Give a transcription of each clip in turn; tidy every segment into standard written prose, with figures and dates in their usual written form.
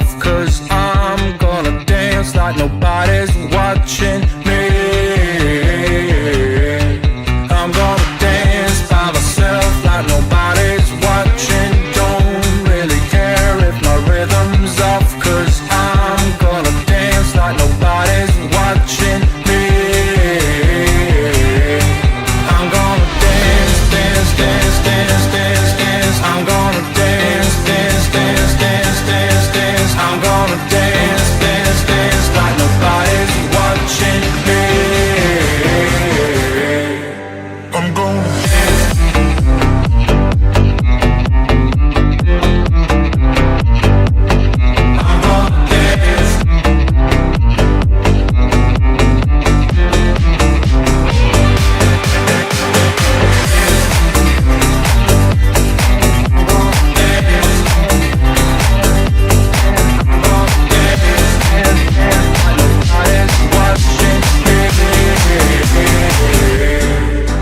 off, 'cause I'm gonna dance like nobody's watching me. I'm gonna dance by myself like nobody's watching. Don't really care if my rhythm's off, 'cause I'm gonna dance like nobody's watching me. I'm gonna dance, dance, dance, dance, dance, dance. I'm gonna dance, dance, dance, dance, dance, dance. I'm gonna dance, dance, dance like nobody's watching me. I'm gonna dance. I'm gonna dance.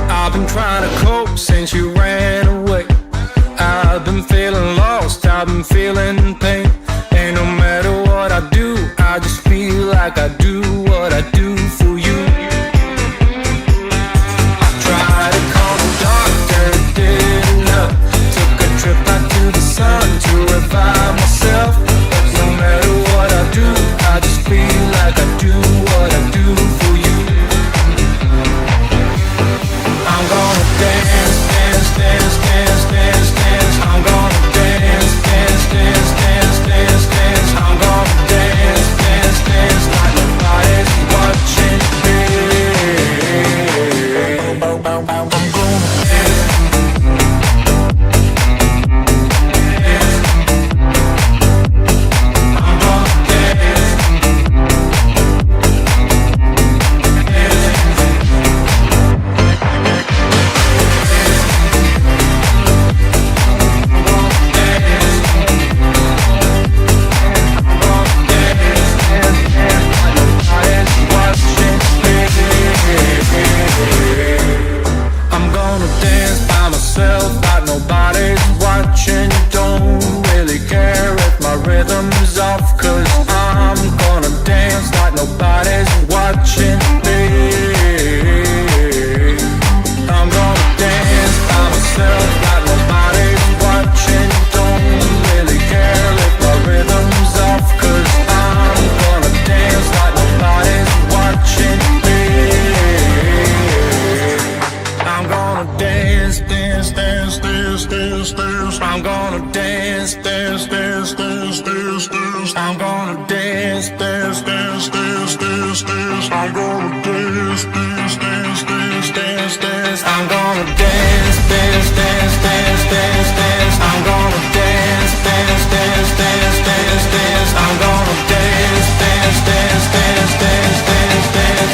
I've been trying to cope since you ran away. I've been feeling lost, I've been feeling pain. And no matter what I do, I just feel like I do what I do for you. I tried to call the doctor, it didn't help. Took a trip out to the sun to revive myself. But no matter what I do, I just feel like I do what I do for you. I'm gonna dance, dance, dance, dance, dance, dance. I'm gonna dance, dance, dance, dance, dance, dance. I'm gonna dance, dance, dance like nobody's watching me. I'm gonna dance. I'm gonna dance. I'm gonna dance by myself like nobody's watching. Don't really care if my rhythm's off, 'cause I'm gonna dance like nobody's watching me. I'm gonna dance by myself like nobody's watching. Don't really care if my rhythm's off, 'cause I'm gonna dance like nobody's watching me. I'm gonna dance, dance, dance, dance, dance, dance. I'm gonna dance, dance, dance, dance, dance, dance. I'm gonna dance, dance, dance, dance, dance, dance. I'm gonna dance, dance, dance, dance, dance, dance. I'm gonna dance, dance, dance, dance, dance, dance. I'm gonna dance, dance, dance, dance, dance, dance. I'm gonna dance, dance, dance, dance, dance, dance, dance.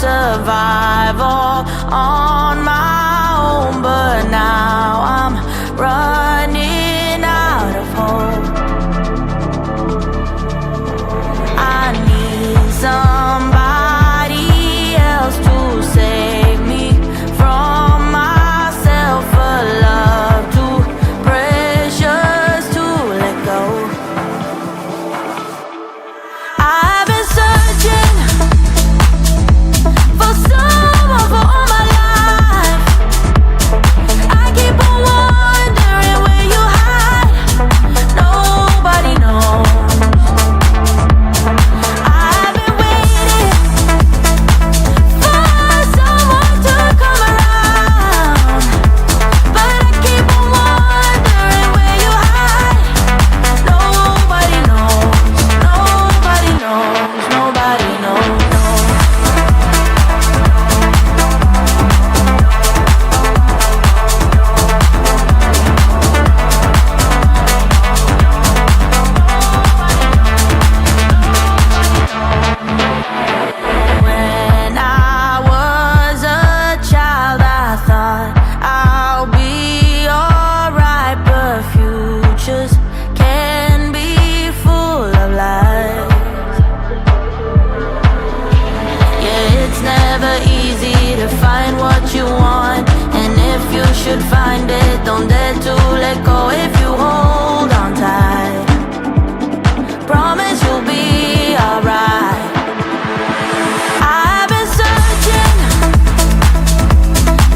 Survival on my own, but now I'm running out of hope. I need somebody else to save me from myself. A love too precious to let go. I've been searching don't dare to let go if you hold on tight. Promise you'll be alright. I've been searching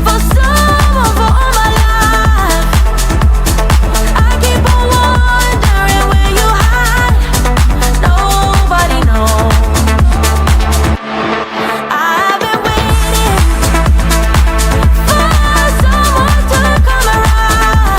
for someone for all my life. I keep on wondering where you hide. Nobody knows. I've been waiting for someone to come around.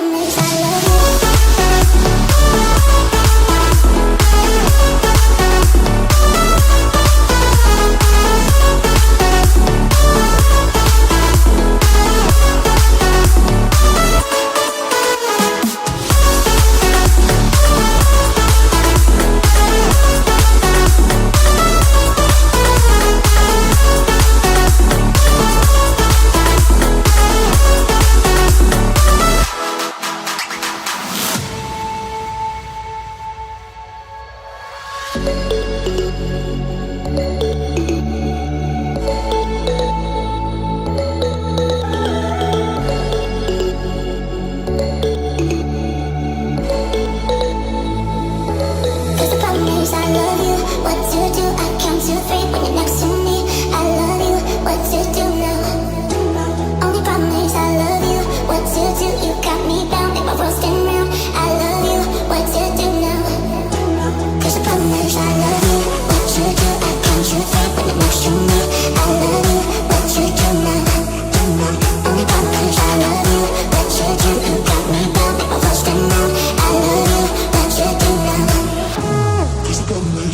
promise I love you.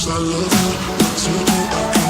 I love you, what you do,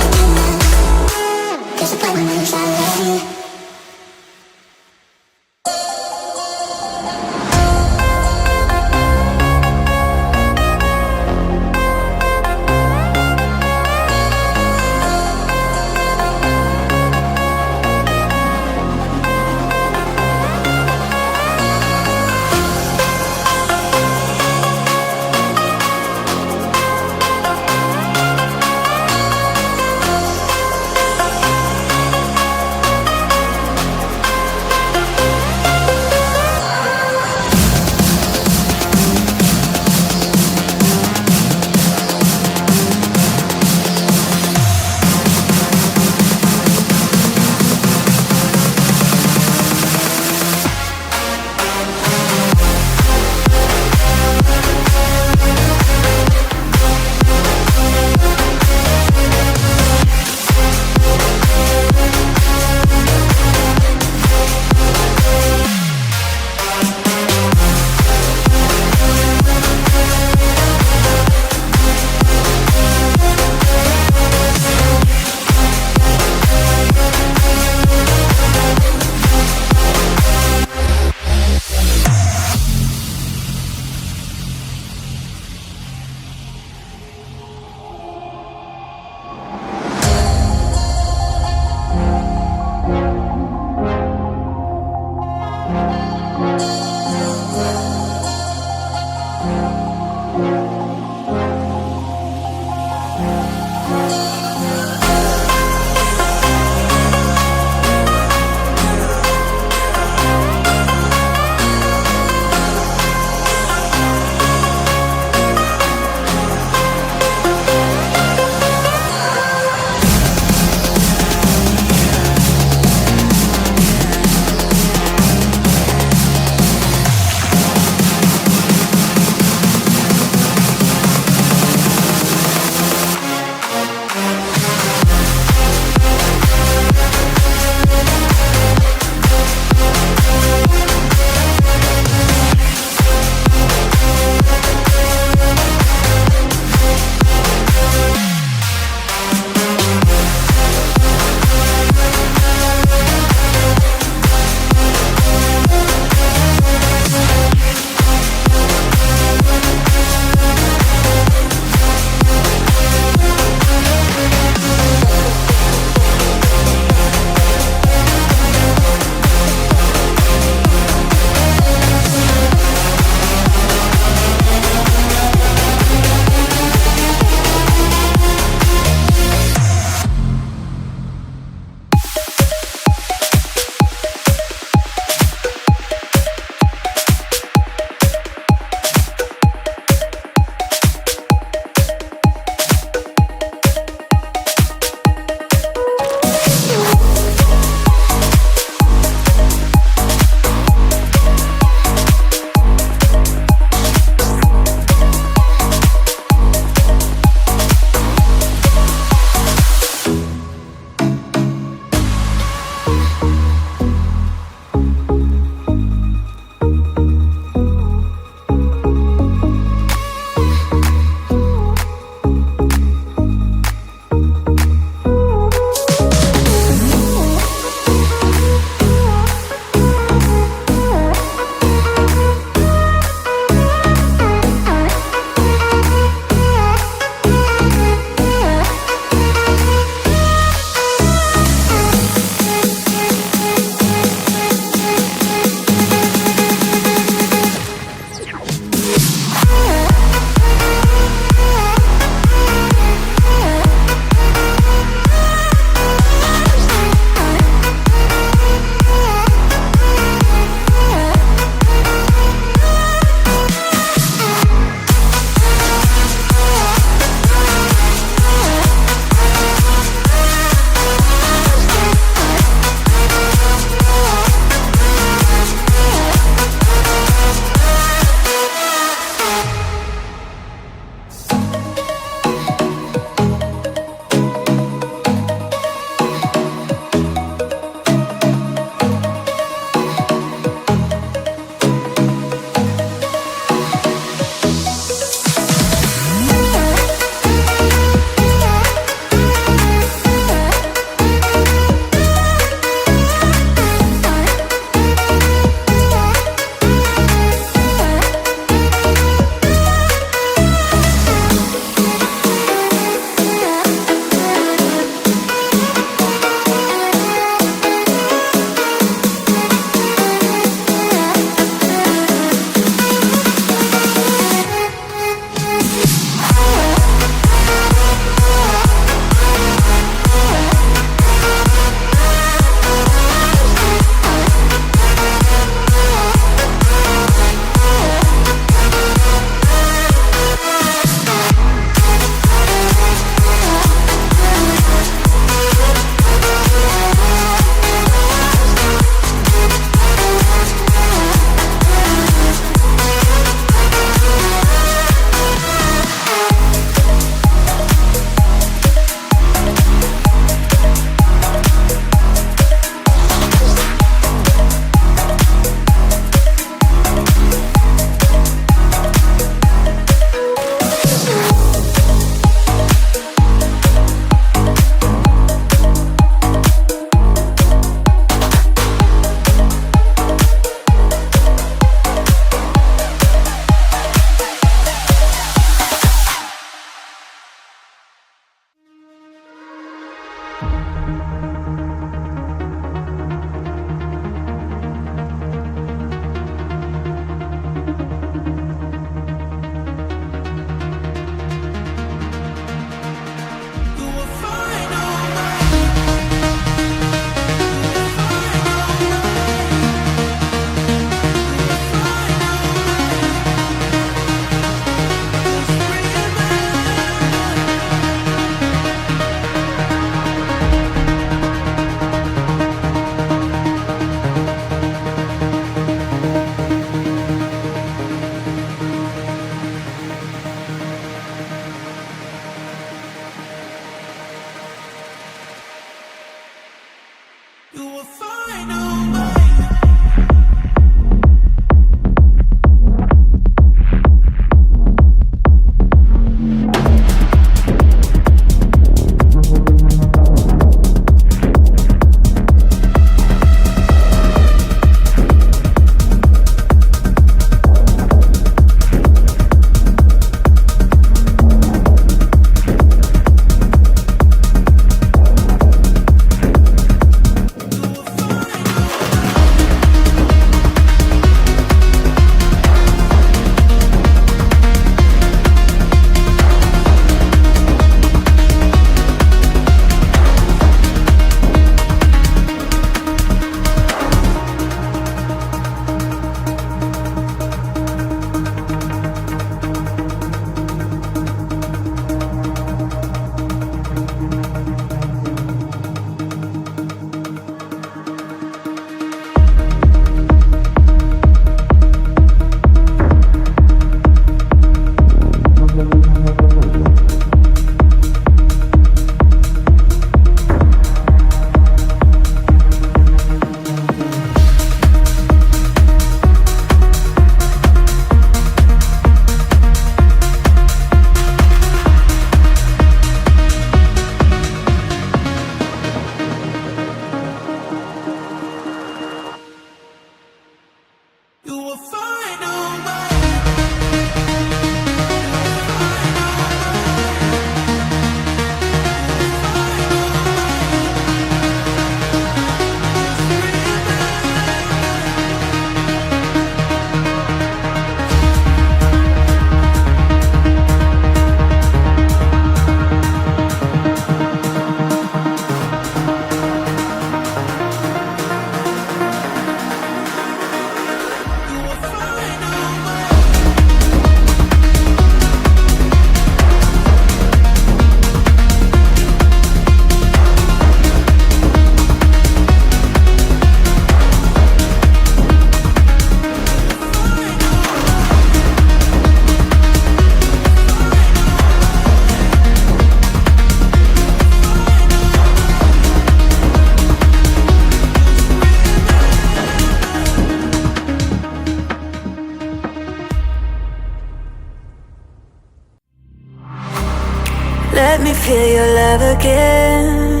Let me feel your love again.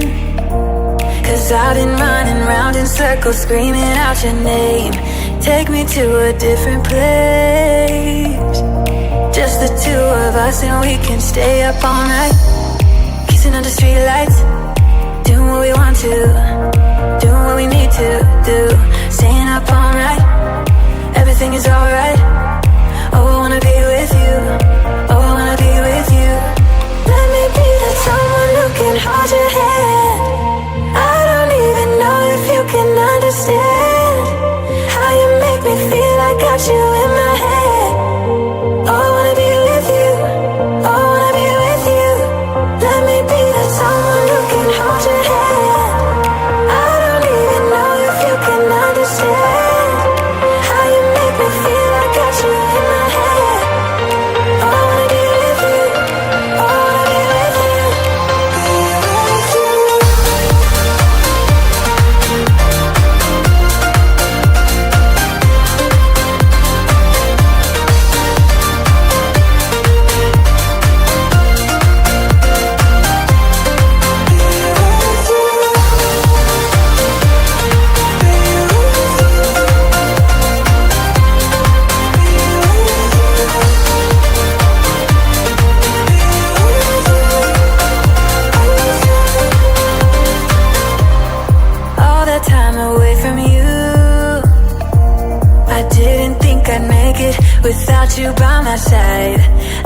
'Cause I've been running round in circles, screaming out your name. Take me to a different place. Just the two of us and we can stay up all night, kissing under streetlights, doing what we want to, doing what we need to do. Staying up all night, everything is alright. Oh, I wanna be with you. Oh, I wanna be with you. Let me be that someone who can hold your hand. I don't even know if you can understand how you make me feel. I got you in my head. Oh, I wanna be with you. Oh, I wanna be with you. Let me be that someone who can hold your hand. I don't even know if you can understand how you make me feel. I got you in my head. Oh, I wanna be with you. Oh, I wanna be with you. All that time away from you, I didn't think I'd make it without you by my side.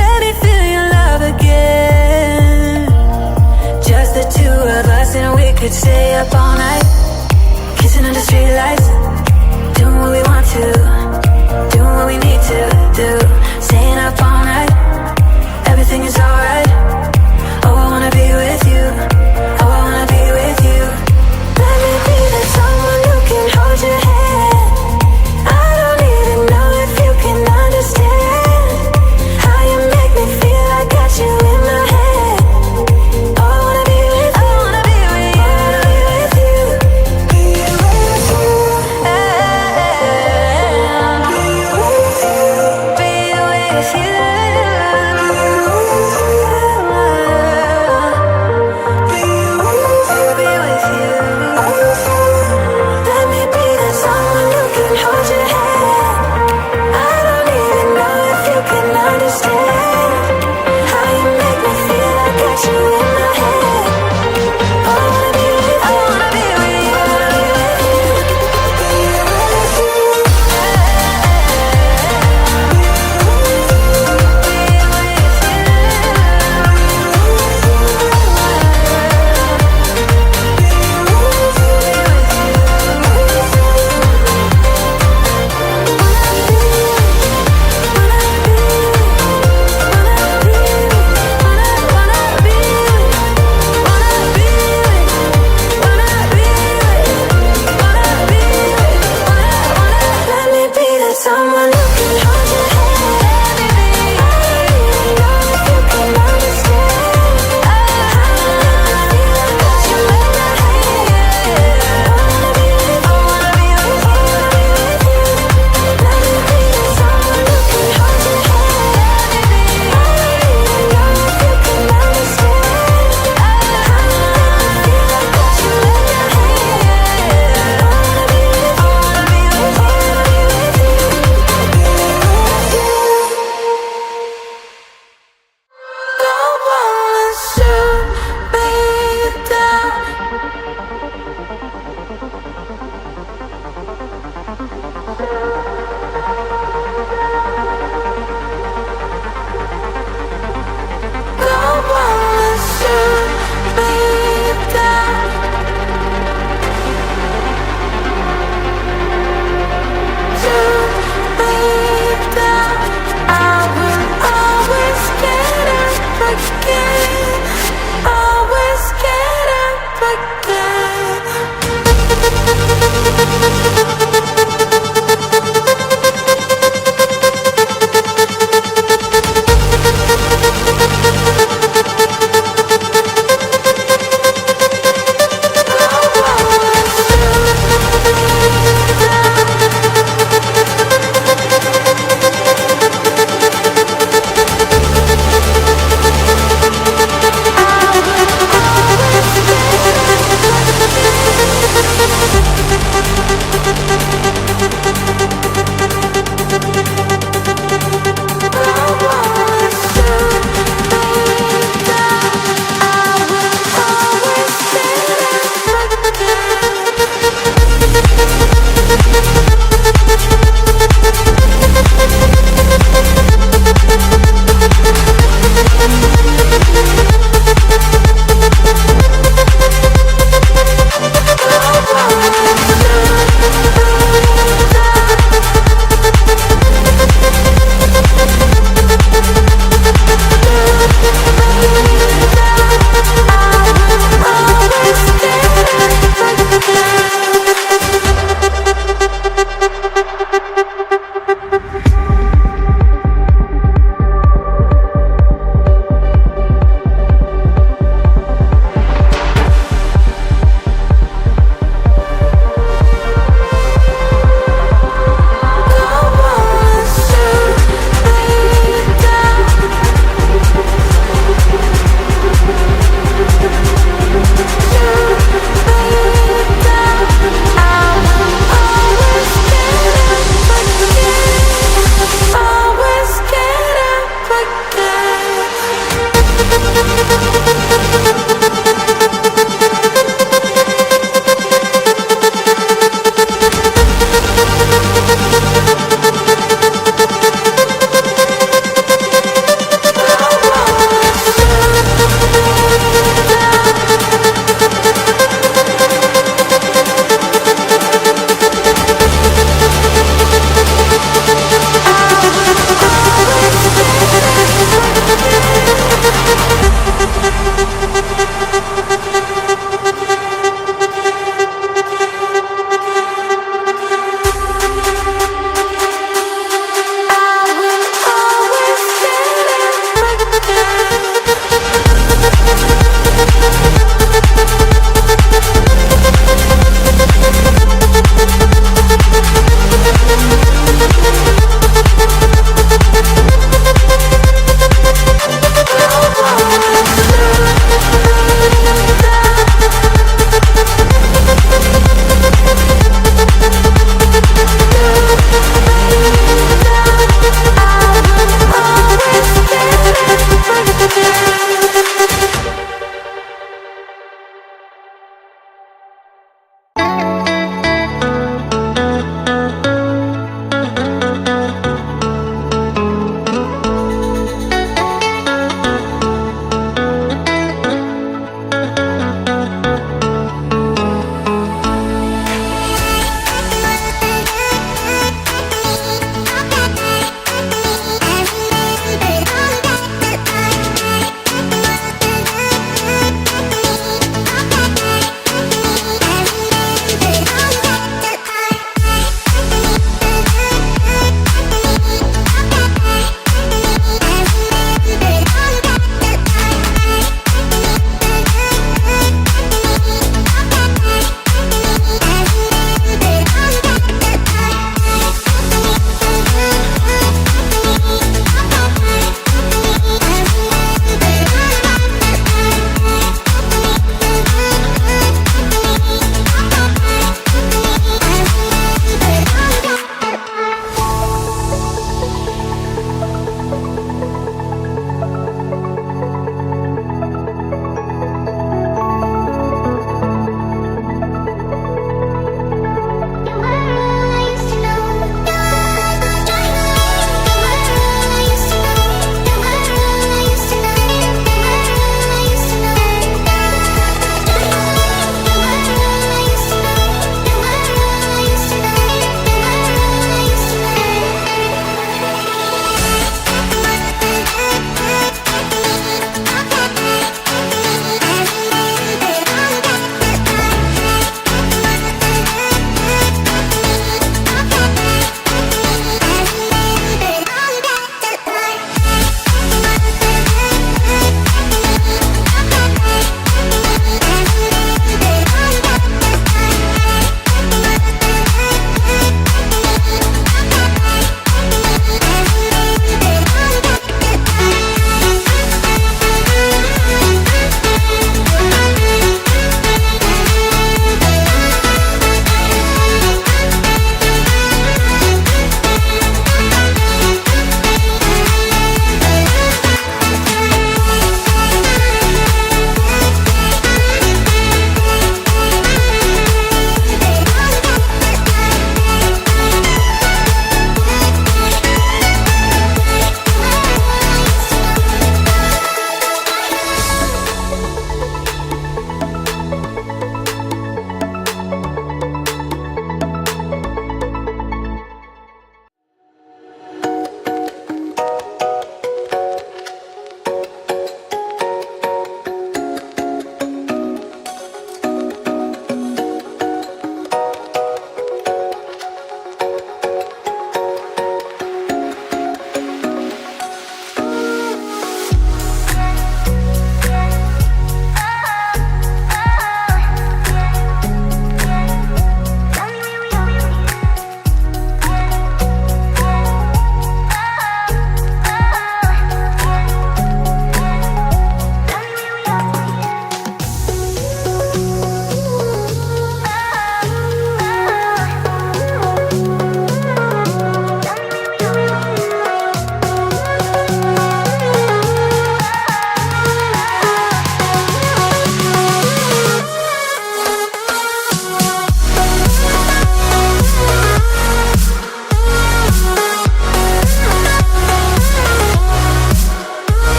Let me feel your love again. Just the two of us and we could stay up all night, kissing under streetlights, doing what we want to, doing what we need to do. Staying up all night, everything is alright. Oh, I wanna be with you. Oh, I wanna be with you. Let me be that someone who can hold your hand. I don't even know if you can understand how you make me feel. I got you in my head. Oh, I wanna be with you. I wanna be with you.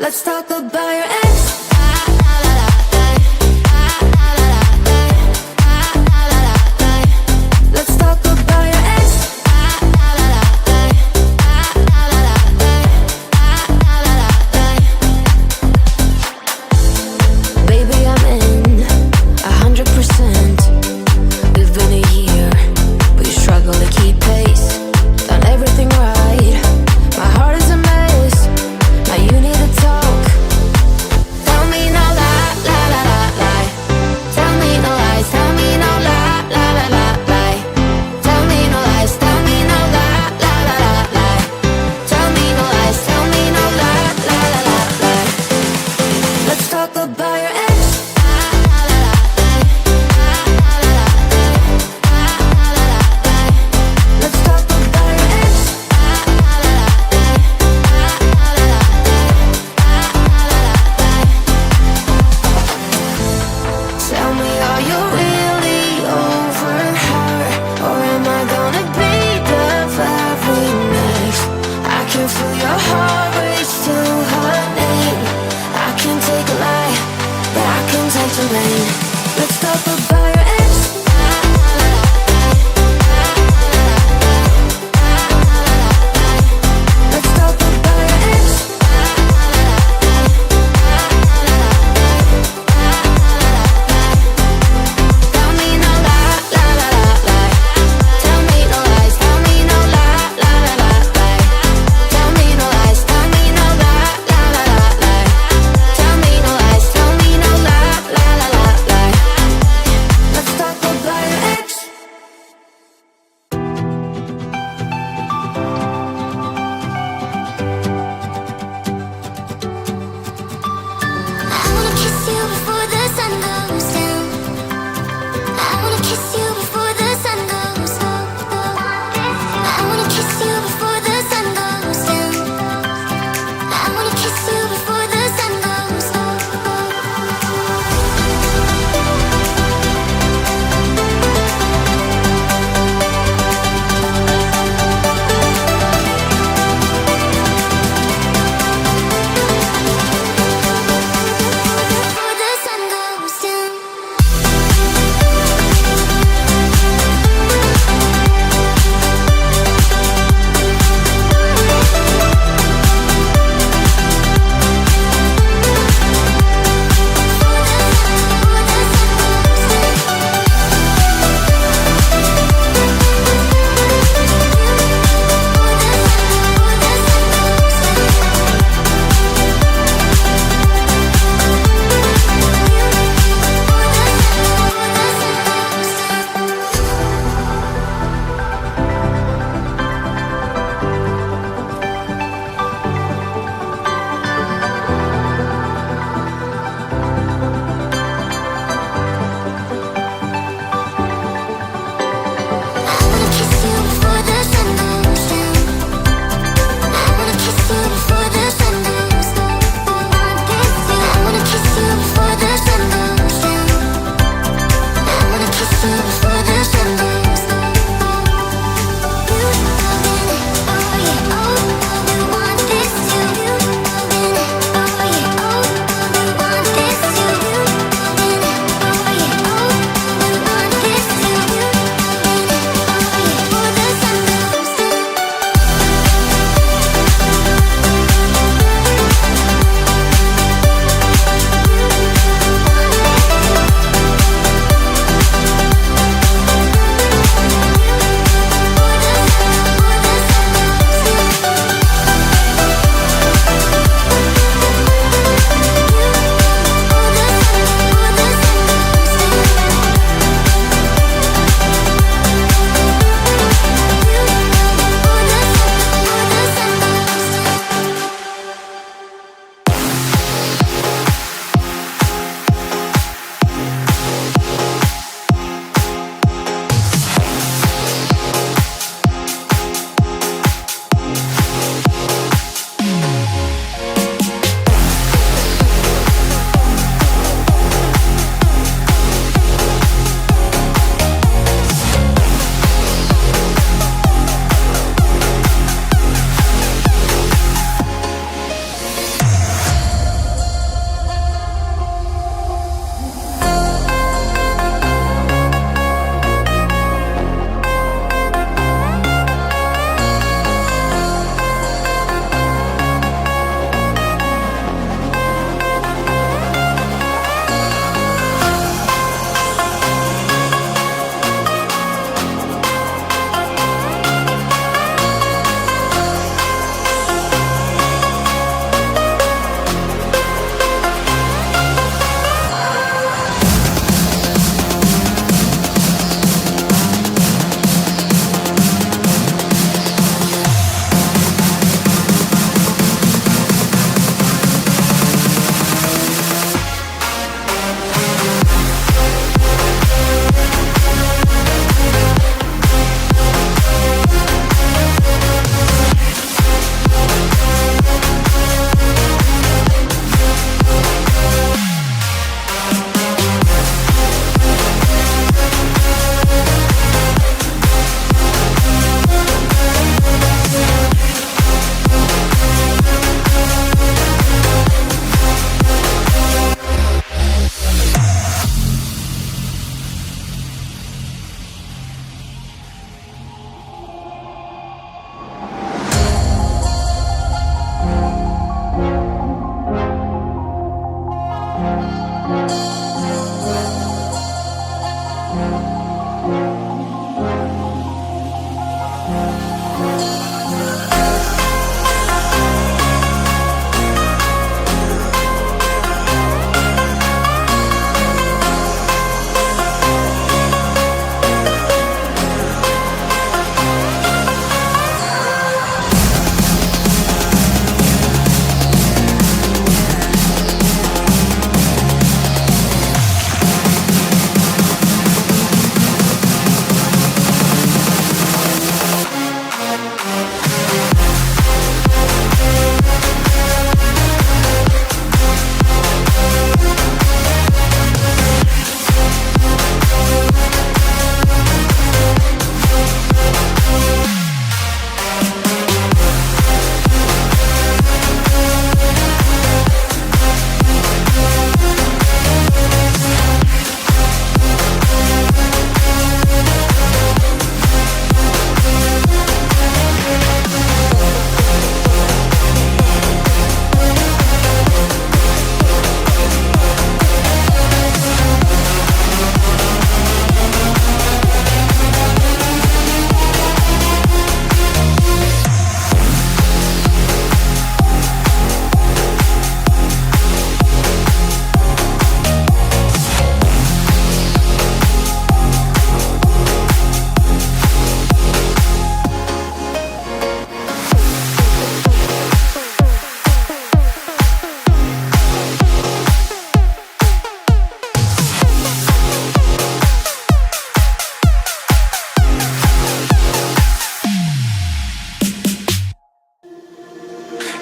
Let's talk about your ex. Let's talk about your ex. Baby, I'm in 100%. We've been a year, but you struggle to keep pace. Done everything right. My heart is a mess. Now you need to talk.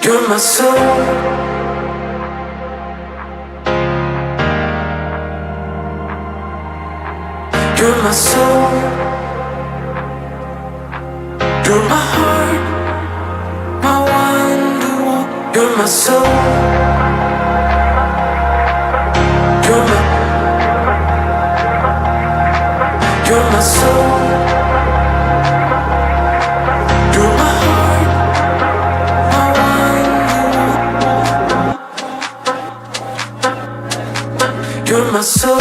You're my soul. You're my soul. You're my heart, my wonderwall. You're my soul. You're my soul. You're my heart, my wonderwall. You're my soul.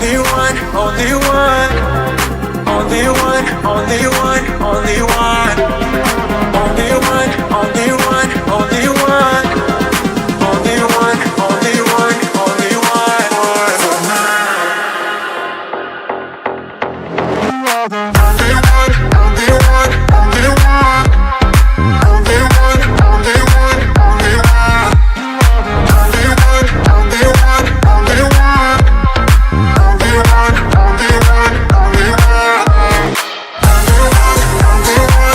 only one, only one, only one, only one, only one, only one, only one, only one, only one, only one, only one. Only one, only one, only one, only one, only one, only one, only one, only one, only one. Only one, only one, only one.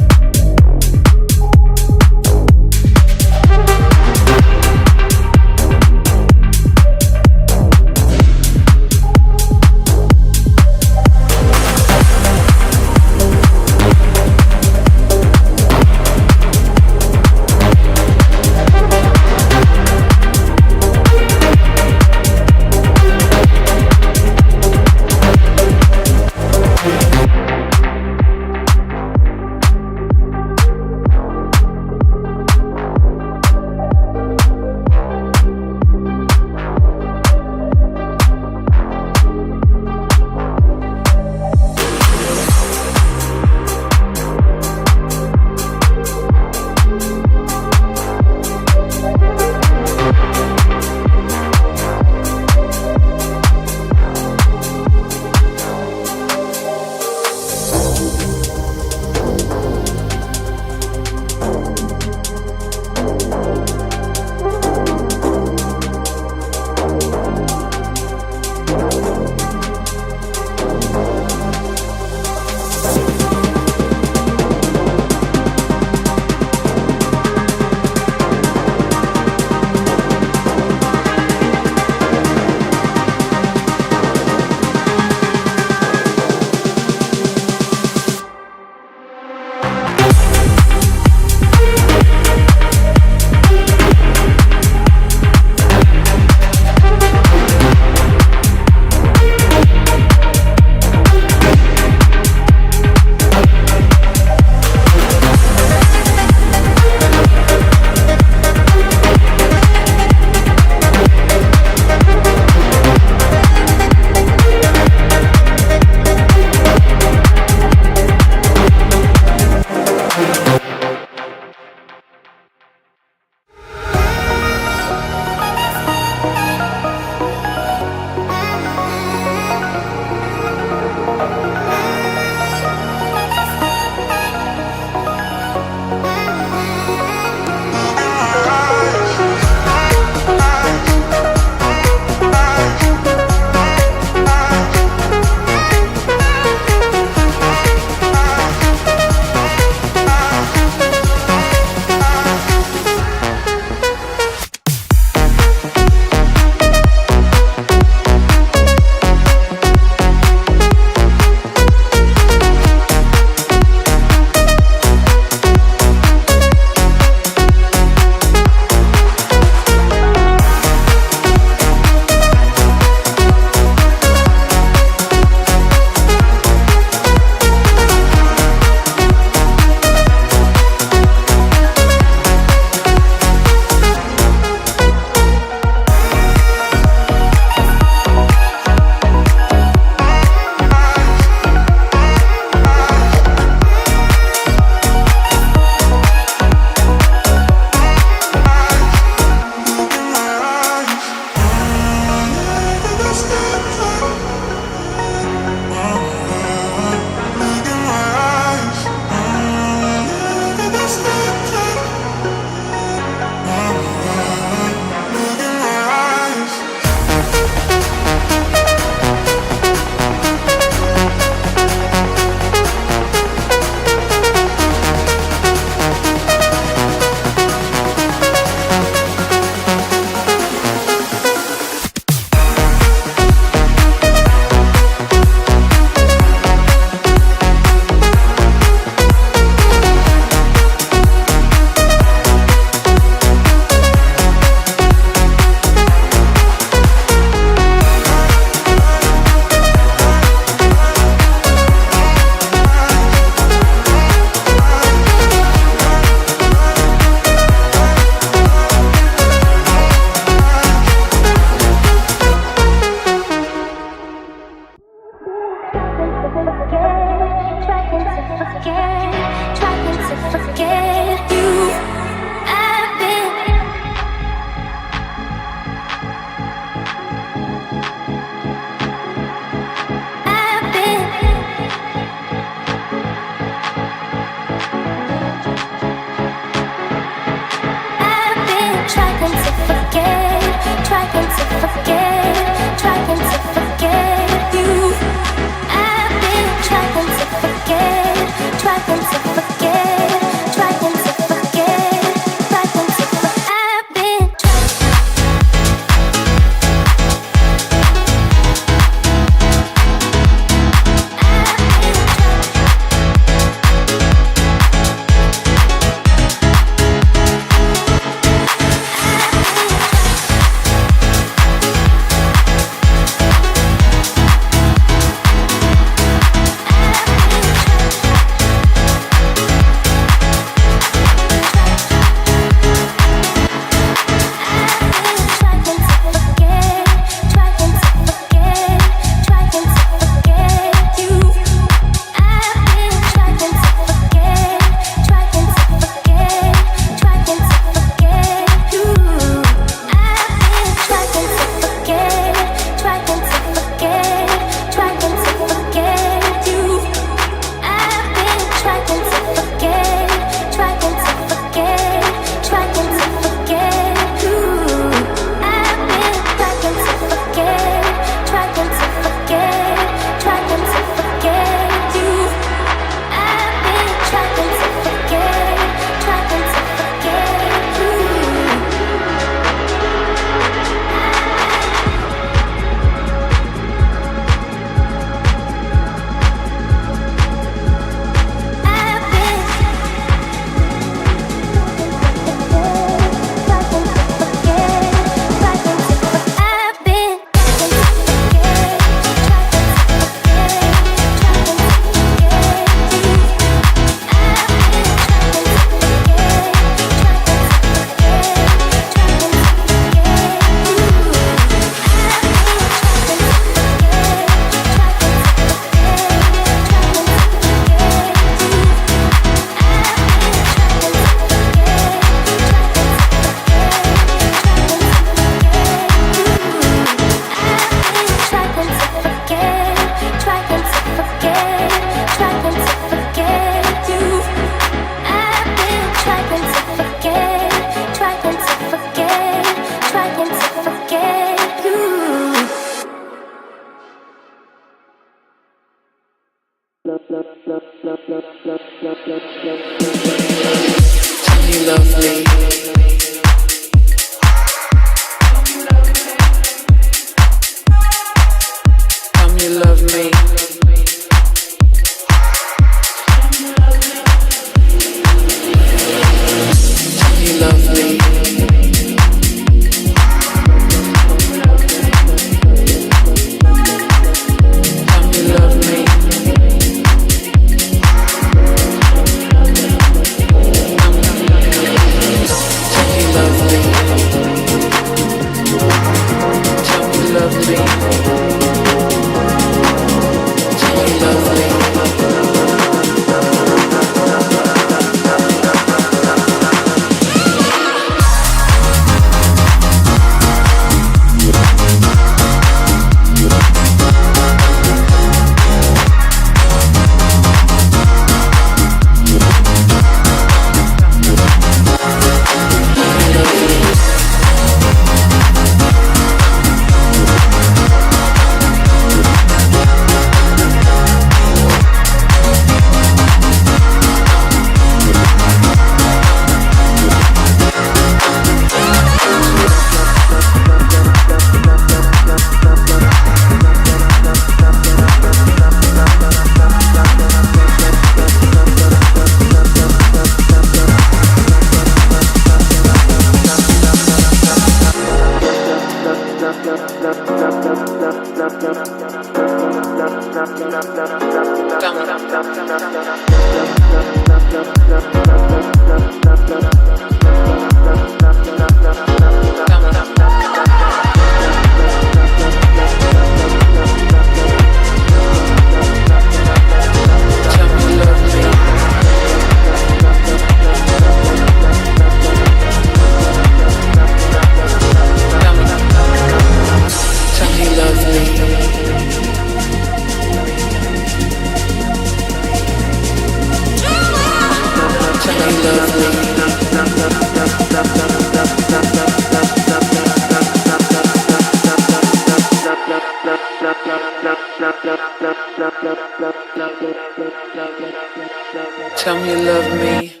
you love me.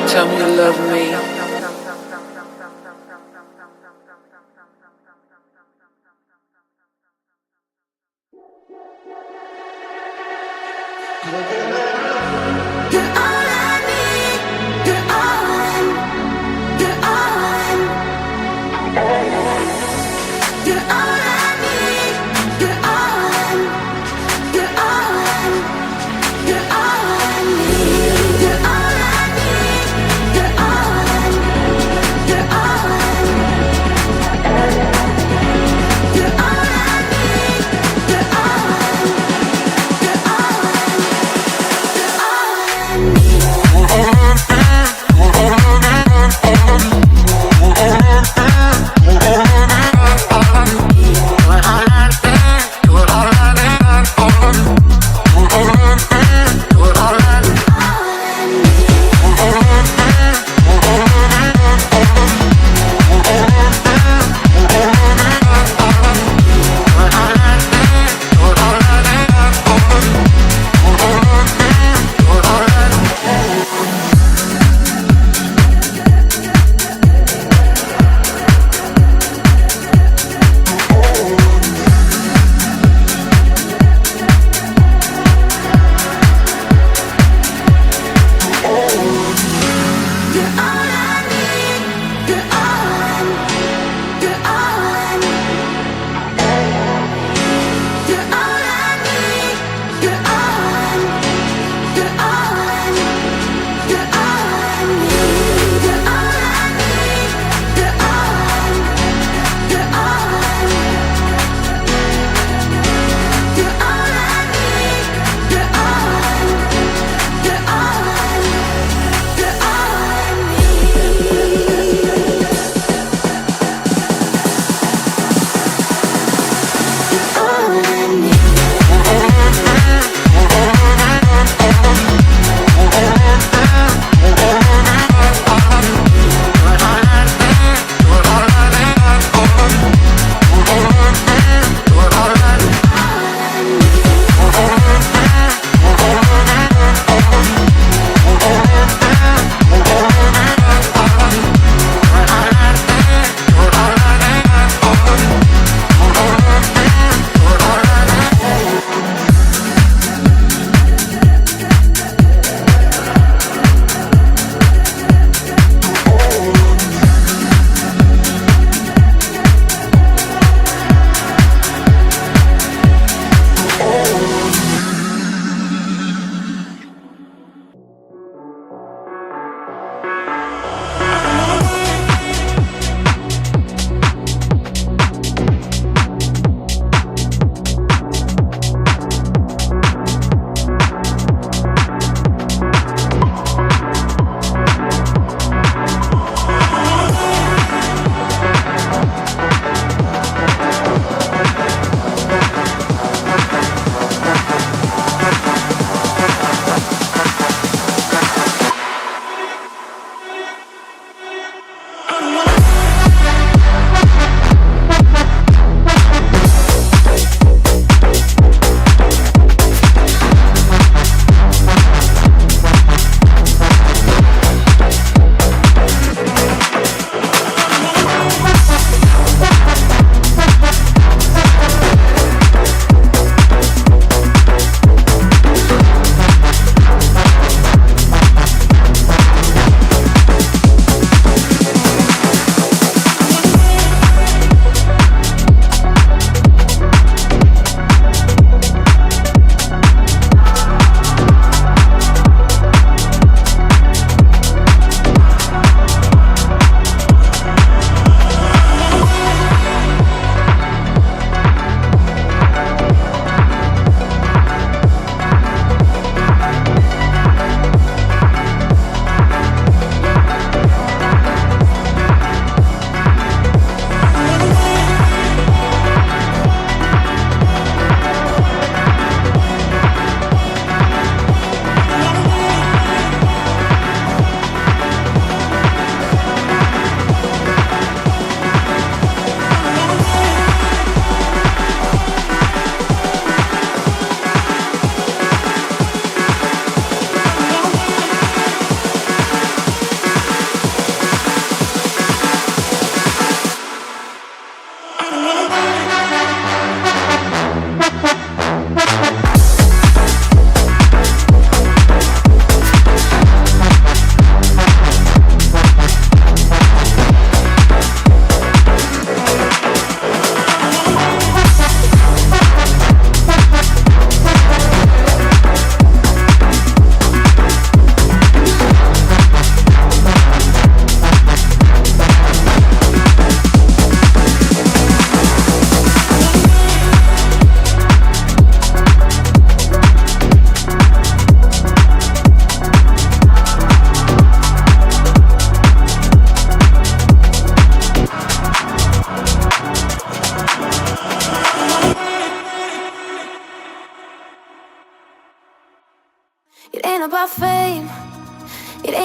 Tell me you love me. You're all I need. You're all you're all you're all I need. You're all you're all you're all I need. You're all I need. You're all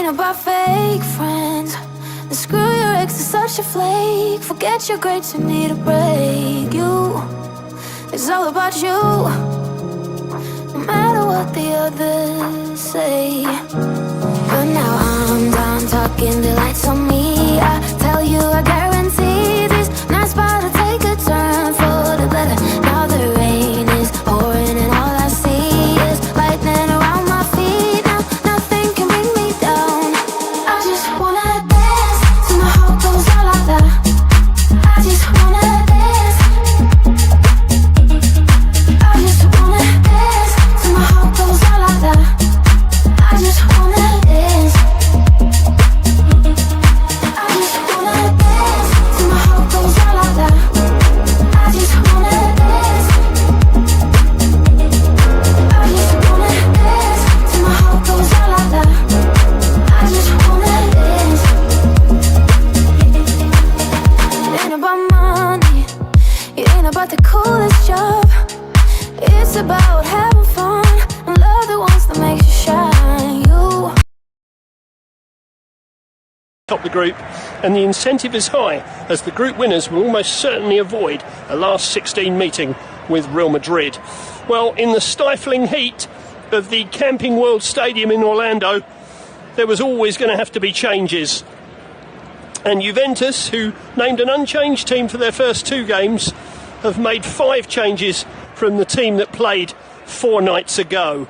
ain't about fake friends. And screw your ex, is such a flake. Forget your grades, you need a break. You, it's all about you. No matter what the others say. But now I'm done talking, the lights on me. I tell you, I guarantee this night's about to take a turn for the better. Now the rain is pouring and all I see is lightning around my feet. Now nothing can bring me down. I just wanna dance till my heart goes all like that. I just wanna dance. I just wanna dance till my heart goes all like that. I just wanna dance. I just wanna dance till my heart goes all like that. I just wanna dance. I just wanna dance till my heart goes all like that. I just wanna dance. It ain't about money, it ain't about the coolest job. It's about having fun and love the ones that makes you shine. You top the group, and the incentive is high as the group winners will almost certainly avoid a last 16 meeting with Real Madrid. Well, in the stifling heat of the Camping World Stadium in Orlando, there was always going to have to be changes. And Juventus, who named an unchanged team for their first two games, have made 5 changes from the team that played 4 nights ago.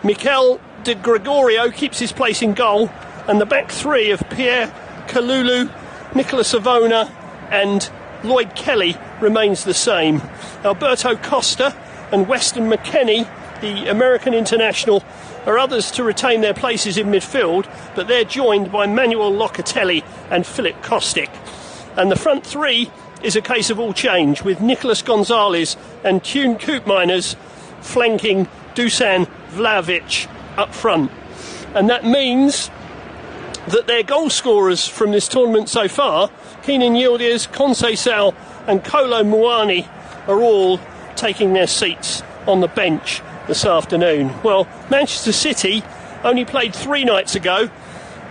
Mikel De Gregorio keeps his place in goal, and the back three of Pierre Kalulu, Nicolas Savona and Lloyd Kelly remains the same. Alberto Costa and Weston McKennie, the American international, are others to retain their places in midfield, but they're joined by Manuel Locatelli and Philip Kostic. And the front three is a case of all change, with Nicolas Gonzalez and Tune Koopmeiners flanking Dusan Vlahovic up front. And that means that their goal scorers from this tournament so far, Kenan Yildiz, Conceição and Kolo Muani, are all taking their seats on the bench this afternoon. Well, Manchester City only played 3 nights ago,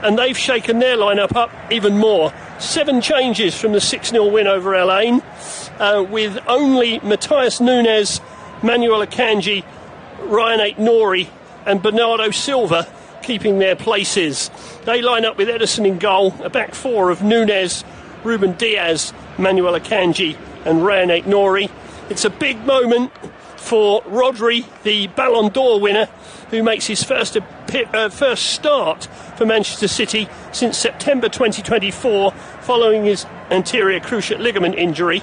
and they've shaken their lineup up even more. 7 changes from the 6-0 win over Al Ain, with only Matheus Nunes, Manuel Akanji, Ryan Aït-Nouri and Bernardo Silva keeping their places. They line up with Ederson in goal, a back four of Nunes, Ruben Diaz, Manuel Akanji and Ryan Aït-Nouri. It's a big moment for Rodri, the Ballon d'Or winner, who makes his first start for Manchester City since September 2024 following his anterior cruciate ligament injury,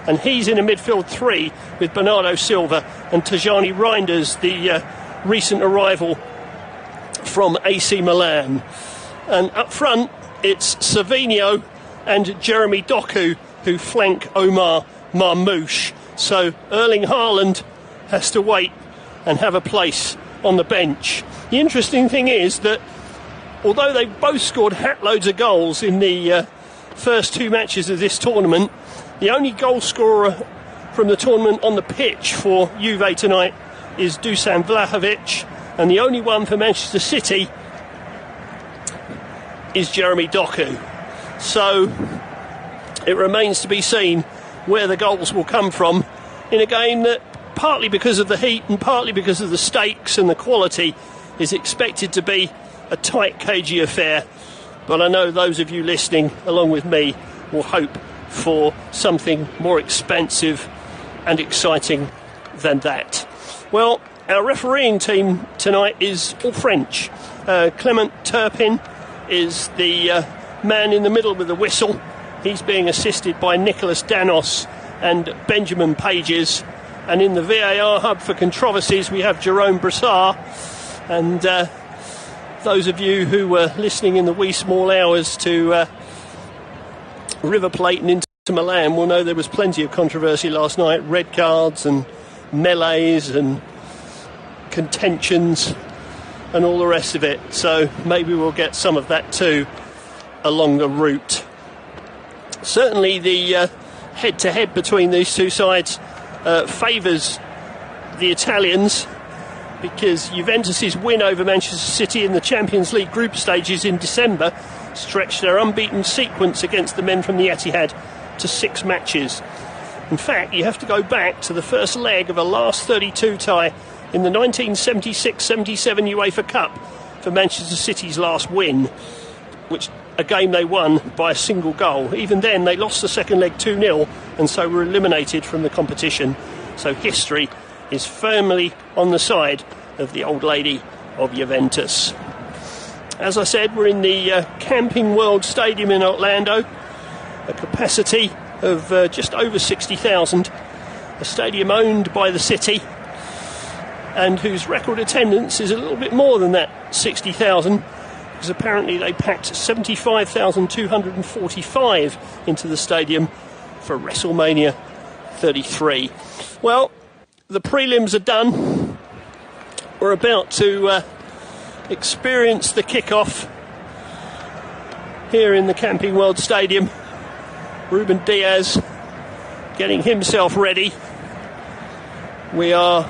and he's in a midfield 3 with Bernardo Silva and Tajani Reinders, the recent arrival from AC Milan. And up front it's Savinho and Jeremy Doku who flank Omar Marmoush. So Erling Haaland has to wait and have a place on the bench. The interesting thing is that although they've both scored hat-loads of goals in the first 2 matches of this tournament, the only goal scorer from the tournament on the pitch for Juve tonight is Dusan Vlahovic, and the only one for Manchester City is Jeremy Doku. So it remains to be seen where the goals will come from in a game that, partly because of the heat and partly because of the stakes and the quality, is expected to be a tight, cagey affair. But I know those of you listening, along with me, will hope for something more expansive and exciting than that. Well, our refereeing team tonight is all French. Clement Turpin is the man in the middle with the whistle. He's being assisted by Nicolas Danos and Benjamin Pages. And in the VAR hub for controversies, we have Jerome Brassard. And those of you who were listening in the wee small hours to River Plate and Inter Milan will know there was plenty of controversy last night. Red cards and melees and contentions and all the rest of it. So maybe we'll get some of that too along the route. Certainly the head-to-head between these two sides favours the Italians, because Juventus's win over Manchester City in the Champions League group stages in December stretched their unbeaten sequence against the men from the Etihad to 6 matches. In fact, you have to go back to the first leg of a last 32 tie in the 1976-77 UEFA Cup for Manchester City's last win, which a game they won by a single goal. Even then, they lost the second leg 2-0 and so were eliminated from the competition. So history is firmly on the side of the old lady of Juventus. As I said, we're in the Camping World Stadium in Orlando, a capacity of just over 60,000, a stadium owned by the city and whose record attendance is a little bit more than that 60,000, because apparently they packed 75,245 into the stadium for WrestleMania 33. Well, the prelims are done. We're about to experience the kick-off here in the Camping World Stadium. Ruben Diaz getting himself ready. We are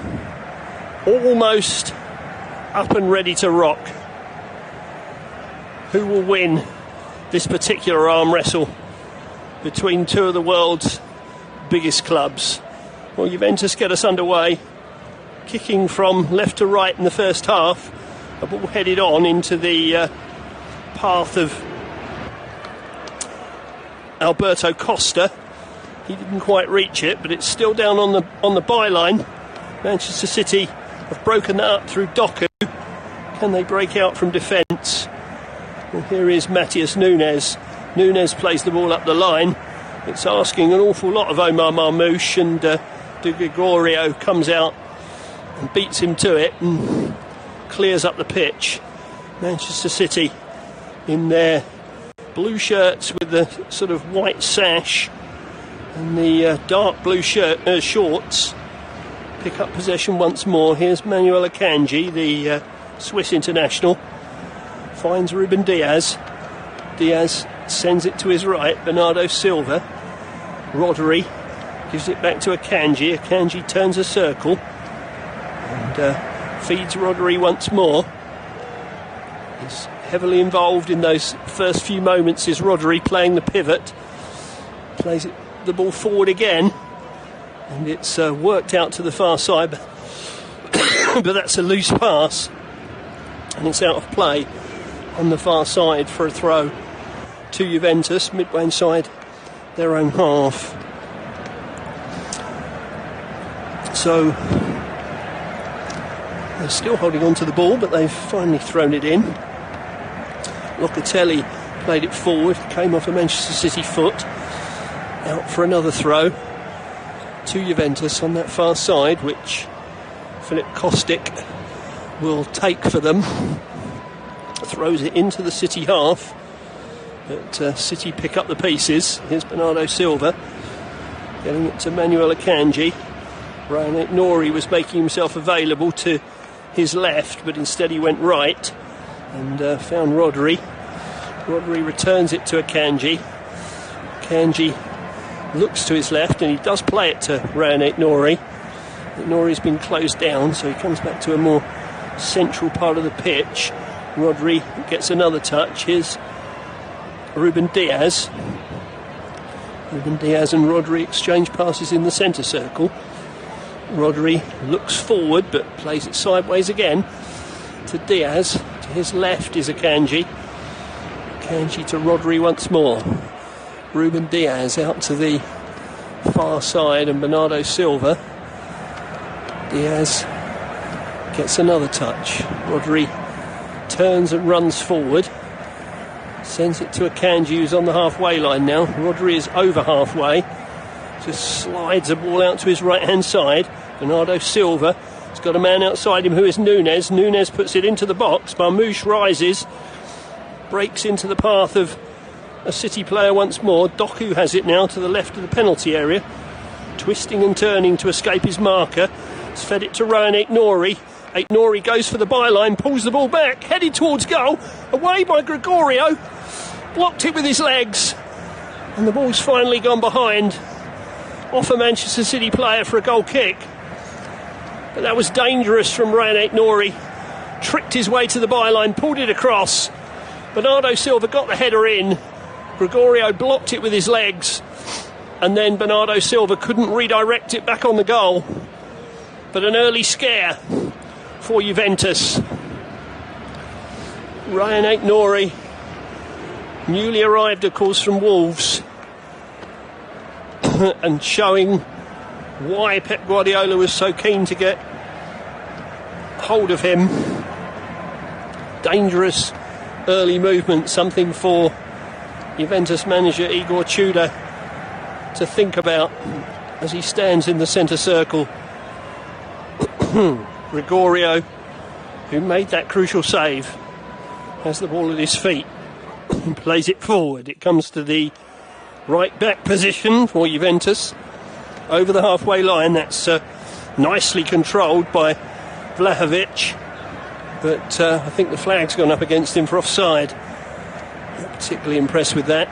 almost up and ready to rock. Who will win this particular arm wrestle between two of the world's biggest clubs? Well, Juventus get us underway, kicking from left to right in the first half. A ball headed on into the path of Alberto Costa. He didn't quite reach it, but it's still down on the byline. Manchester City have broken that up through Doku. Can they break out from defence? Well, here is Matheus Nunes. Nunes plays the ball up the line. It's asking an awful lot of Omar Marmoush, and De Gregorio comes out and beats him to it and clears up the pitch. Manchester City in their blue shirts with the sort of white sash and the dark blue shorts pick up possession once more. Here's Manuel Akanji, the Swiss international, finds Ruben Diaz. Diaz sends it to his right. Bernardo Silva. Rodri gives it back to Akanji. Akanji turns a circle and feeds Rodri once more. He's heavily involved in those first few moments. Is Rodri playing the pivot? Plays the ball forward again, and it's worked out to the far side, but that's a loose pass, and it's out of play on the far side for a throw to Juventus, midway inside their own half. So they're still holding on to the ball, but they've finally thrown it in. Locatelli played it forward, came off a Manchester City foot, out for another throw to Juventus on that far side, which Filip Kostic will take for them. Throws it into the City half, but City pick up the pieces. Here's Bernardo Silva getting it to Manuel Akanji. Ryan Nori was making himself available to his left, but instead he went right and found Rodri. Rodri returns it to Akanji. Akanji looks to his left, and he does play it to Ryan Nori. Nori's been closed down, so he comes back to a more central part of the pitch. Rodri gets another touch. Here's Ruben Diaz. Ruben Diaz and Rodri exchange passes in the centre circle. Rodri looks forward but plays it sideways again to Diaz. To his left is Akanji. Akanji to Rodri once more. Ruben Diaz out to the far side, and Bernardo Silva. Diaz gets another touch. Rodri turns and runs forward. Sends it to Akanji, who's on the halfway line now. Rodri is over halfway. Just slides the ball out to his right-hand side. Bernardo Silva has got a man outside him who is Nunes. Nunes puts it into the box. Marmoush rises, breaks into the path of a City player once more. Doku has it now to the left of the penalty area, twisting and turning to escape his marker. He's fed it to Ryan Nori. Nori goes for the byline, pulls the ball back, headed towards goal, away by Gregorio, blocked it with his legs, and the ball's finally gone behind, off a Manchester City player for a goal kick. But that was dangerous from Ryan Aït-Nouri. Tricked his way to the byline, pulled it across. Bernardo Silva got the header in. Gregorio blocked it with his legs. And then Bernardo Silva couldn't redirect it back on the goal. But an early scare for Juventus. Ryan Aït-Nouri, newly arrived, of course, from Wolves, and showing why Pep Guardiola was so keen to get hold of him. Dangerous early movement, something for Juventus manager Igor Tudor to think about as he stands in the centre circle. Gregorio, who made that crucial save, has the ball at his feet and plays it forward. It comes to the right back position for Juventus over the halfway line. That's nicely controlled by Vlahovic, but I think the flag's gone up against him for offside. Not particularly impressed with that.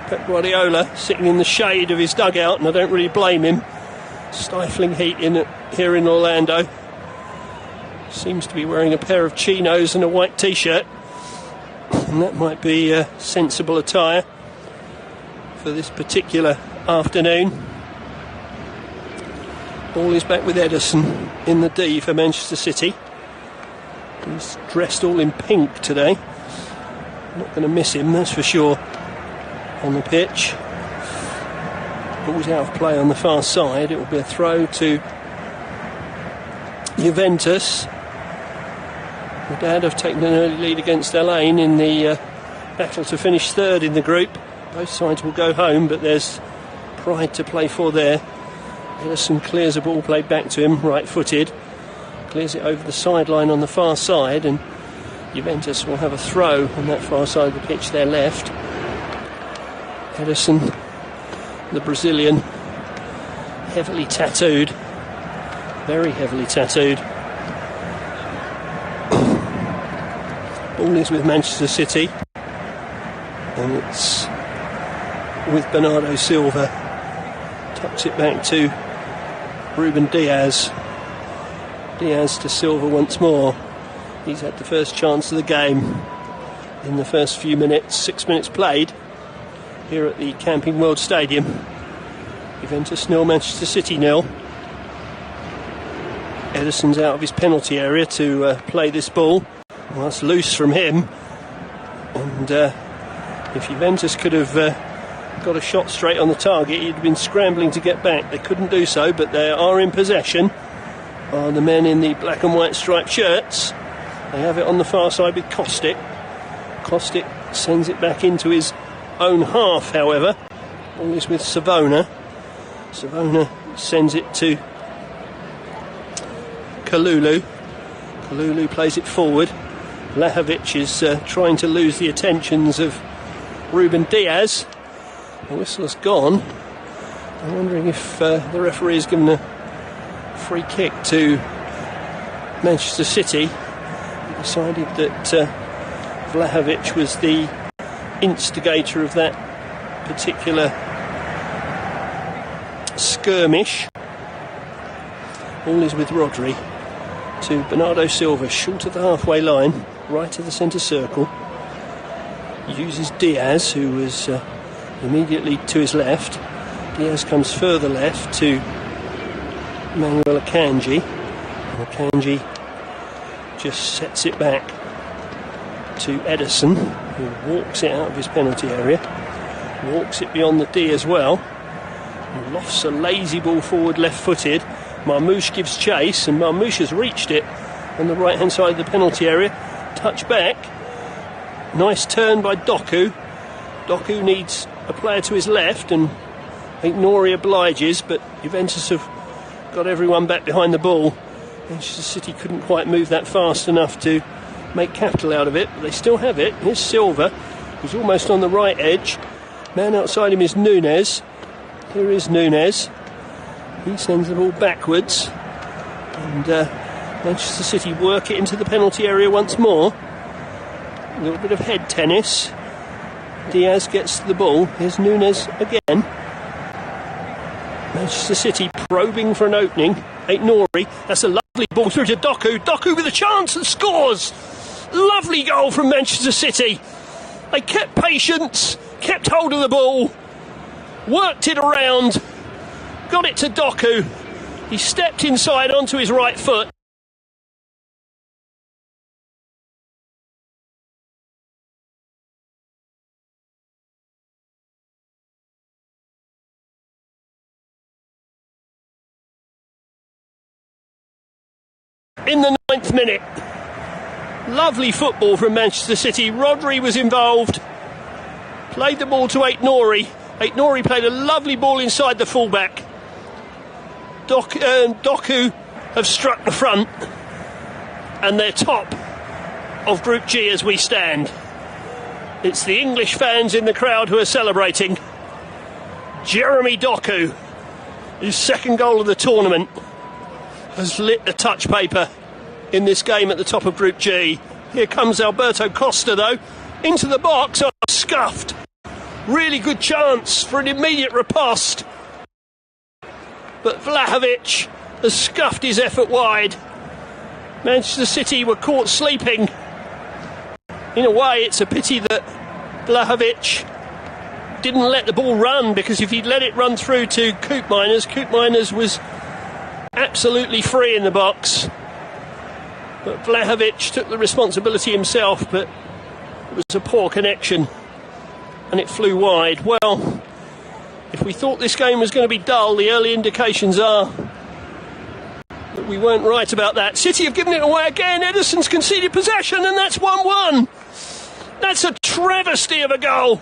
Pep Guardiola sitting in the shade of his dugout, and I don't really blame him. Stifling heat here in Orlando. Seems to be wearing a pair of chinos and a white t-shirt, and that might be a sensible attire for this particular afternoon. Ball is back with Ederson in the D for Manchester City. He's dressed all in pink today. Not going to miss him, that's for sure, on the pitch. Ball's out of play on the far side. It will be a throw to Juventus. Madrid have taken an early lead against Alain in the battle to finish third in the group. Both sides will go home, but there's pride to play for there. Ederson clears a ball played back to him, right-footed. Clears it over the sideline on the far side, and Juventus will have a throw on that far side of the pitch, their left. Ederson, the Brazilian, heavily tattooed, very heavily tattooed. Ball is with Manchester City, and it's with Bernardo Silva. Tucks it back to Ruben Diaz. Diaz to Silva once more. He's had the first chance of the game in the first few minutes, 6 minutes played here at the Camping World Stadium. Juventus 0, Manchester City 0. Ederson's out of his penalty area to play this ball. Well, that's loose from him, and if Juventus could have got a shot straight on the target, he'd been scrambling to get back. They couldn't do so, but they are in possession. Are the men in the black and white striped shirts. They have it on the far side with Kostic. Kostic sends it back into his own half, however. Ball is with Savona. Savona sends it to Kalulu. Kalulu plays it forward. Vlahovic is trying to lose the attentions of Ruben Diaz. The whistle's gone. I'm wondering if the referee has given a free kick to Manchester City. He decided that Vlahovic was the instigator of that particular skirmish. Ball is with Rodri to Bernardo Silva, short of the halfway line, right of the centre circle. Uses Diaz, who was immediately to his left. Diaz comes further left to Manuel Akanji. And Akanji just sets it back to Ederson, who walks it out of his penalty area. Walks it beyond the D as well. And lofts a lazy ball forward left-footed. Marmoush gives chase, and Marmoush has reached it on the right-hand side of the penalty area. Touch back. Nice turn by Doku. Doku needs a player to his left, and Aït-Nouri obliges, but Juventus have got everyone back behind the ball. Manchester City couldn't quite move that fast enough to make capital out of it, but they still have it. Here's Silva, who's almost on the right edge. Man outside him is Nunes. Here is Nunes. He sends the ball backwards, and Manchester City work it into the penalty area once more. A little bit of head tennis. Diaz gets the ball. Here's Nunes again. Manchester City probing for an opening Nori. That's a lovely ball through to Doku. Doku with a chance and scores. Lovely goal from Manchester City. They kept patience, kept hold of the ball, worked it around, got it to Doku. He stepped inside onto his right foot. In the 9th minute. Lovely football from Manchester City. Rodri was involved. Played the ball to Nori. Nori played a lovely ball inside the fullback. Doku have struck the front. And they're top of Group G as we stand. It's the English fans in the crowd who are celebrating. Jeremy Doku, his second goal of the tournament, has lit the touch paper in this game at the top of Group G. Here comes Alberto Costa, though, into the box. Oh, scuffed. Really good chance for an immediate riposte. But Vlahovic has scuffed his effort wide. Manchester City were caught sleeping. In a way, it's a pity that Vlahovic didn't let the ball run, because if he'd let it run through to Koopmeiners was absolutely free in the box. But Vlahovic took the responsibility himself, but it was a poor connection and it flew wide. Well, if we thought this game was going to be dull, the early indications are that we weren't right about that. City have given it away again. Ederson's conceded possession, and that's 1-1. That's a travesty of a goal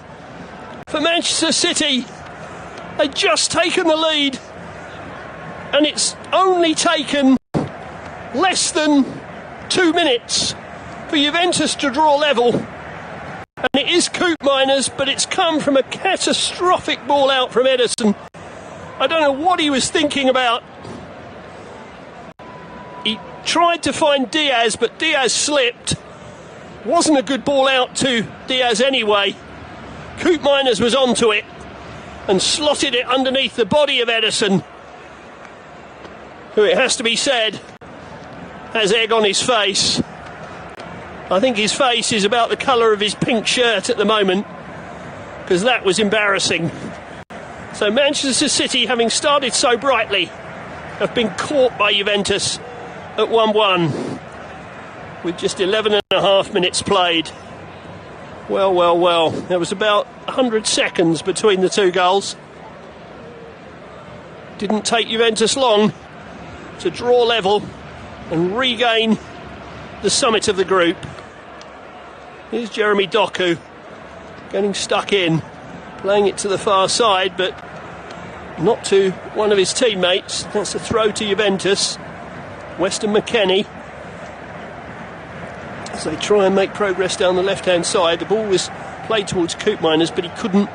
for Manchester City. They'd just taken the lead, and it's only taken less than 2 minutes for Juventus to draw level. And it is Koopmeiners, but it's come from a catastrophic ball out from Ederson. I don't know what he was thinking about. He tried to find Diaz, but Diaz slipped. Wasn't a good ball out to Diaz anyway. Koopmeiners was onto it and slotted it underneath the body of Ederson, who, it has to be said, has egg on his face. I think his face is about the colour of his pink shirt at the moment, because that was embarrassing. So Manchester City, having started so brightly, have been caught by Juventus at 1-1 with just 11 and a half minutes played. Well, there was about 100 seconds between the two goals. Didn't take Juventus long to draw level and regain the summit of the group. Here's Jeremy Doku getting stuck in, playing it to the far side, but not to one of his teammates. That's a throw to Juventus. Weston McKennie, as they try and make progress down the left-hand side. The ball was played towards Koopmeiners, but he couldn't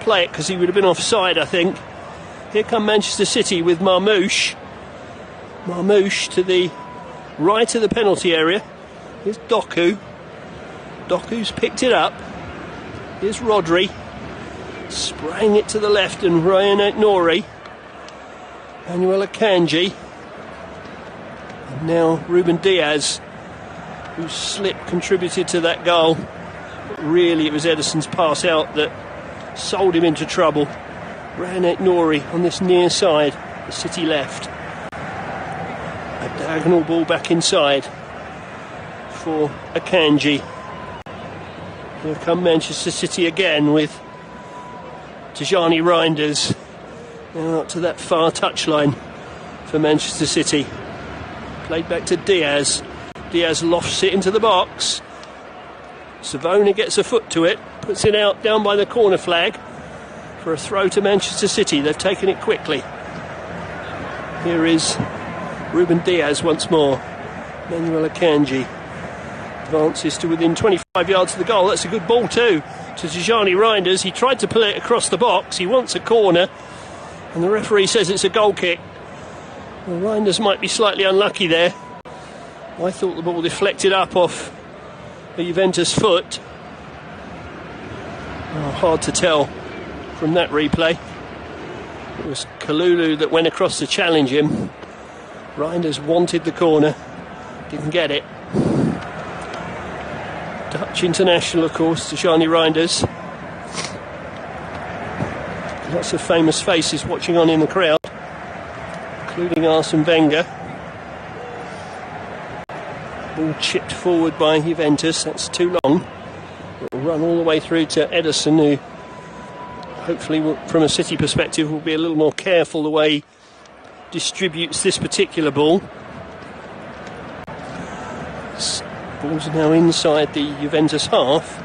play it because he would have been offside, I think. Here come Manchester City with Marmouche. Marmouche to the right of the penalty area. Here's Doku. Doku's picked it up. Here's Rodri, spraying it to the left, and Ryan Nori, Manuel Akanji, and now Ruben Diaz, whose slip contributed to that goal. But really, it was Ederson's pass out that sold him into trouble. Ryan Nori on this near side, the City left. A diagonal ball back inside for Akanji. Here come Manchester City again with Tijani Reinders. Now out to that far touchline for Manchester City. Played back to Diaz. Diaz lofts it into the box. Savona gets a foot to it, puts it out down by the corner flag for a throw to Manchester City. They've taken it quickly. Here is Ruben Diaz once more. Manuel Akanji advances to within 25 yards of the goal. That's a good ball too to Tijani Reinders. He tried to play it across the box. He wants a corner, and the referee says it's a goal kick. Well, Reinders might be slightly unlucky there. I thought the ball deflected up off the Juventus foot. Oh, hard to tell from that replay. It was Kalulu that went across to challenge him. Reinders wanted the corner, didn't get it. Dutch international, of course, Tijani Reinders. Lots of famous faces watching on in the crowd, including Arsene Wenger. Ball chipped forward by Juventus, that's too long. It will run all the way through to Ederson, who hopefully, from a City perspective, will be a little more careful the way he distributes this particular ball. Ball's now inside the Juventus half.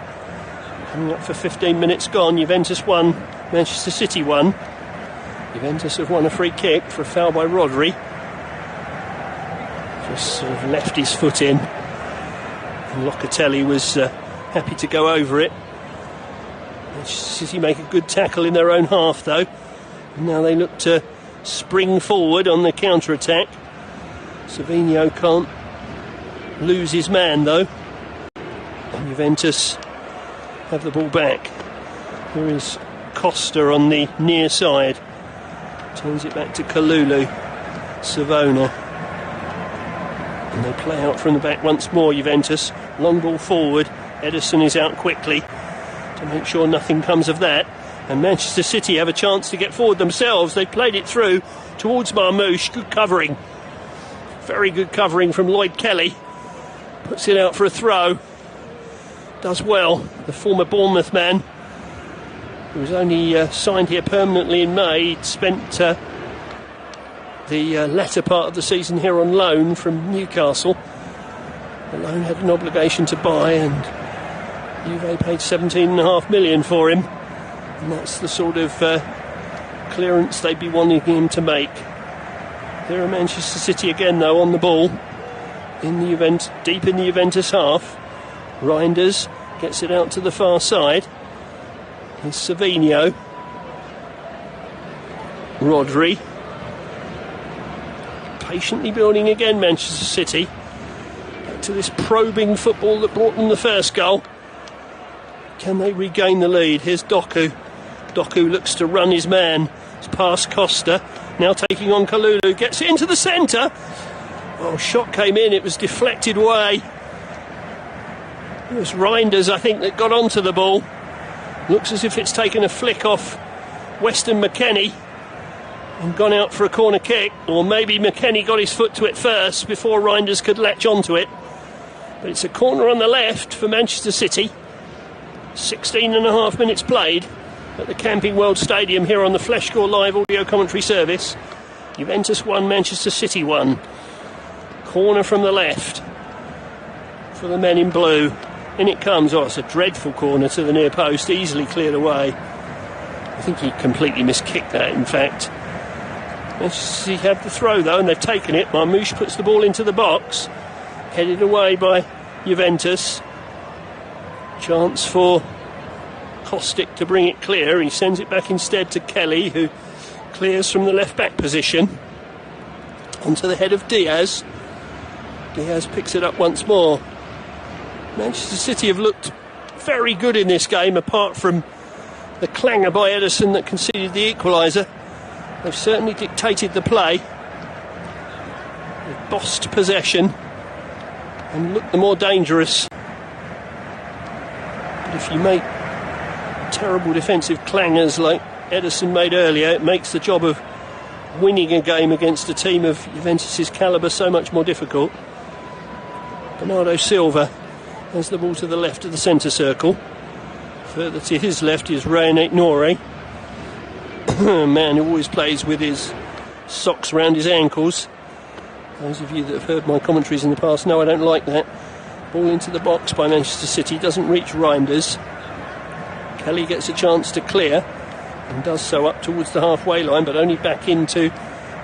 Coming up for 15 minutes gone. Juventus 1, Manchester City 1. Juventus have won a free kick for a foul by Rodri. Just sort of left his foot in. And Locatelli was happy to go over it. Manchester City make a good tackle in their own half, though. And now they look to spring forward on the counter-attack. Savinho can't lose his man, though. And Juventus have the ball back. Here is Costa on the near side. Turns it back to Kalulu. Savona. And they play out from the back once more, Juventus. Long ball forward. Ederson is out quickly to make sure nothing comes of that. And Manchester City have a chance to get forward themselves. They played it through towards Marmoush. Good covering. Very good covering from Lloyd Kelly. Puts it out for a throw. Does well. The former Bournemouth man, who was only signed here permanently in May. He'd spent the latter part of the season here on loan from Newcastle. The loan had an obligation to buy, and Juve paid £17.5 million for him. And that's the sort of clearance they'd be wanting him to make. Here are Manchester City again, though, on the ball. In the event, deep in the Juventus half. Reinders gets it out to the far side. Here's Savinho. Rodri. Patiently building again, Manchester City. Back to this probing football that brought them the first goal. Can they regain the lead? Here's Doku. Doku looks to run his man. It's past Costa. Now taking on Kalulu. Gets it into the centre. Oh, shot came in. It was deflected away. It was Reinders, I think, that got onto the ball. Looks as if it's taken a flick off Weston McKennie and gone out for a corner kick. Or maybe McKennie got his foot to it first before Reinders could latch onto it. But it's a corner on the left for Manchester City. 16.5 minutes played at the Camping World Stadium here on the Fleshcore Live audio commentary service. Juventus 1, Manchester City 1. Corner from the left for the men in blue. In it comes. Oh, it's a dreadful corner to the near post, easily cleared away. I think he completely miskicked that, in fact. He had the throw, though, and they've taken it. Marmoush puts the ball into the box. Headed away by Juventus. Chance for Kostic to bring it clear. He sends it back instead to Kelly, who clears from the left-back position. Onto the head of Diaz. Diaz picks it up once more. Manchester City have looked very good in this game, apart from the clanger by Ederson that conceded the equaliser. They've certainly dictated the play. They've bossed possession and looked the more dangerous. But if you make terrible defensive clangers like Ederson made earlier, it makes the job of winning a game against a team of Juventus' calibre so much more difficult. Bernardo Silva has the ball to the left of the centre circle. Further to his left is René Nore, a man who always plays with his socks round his ankles. Those of you that have heard my commentaries in the past know I don't like that. Ball into the box by Manchester City, doesn't reach Reinders. Kelly gets a chance to clear and does so up towards the halfway line, but only back into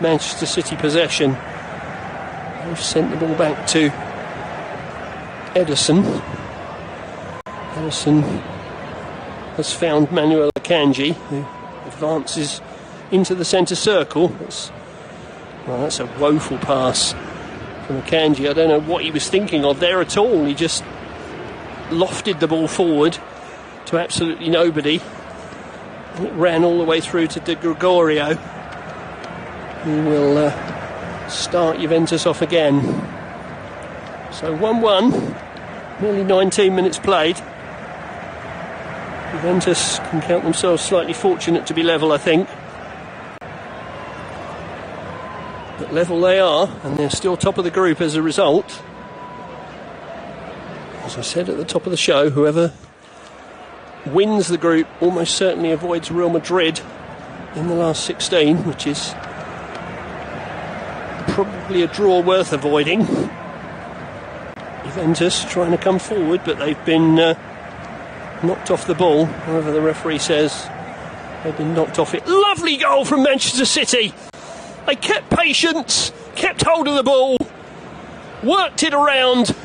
Manchester City possession. They've sent the ball back to Ederson. Ederson has found Manuel Akanji, who advances into the centre circle. That's a woeful pass from Akanji. I don't know what he was thinking of there at all. He just lofted the ball forward to absolutely nobody. And it ran all the way through to De Gregorio, who will start Juventus off again. So 1-1, nearly 19 minutes played. Juventus can count themselves slightly fortunate to be level, I think. But level they are, and they're still top of the group as a result. As I said at the top of the show, whoever wins the group almost certainly avoids Real Madrid in the last 16, which is probably a draw worth avoiding. Juventus trying to come forward, but they've been knocked off the ball. However, the referee says they've been knocked off it. Lovely goal from Manchester City. They kept patience, kept hold of the ball, worked it around.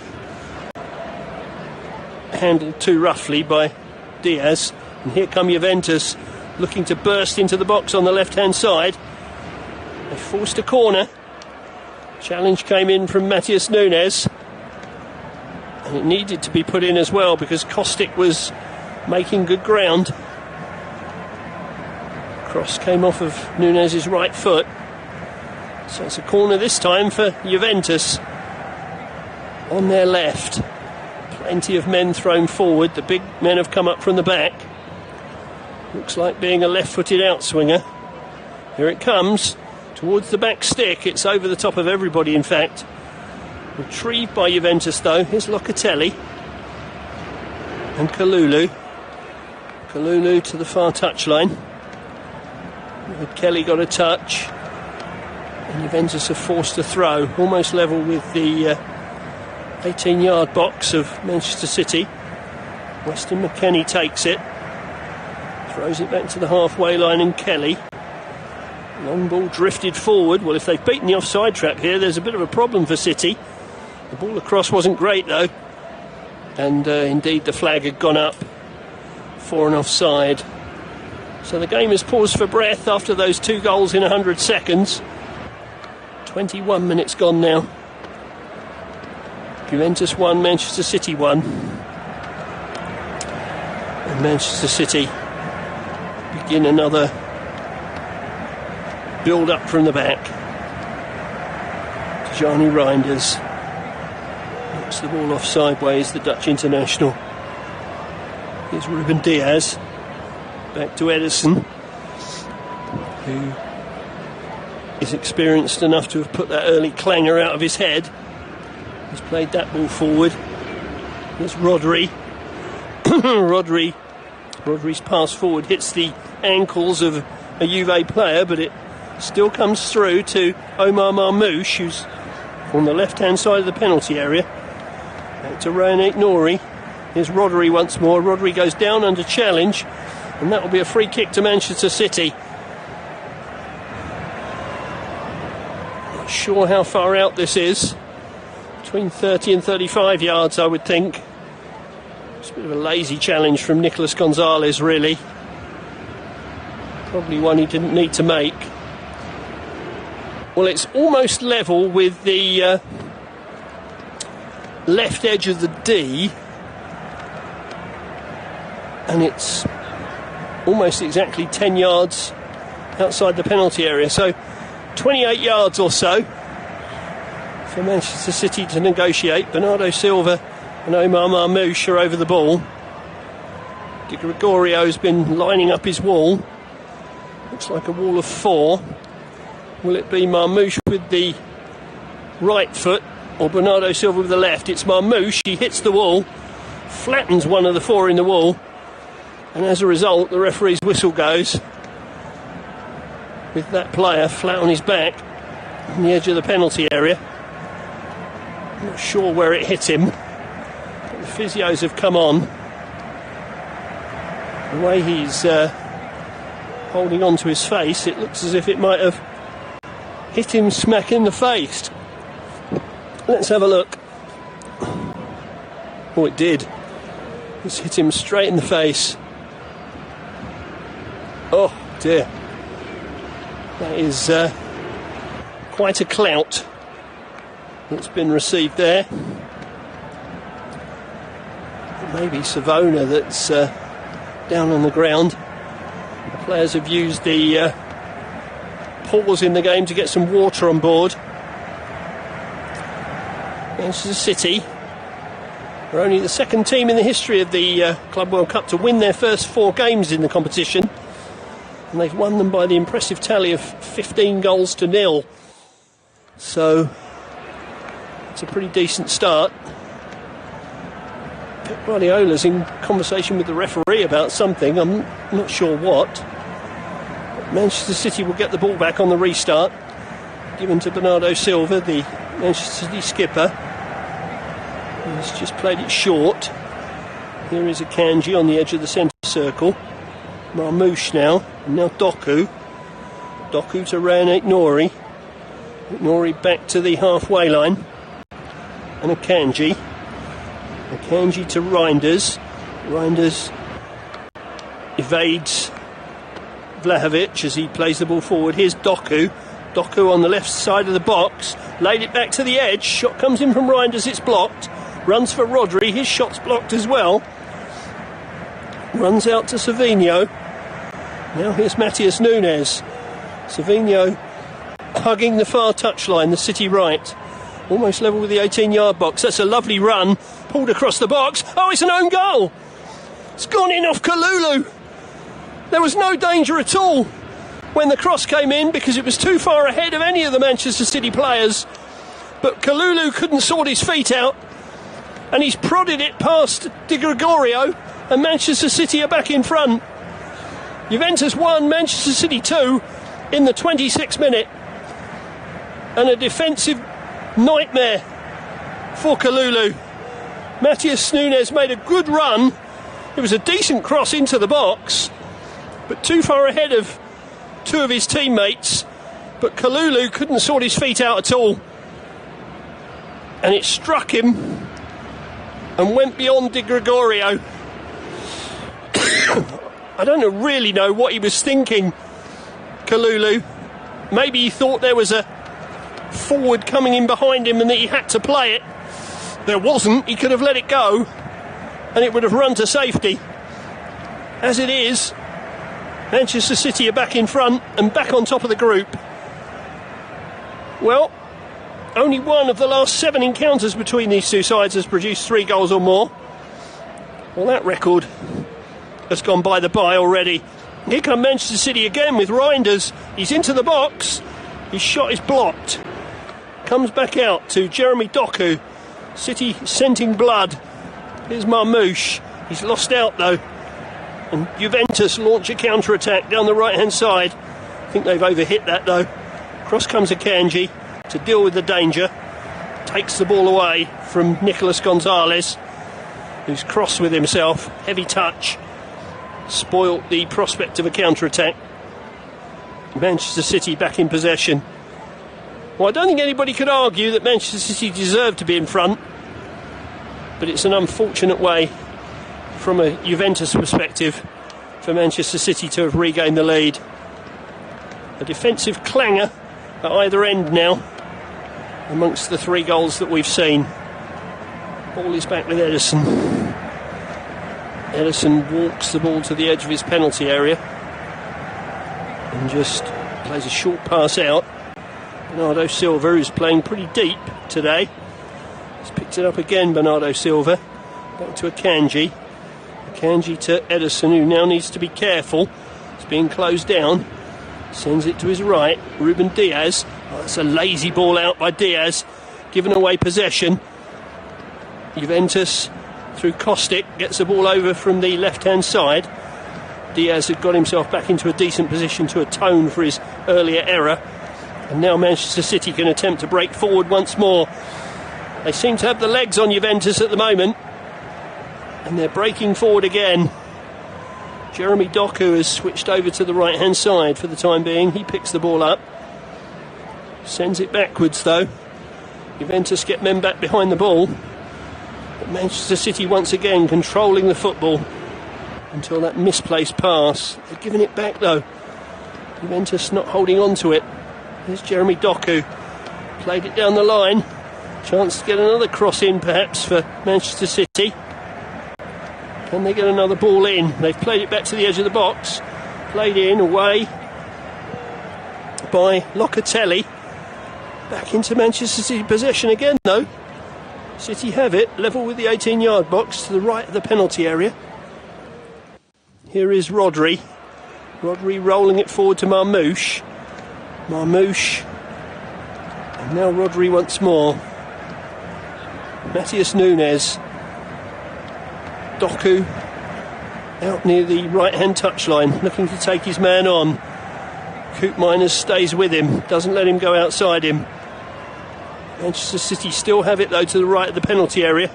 Handled too roughly by Diaz. And here come Juventus, looking to burst into the box on the left-hand side. They forced a corner. Challenge came in from Matheus Nunes. And it needed to be put in as well because Kostic was making good ground. Cross came off of Nunes' right foot. So it's a corner this time for Juventus on their left. Plenty of men thrown forward. The big men have come up from the back. Looks like being a left-footed outswinger. Here it comes towards the back stick. It's over the top of everybody, in fact. Retrieved by Juventus, though. Here's Locatelli and Kalulu. Kalulu to the far touchline. Kelly got a touch. And Juventus are forced to throw, almost level with the 18-yard box of Manchester City. Weston McKennie takes it, throws it back to the halfway line, and Kelly. Long ball drifted forward. Well, if they've beaten the offside trap here, there's a bit of a problem for City. The ball across wasn't great, though. And indeed, the flag had gone up for an offside. So the game has paused for breath after those 2 goals in 100 seconds. 21 minutes gone now. Juventus 1, Manchester City 1. And Manchester City begin another build-up from the back. Johnny Reinders knocks the ball off sideways, the Dutch international. Here's Ruben Diaz. Back to Edison, who is experienced enough to have put that early clanger out of his head. He's played that ball forward. There's Rodri. Rodri's pass forward hits the ankles of a Juve player, but it still comes through to Omar Marmoush, who's on the left-hand side of the penalty area. Back to Ryan Nouri. Here's Rodri once more. Rodri goes down under challenge, and that will be a free kick to Manchester City. Not sure how far out this is. Between 30 and 35 yards, I would think. It's a bit of a lazy challenge from Nicolas Gonzalez, really. Probably one he didn't need to make. Well, it's almost level with the left edge of the D. And it's almost exactly 10 yards outside the penalty area. So 28 yards or so for Manchester City to negotiate. Bernardo Silva and Omar Marmoush are over the ball. Di Gregorio's been lining up his wall. Looks like a wall of 4. Will it be Marmoush with the right foot or Bernardo Silva with the left? It's Marmoush. He hits the wall, flattens one of the 4 in the wall, and as a result, the referee's whistle goes with that player flat on his back on the edge of the penalty area. Not sure where it hit him, but the physios have come on. The way he's holding on to his face, it looks as if it might have hit him smack in the face. Let's have a look. Oh, it did. It's hit him straight in the face. Oh dear. That is quite a clout that's been received there. Maybe Savona that's down on the ground. The players have used the pause in the game to get some water on board. Manchester City are only the second team in the history of the Club World Cup to win their first 4 games in the competition, and they've won them by the impressive tally of 15 goals to 0. So it's a pretty decent start. Pep Guardiola's in conversation with the referee about something, I'm not sure what. Manchester City will get the ball back on the restart, given to Bernardo Silva, the Manchester City skipper. He's just played it short. Here is Akanji on the edge of the centre circle. Marmoush now, and now Doku. Doku to Rane Nori. Nori back to the halfway line. And Akanji. Akanji to Reinders. Reinders evades Vlahovic as he plays the ball forward. Here's Doku. Doku on the left side of the box. Laid it back to the edge. Shot comes in from Reinders. It's blocked. Runs for Rodri. His shot's blocked as well. Runs out to Savinho. Now here's Matheus Nunes. Savinho hugging the far touchline, the City right. Almost level with the 18-yard box. That's a lovely run. Pulled across the box. Oh, it's an own goal. It's gone in off Kalulu. There was no danger at all when the cross came in because it was too far ahead of any of the Manchester City players. But Kalulu couldn't sort his feet out, and he's prodded it past Di Gregorio, and Manchester City are back in front. Juventus 1, Manchester City 2 in the 26th minute. And a defensive nightmare for Kalulu. Matheus Nunes made a good run. It was a decent cross into the box, but too far ahead of 2 of his teammates. But Kalulu couldn't sort his feet out at all, and it struck him and went beyond Di Gregorio. I don't really know what he was thinking, Kalulu. Maybe he thought there was a forward coming in behind him and that he had to play it. There wasn't. He could have let it go and it would have run to safety. As it is, Manchester City are back in front and back on top of the group. Well, only one of the last 7 encounters between these two sides has produced 3 goals or more. Well, that record has gone by the by already. Here come Manchester City again with Reinders. He's into the box. His shot is blocked. Comes back out to Jeremy Doku. City scenting blood. Here's Marmoush. He's lost out though. And Juventus launch a counter-attack down the right-hand side. I think they've overhit that though. Cross comes Akanji to deal with the danger. Takes the ball away from Nicolas Gonzalez, who's cross with himself. Heavy touch. Spoilt the prospect of a counter-attack. Manchester City back in possession. Well, I don't think anybody could argue that Manchester City deserved to be in front, but it's an unfortunate way from a Juventus perspective for Manchester City to have regained the lead. A defensive clangor at either end now amongst the 3 goals that we've seen. Ball is back with Ederson. Ederson walks the ball to the edge of his penalty area and just plays a short pass out. Bernardo Silva, who's playing pretty deep today, has picked it up again. Bernardo Silva back to Akanji. Akanji to Ederson, who now needs to be careful. It's being closed down. Sends it to his right. Ruben Diaz. Oh, that's a lazy ball out by Diaz, giving away possession. Juventus through Kostic gets the ball over from the left-hand side. Diaz had got himself back into a decent position to atone for his earlier error, and now Manchester City can attempt to break forward once more. They seem to have the legs on Juventus at the moment, and they're breaking forward again. Jeremy Doku has switched over to the right-hand side for the time being. He picks the ball up, sends it backwards though. Juventus get men back behind the ball. Manchester City once again controlling the football until that misplaced pass. They're giving it back though. Juventus not holding on to it. There's Jeremy Doku. Played it down the line. Chance to get another cross in perhaps for Manchester City. Can they get another ball in? They've played it back to the edge of the box. Played in, away by Locatelli. Back into Manchester City possession again though. City have it, level with the 18-yard box to the right of the penalty area. Here is Rodri. Rodri rolling it forward to Marmoush. Marmoush. And now Rodri once more. Matheus Nunes. Doku out near the right-hand touchline, looking to take his man on. Koopmeiners stays with him, doesn't let him go outside him. Manchester City still have it though to the right of the penalty area.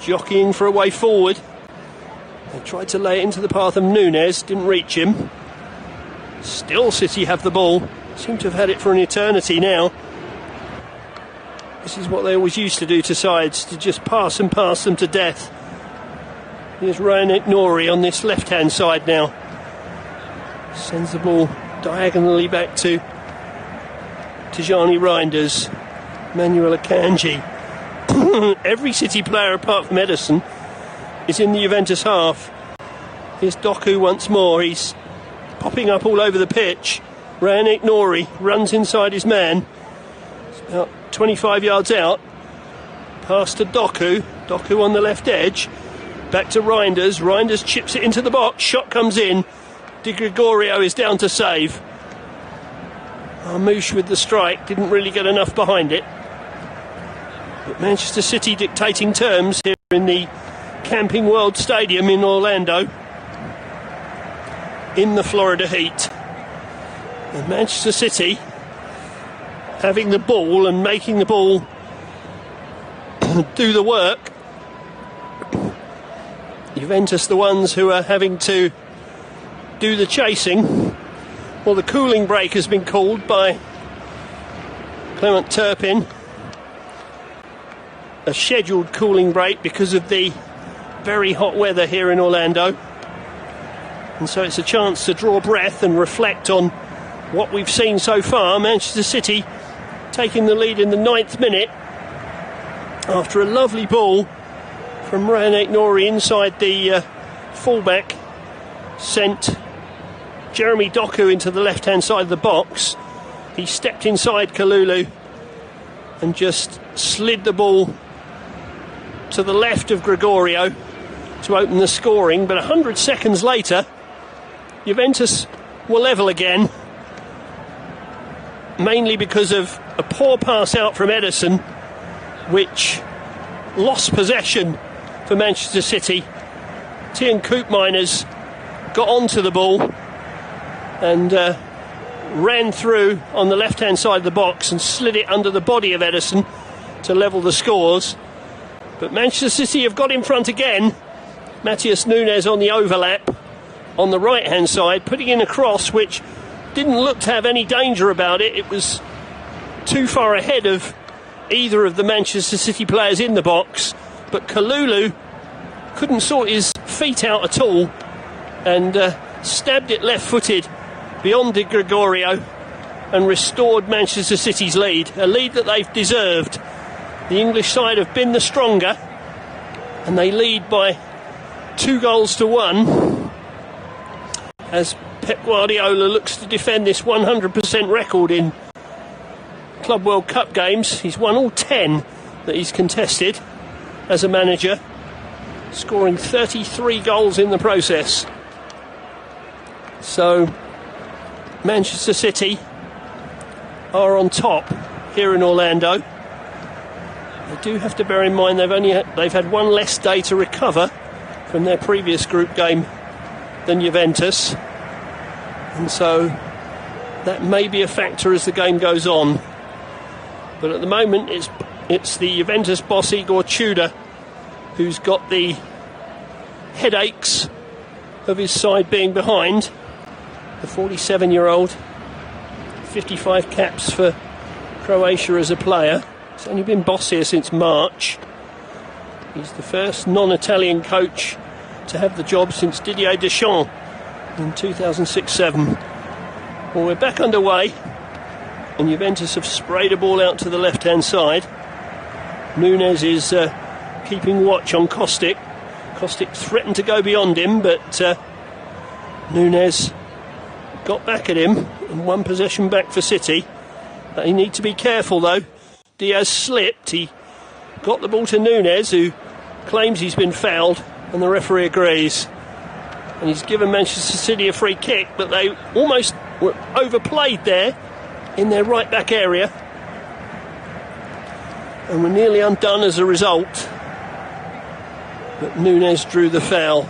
Jockeying for a way forward. They tried to lay it into the path of Nunes, didn't reach him. Still City have the ball. Seem to have had it for an eternity now. This is what they always used to do to sides, to just pass them to death. Here's Ryan Ignori on this left-hand side now. Sends the ball diagonally back to Tijani Reinders. Manuel Akanji. Every City player apart from Ederson is in the Juventus half. Here's Doku once more. He's popping up all over the pitch. Ryan Ignori runs inside his man. It's about 25 yards out. Pass to Doku. Doku on the left edge. Back to Reinders. Reinders chips it into the box. Shot comes in. Di Gregorio is down to save. Marmoush with the strike. Didn't really get enough behind it. But Manchester City dictating terms here in the Camping World Stadium in Orlando. In the Florida heat. And Manchester City having the ball and making the ball do the work. Juventus the ones who are having to do the chasing. Well, the cooling break has been called by Clement Turpin. A scheduled cooling break because of the very hot weather here in Orlando. And so it's a chance to draw breath and reflect on what we've seen so far. Manchester City taking the lead in the 9th minute after a lovely ball from Ryan Ignori inside the fullback, sent Jeremy Doku into the left-hand side of the box. He stepped inside Kalulu and just slid the ball to the left of Gregorio to open the scoring. But 100 seconds later, Juventus were level again, mainly because of a poor pass out from Ederson, which lost possession for Manchester City. Tian Koopmeiners got onto the ball and ran through on the left-hand side of the box and slid it under the body of Ederson to level the scores. But Manchester City have got in front again. Matheus Nunes on the overlap on the right-hand side, putting in a cross which didn't look to have any danger about it. It was too far ahead of either of the Manchester City players in the box, but Kalulu couldn't sort his feet out at all and stabbed it left-footed beyond Di Gregorio and restored Manchester City's lead, a lead that they've deserved. The English side have been the stronger and they lead by 2-1 as Pep Guardiola looks to defend this 100% record in Club World Cup games. He's won all 10 that he's contested as a manager, scoring 33 goals in the process. So Manchester City are on top here in Orlando. They do have to bear in mind they've had one less day to recover from their previous group game than Juventus, and so that may be a factor as the game goes on. But at the moment it's the Juventus boss Igor Tudor who's got the headaches of his side being behind. The 47-year-old, 55 caps for Croatia as a player. He's only been boss here since March. He's the first non-Italian coach to have the job since Didier Deschamps in 2006-07. Well, we're back underway, and Juventus have sprayed a ball out to the left-hand side. Nunes is keeping watch on Kostic. Kostic threatened to go beyond him, but Nunes got back at him and one possession back for City. They need to be careful though. Diaz slipped. He got the ball to Nunes, who claims he's been fouled, and the referee agrees. And he's given Manchester City a free kick, but they almost were overplayed there in their right back area, and were nearly undone as a result. But Nunes drew the foul.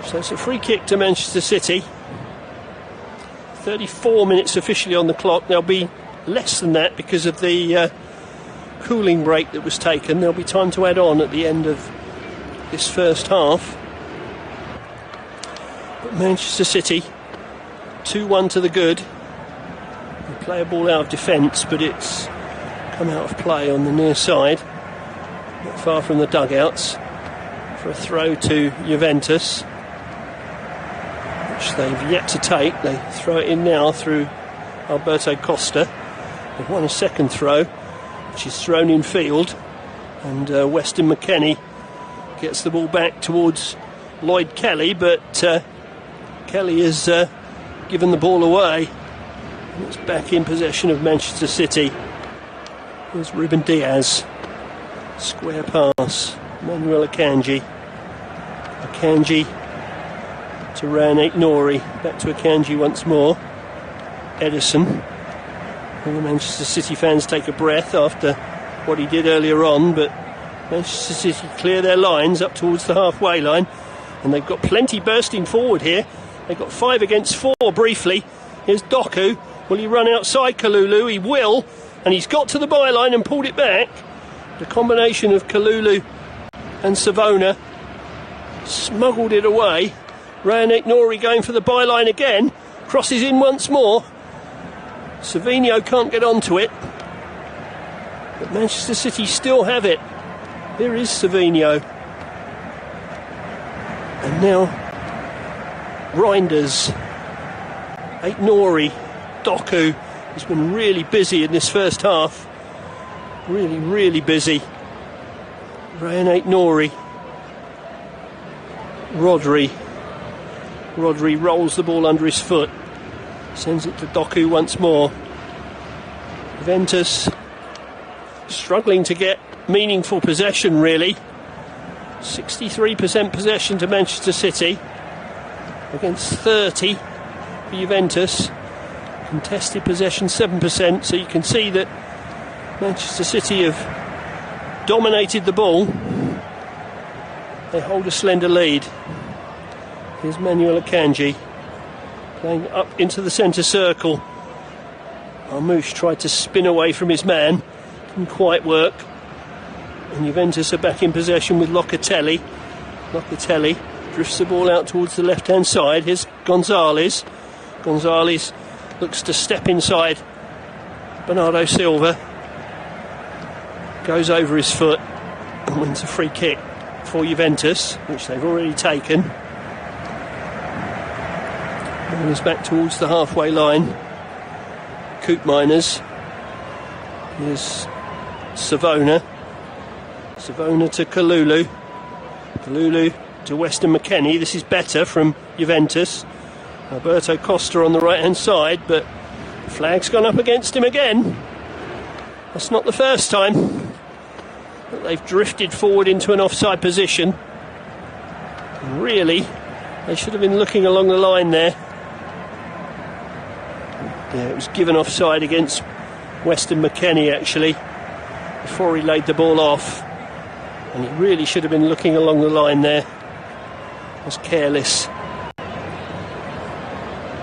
So it's a free kick to Manchester City. 34 minutes officially on the clock. There'll be less than that because of the cooling break that was taken. There'll be time to add on at the end of this first half. But Manchester City 2-1 to the good. They play a ball out of defence, but it's come out of play on the near side, not far from the dugouts, for a throw to Juventus, which they've yet to take. They throw it in now through Alberto Costa. They've won a second throw, which is thrown in field, and Weston McKennie gets the ball back towards Lloyd Kelly, but Kelly has given the ball away, and it's back in possession of Manchester City. Here's Ruben Diaz, square pass, Manuel Akanji to Ryan Nori, back to Akanji once more, Edison. All the Manchester City fans take a breath after what he did earlier on, but Manchester City clear their lines up towards the halfway line, and they've got plenty bursting forward here. They've got 5 against 4 briefly. Here's Doku. Will he run outside Kalulu? He will, and he's got to the byline and pulled it back. The combination of Kalulu and Savona smuggled it away. Ryan Nori going for the byline again, crosses in once more. Savinho can't get onto it, but Manchester City still have it. Here is Savinho, and now Reinders, Nori, Doku has been really busy in this first half. Really busy. Ryan Nori. Rodri rolls the ball under his foot. Sends it to Doku once more. Juventus struggling to get meaningful possession, really. 63% possession to Manchester City against 30 for Juventus. Contested possession 7%, so you can see that Manchester City have dominated the ball. They hold a slender lead. Here's Manuel Akanji playing up into the centre circle. Marmoush tried to spin away from his man, didn't quite work. And Juventus are back in possession with Locatelli. Locatelli drifts the ball out towards the left-hand side. Here's Gonzalez. Gonzalez looks to step inside Bernardo Silva. Goes over his foot and wins a free kick for Juventus, which they've already taken. Ball is back towards the halfway line. Coop Miners. Here's Savona. Savona to Kalulu. Kalulu to Weston McKennie. This is better from Juventus. Alberto Costa on the right hand side, but the flag's gone up against him again. That's not the first time that they've drifted forward into an offside position. And really, they should have been looking along the line there. Yeah, it was given offside against Weston McKennie actually before he laid the ball off, and he really should have been looking along the line there. Was careless.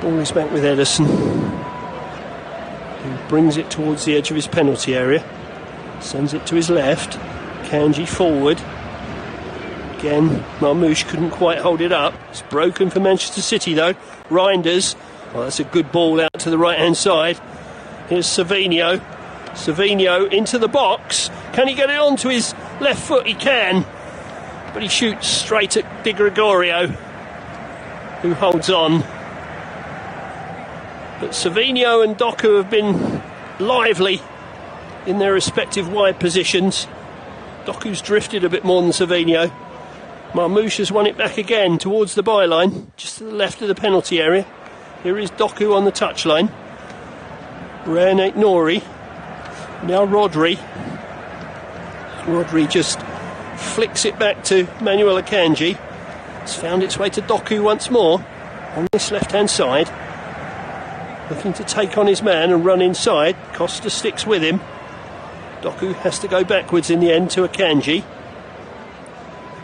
Ball is back with Edison, who brings it towards the edge of his penalty area, sends it to his left. Kanji forward. Again, Marmoush couldn't quite hold it up. It's broken for Manchester City though. Reinders. Well, that's a good ball out to the right hand side. Here's Savinho. Savinho into the box. Can he get it onto his left foot? He can, but he shoots straight at Di Gregorio, who holds on. But Savinho and Doku have been lively in their respective wide positions. Doku's drifted a bit more than Savinho. Marmoush has won it back again towards the byline, just to the left of the penalty area. Here is Doku on the touchline. Ryan Nori. Now Rodri. Rodri just flicks it back to Manuel Akanji. It's found its way to Doku once more on this left-hand side. Looking to take on his man and run inside. Costa sticks with him. Doku has to go backwards in the end to Akanji.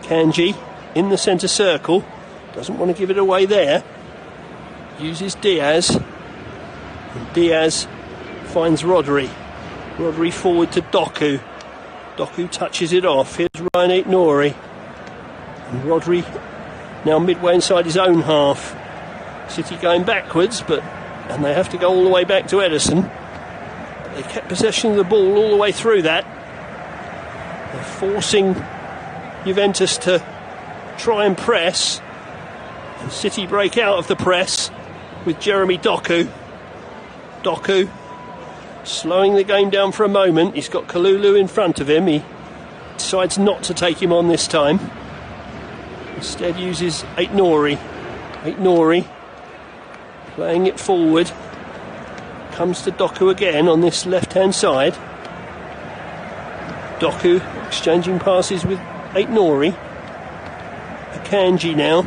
Akanji in the centre circle. Doesn't want to give it away there. Uses Diaz. And Diaz finds Rodri. Rodri forward to Doku. Doku touches it off. Here's Ryan Aït-Nouri. And Rodri now midway inside his own half. City going backwards, and they have to go all the way back to Ederson. But they kept possession of the ball all the way through that. They're forcing Juventus to try and press. And City break out of the press with Jeremy Doku. Doku slowing the game down for a moment. He's got Kalulu in front of him. He decides not to take him on this time. Instead uses Aït-Nouri. Aït-Nouri playing it forward. Comes to Doku again on this left-hand side. Doku exchanging passes with Aït-Nouri. Akanji now.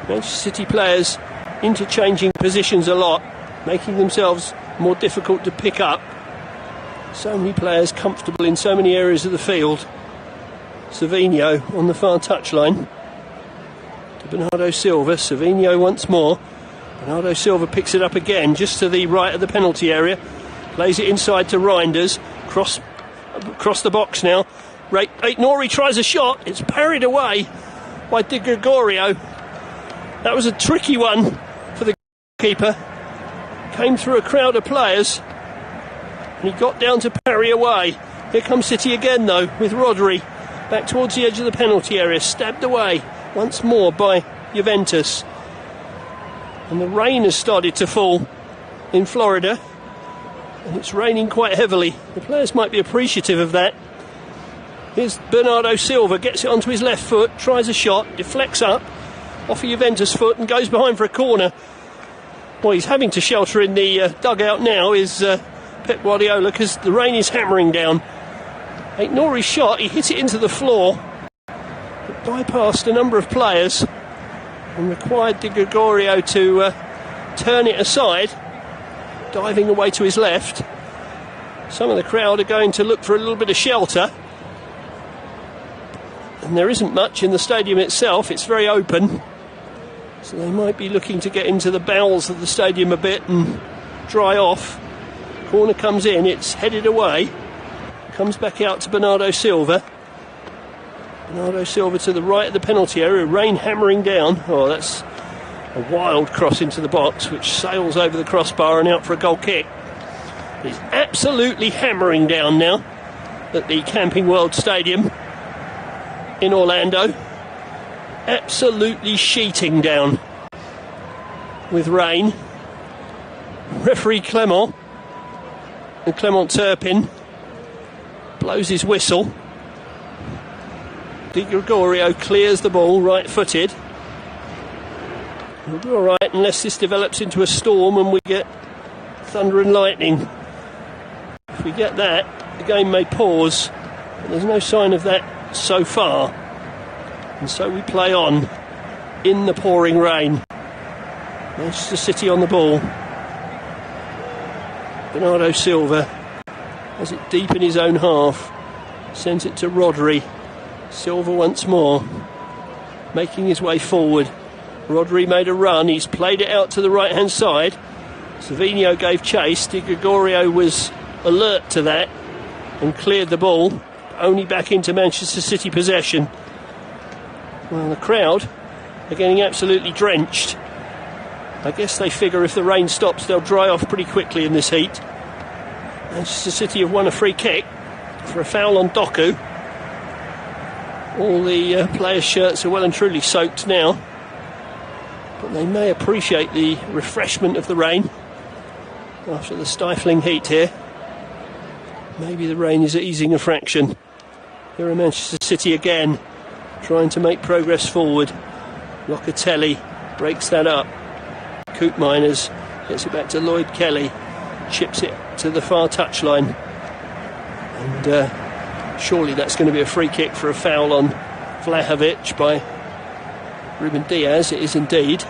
Manchester City players interchanging positions a lot, making themselves more difficult to pick up. So many players comfortable in so many areas of the field. Savinho on the far touchline to Bernardo Silva. Savinho once more. Bernardo Silva picks it up again just to the right of the penalty area. Plays it inside to Reinders. Across the box now. Aït-Nouri tries a shot. It's parried away by Di Gregorio. That was a tricky one for the keeper. Came through a crowd of players and he got down to parry away. Here comes City again though with Rodri back towards the edge of the penalty area, stabbed away once more by Juventus. And the rain has started to fall in Florida, and it's raining quite heavily. The players might be appreciative of that. Here's Bernardo Silva, gets it onto his left foot, tries a shot, deflects up off a Juventus foot and goes behind for a corner. Well, he's having to shelter in the dugout now is Pep Guardiola, because the rain is hammering down. Aït-Nouri's shot, he hit it into the floor. It bypassed a number of players and required Di Gregorio to turn it aside, diving away to his left. Some of the crowd are going to look for a little bit of shelter. And there isn't much in the stadium itself, it's very open. So they might be looking to get into the bowels of the stadium a bit and dry off. Corner comes in, it's headed away. Comes back out to Bernardo Silva. Bernardo Silva to the right of the penalty area, rain hammering down. Oh, that's a wild cross into the box, which sails over the crossbar and out for a goal kick. It's absolutely hammering down now at the Camping World Stadium in Orlando. Absolutely sheeting down with rain. Referee Clement Turpin blows his whistle. Di Gregorio clears the ball right-footed. We'll be all right unless this develops into a storm and we get thunder and lightning. If we get that, the game may pause, but there's no sign of that so far. And so we play on in the pouring rain. Manchester City on the ball. Bernardo Silva has it deep in his own half. Sends it to Rodri. Silva once more, making his way forward. Rodri made a run. He's played it out to the right-hand side. Savinho gave chase. Di Gregorio was alert to that and cleared the ball. Only back into Manchester City possession. Well, the crowd are getting absolutely drenched. I guess they figure if the rain stops, they'll dry off pretty quickly in this heat. Manchester City have won a free kick for a foul on Doku. All the players' shirts are well and truly soaked now, but they may appreciate the refreshment of the rain after the stifling heat here. Maybe the rain is easing a fraction. Here are Manchester City again, trying to make progress forward. Locatelli breaks that up. Koopmeiners gets it back to Lloyd Kelly, chips it to the far touchline, and Surely that's going to be a free kick for a foul on Vlahovic by Ruben Diaz. It is indeed.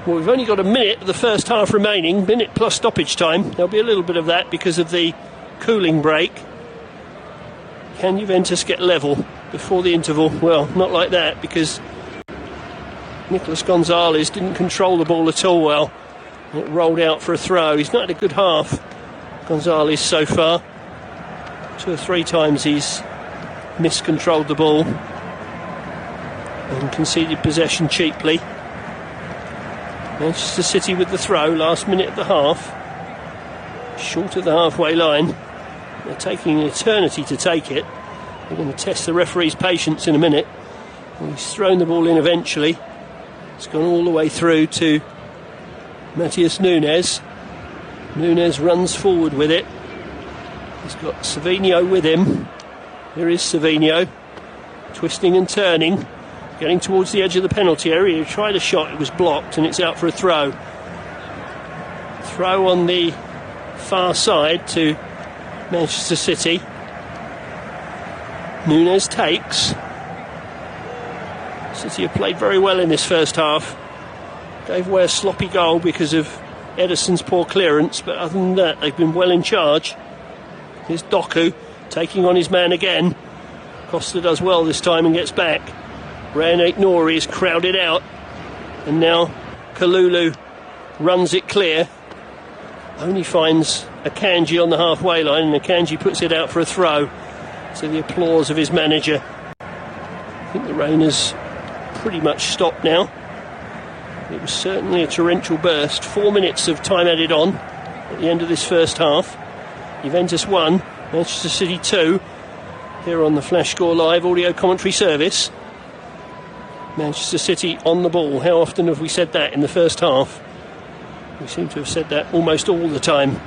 Well, we've only got a minute of the first half remaining, minute plus stoppage time. There'll be a little bit of that because of the cooling break. Can Juventus get level before the interval? Well, not like that, because Nicolas Gonzalez didn't control the ball at all well. It rolled out for a throw. He's not had a good half, Gonzalez, so far. 2 or 3 times he's miscontrolled the ball and conceded possession cheaply. Manchester City with the throw, last minute of the half. Short of the halfway line. They're taking an eternity to take it. They're going to test the referee's patience in a minute. And he's thrown the ball in eventually. It's gone all the way through to Matheus Nunes. Nunes runs forward with it. He's got Savinho with him. Here is Savinho, twisting and turning, getting towards the edge of the penalty area. He tried a shot, it was blocked, and it's out for a throw. Throw on the far side to Manchester City. Nunes takes. City have played very well in this first half. Gave away a sloppy goal because of Ederson's poor clearance, but other than that, they've been well in charge. Here's Doku taking on his man again. Costa does well this time and gets back. Ran Nori is crowded out, and now Kalulu runs it clear. Only finds Akanji on the halfway line, and Akanji puts it out for a throw. To the applause of his manager. I think the rain has pretty much stopped now. It was certainly a torrential burst. 4 minutes of time added on at the end of this first half. Juventus 1, Manchester City 2. Here on the Flash Score Live audio commentary service. Manchester City on the ball. How often have we said that in the first half? We seem to have said that almost all the time.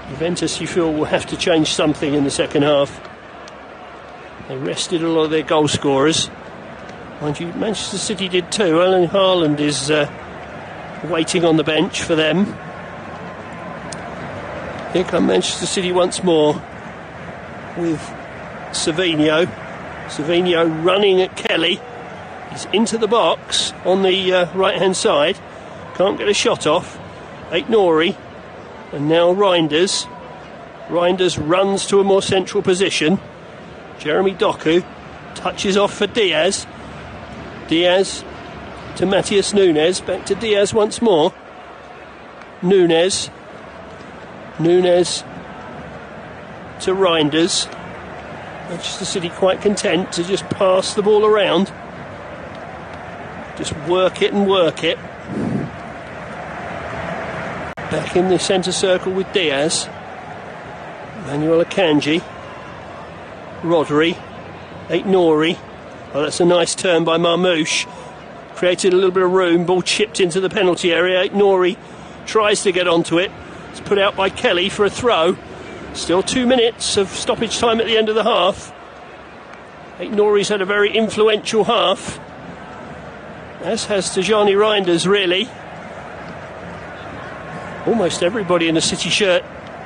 Juventus, you feel, will have to change something in the second half. They rested a lot of their goal scorers. Mind you, Manchester City did too. Erling Haaland is waiting on the bench for them. Here come Manchester City once more with Savinho. Savinho running at Kelly. He's into the box on the right-hand side. Can't get a shot off. Nori. And now Reinders. Reinders runs to a more central position. Jeremy Doku touches off for Diaz. Diaz to Matheus Nunes. Back to Diaz once more. Nunes. Nunes to Reinders. Manchester City quite content to just pass the ball around. Just work it and work it. Back in the centre circle with Diaz. Manuel Akanji. Rodri, Nori. Oh, that's a nice turn by Marmouche. Created a little bit of room. Ball chipped into the penalty area. Nori tries to get onto it. It's put out by Kelly for a throw. Still 2 minutes of stoppage time at the end of the half. Nori's had a very influential half, as has Tajani Reinders, really. Almost everybody in the City shirt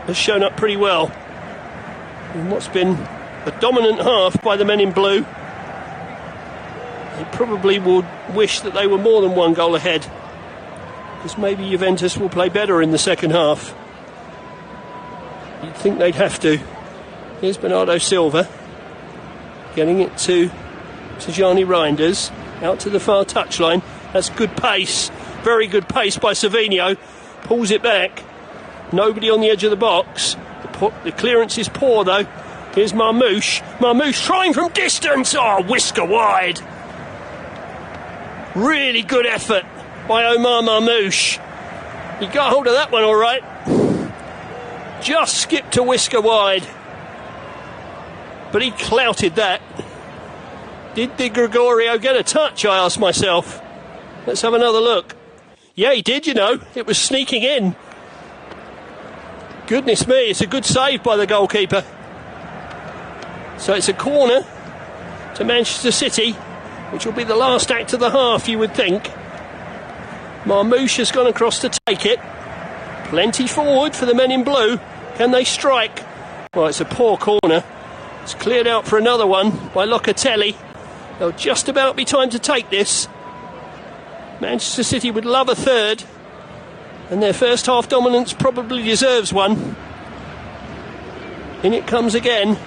has shown up pretty well in what's been a dominant half by the men in blue. They probably would wish that they were more than 1 goal ahead, because maybe Juventus will play better in the second half. You'd think they'd have to. Here's Bernardo Silva getting it to Tajani Reinders, out to the far touchline. That's good pace, very good pace by Savinho. Pulls it back. Nobody on the edge of the box. The clearance is poor though. Here's Marmouche. Marmouche trying from distance. Oh, whisker wide. Really good effort by Omar Marmouche. He got hold of that one all right. Just skipped to whisker wide. But he clouted that. Did Di Gregorio get a touch, I asked myself. Let's have another look. Yeah, he did, you know. It was sneaking in. Goodness me, it's a good save by the goalkeeper. So it's a corner to Manchester City, which will be the last act of the half, you would think. Marmouche has gone across to take it. Plenty forward for the men in blue. Can they strike? Well, it's a poor corner. It's cleared out for another one by Locatelli. They'll just about be time to take this. Manchester City would love a third, and their first half dominance probably deserves one. In it comes again.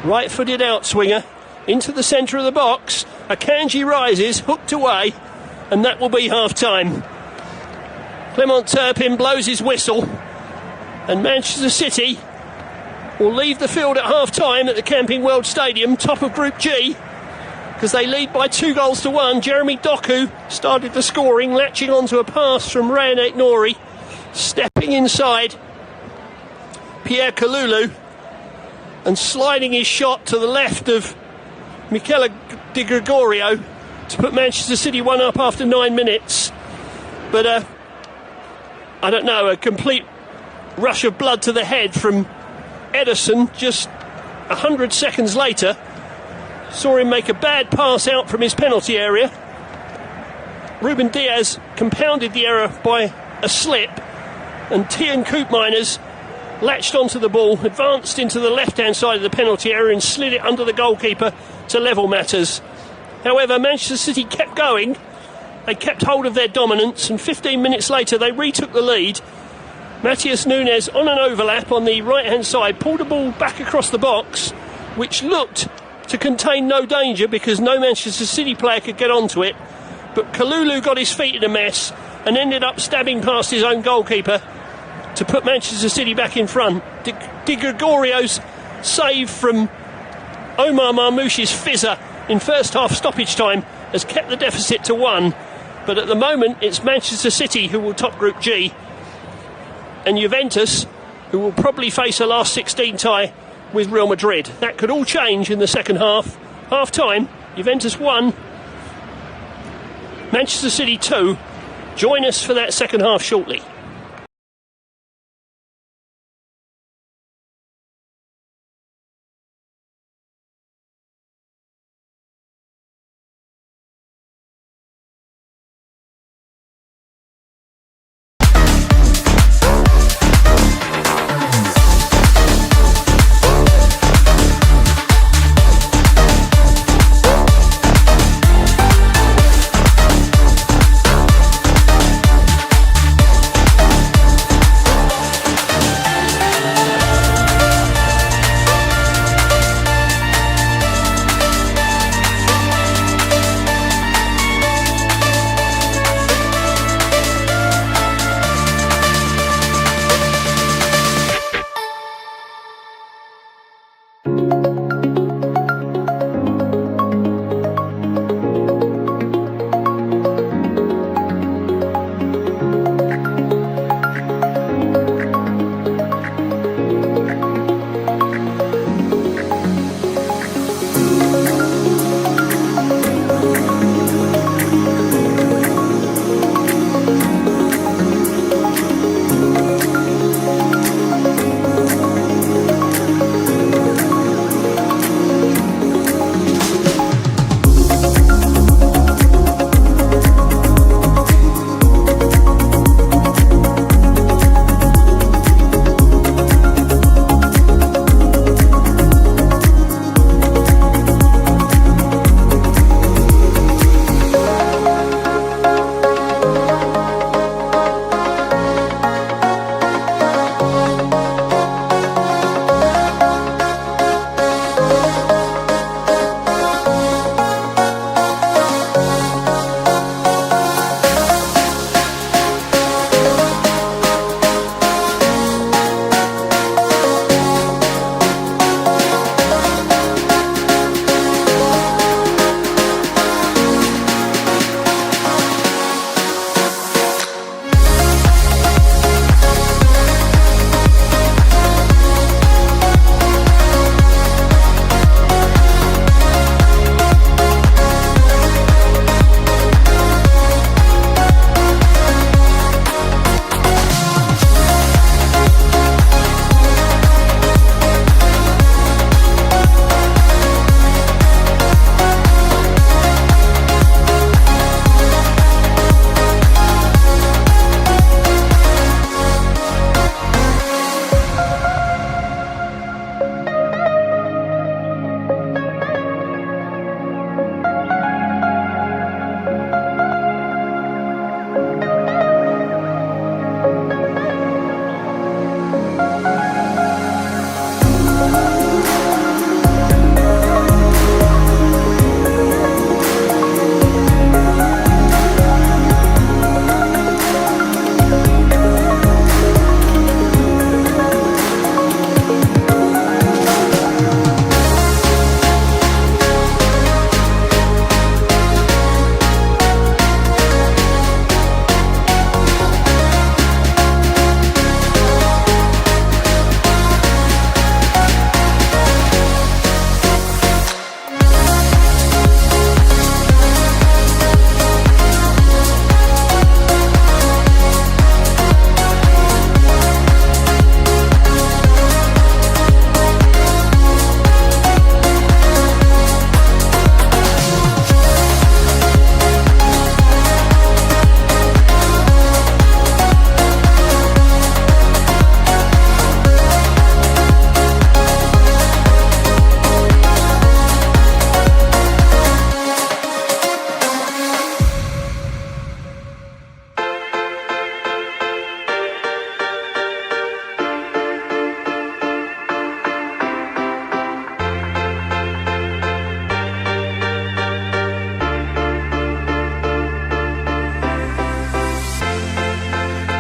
Right-footed outswinger into the centre of the box. Akanji rises, hooked away, and that will be half-time. Clement Turpin blows his whistle, and Manchester City will leave the field at half-time at the Camping World Stadium, top of Group G, because they lead by 2-1. Jeremy Doku started the scoring, latching onto a pass from Rayan Aït-Nouri, stepping inside Pierre Kalulu and sliding his shot to the left of Michele Di Gregorio to put Manchester City 1 up after 9 minutes. But I don't know, a complete rush of blood to the head from Ederson just 100 seconds later. Saw him make a bad pass out from his penalty area. Ruben Diaz compounded the error by a slip, and Tian Koopmeiners latched onto the ball, advanced into the left-hand side of the penalty area and slid it under the goalkeeper to level matters. However, Manchester City kept going. They kept hold of their dominance, and 15 minutes later they retook the lead. Matheus Nunes, on an overlap on the right-hand side, pulled the ball back across the box, which looked to contain no danger because no Manchester City player could get onto it. But Kalulu got his feet in a mess and ended up stabbing past his own goalkeeper to put Manchester City back in front. Di Gregorio's save from Omar Marmoush's fizzer in first half stoppage time has kept the deficit to 1. But at the moment, it's Manchester City who will top Group G, and Juventus, who will probably face a last 16 tie with Real Madrid. That could all change in the second half. Half time, Juventus 1, Manchester City 2. Join us for that second half shortly.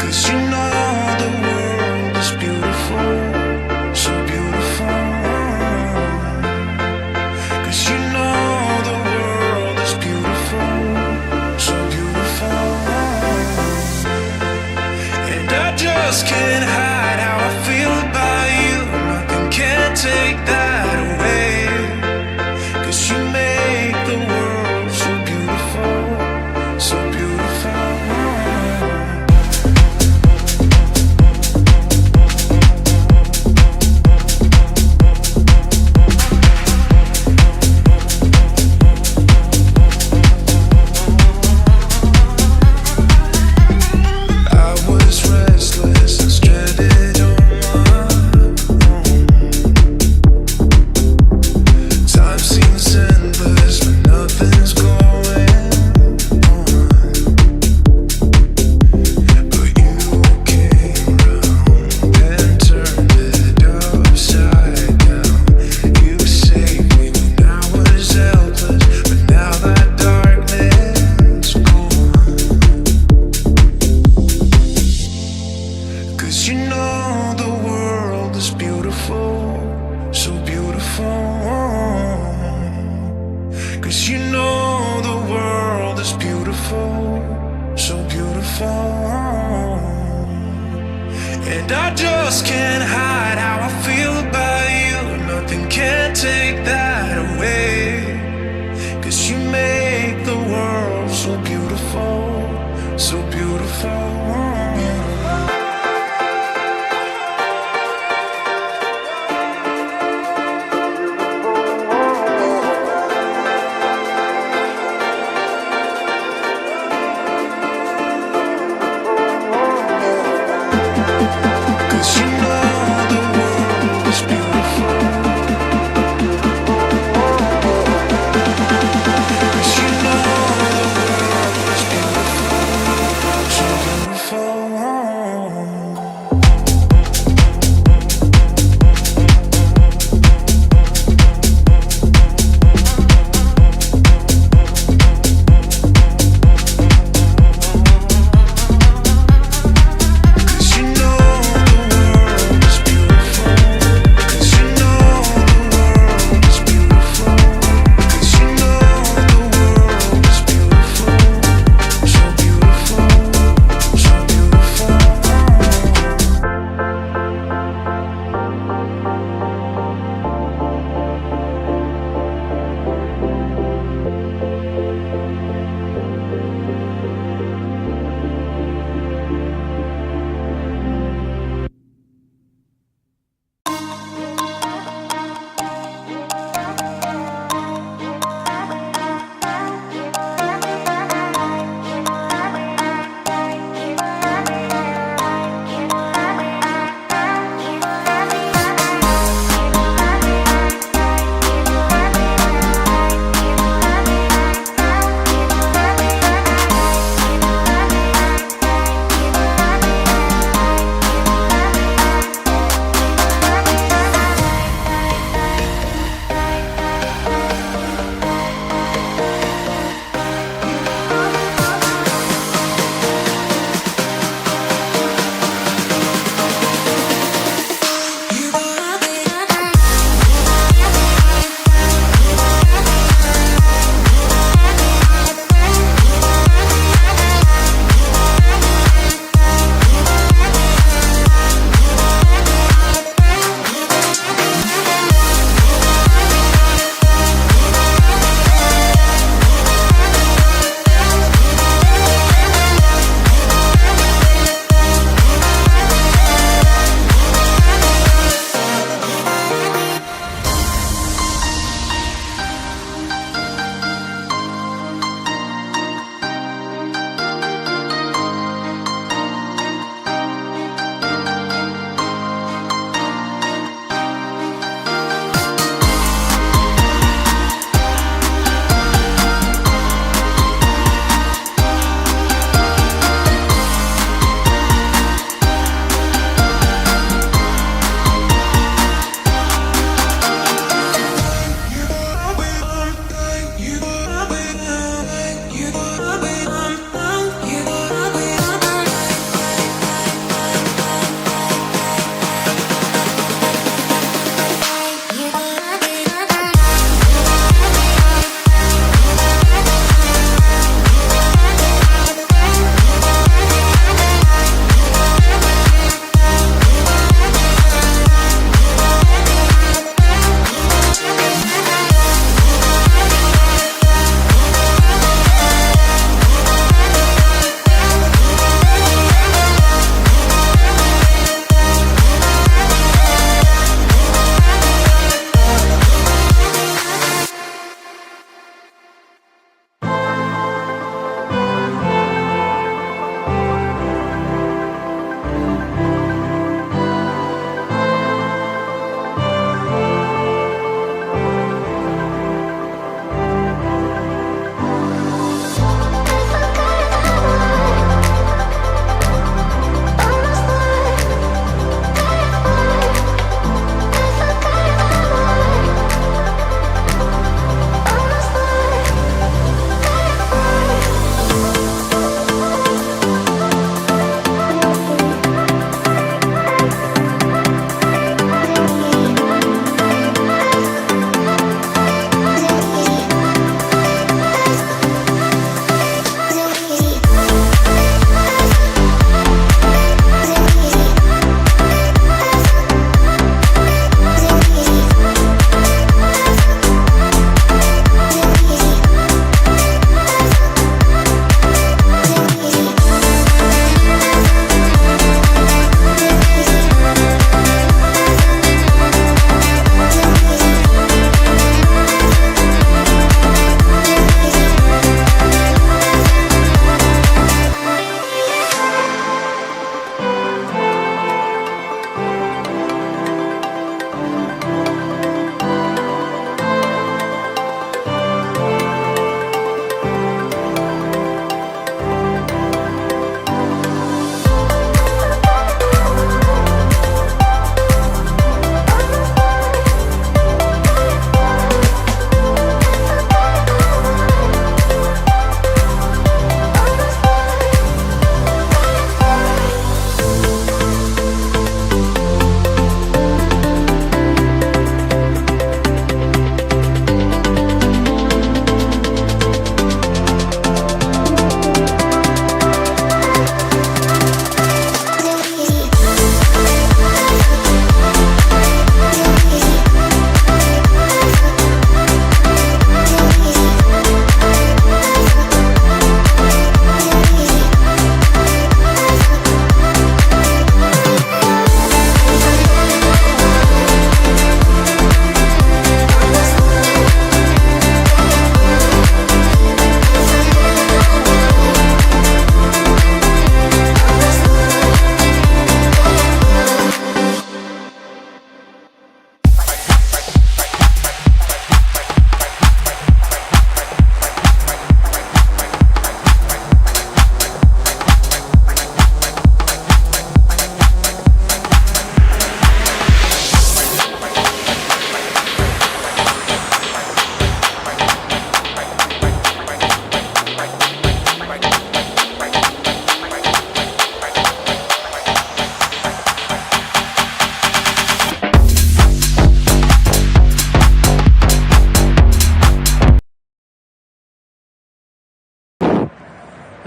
'Cause you know the world is beautiful, so beautiful. 'Cause you know the world is beautiful, so beautiful. And I just can't hide how I feel about you. Nothing can take that away. 'Cause you make the world so beautiful, so beautiful. I was restless and stranded on my own. Time seems endless, but nothing's going on. But you came round and turned it upside down. You saved me when I was helpless, but now that darkness gone. 'Cause you know the world is beautiful, so beautiful. 'Cause you know the world is beautiful, so beautiful. And I just can't hide how I feel about you. Nothing can take that away. 'Cause you make the world so beautiful, so beautiful. Cause you know the world is beautiful. Cause you know the world is beautiful, so beautiful.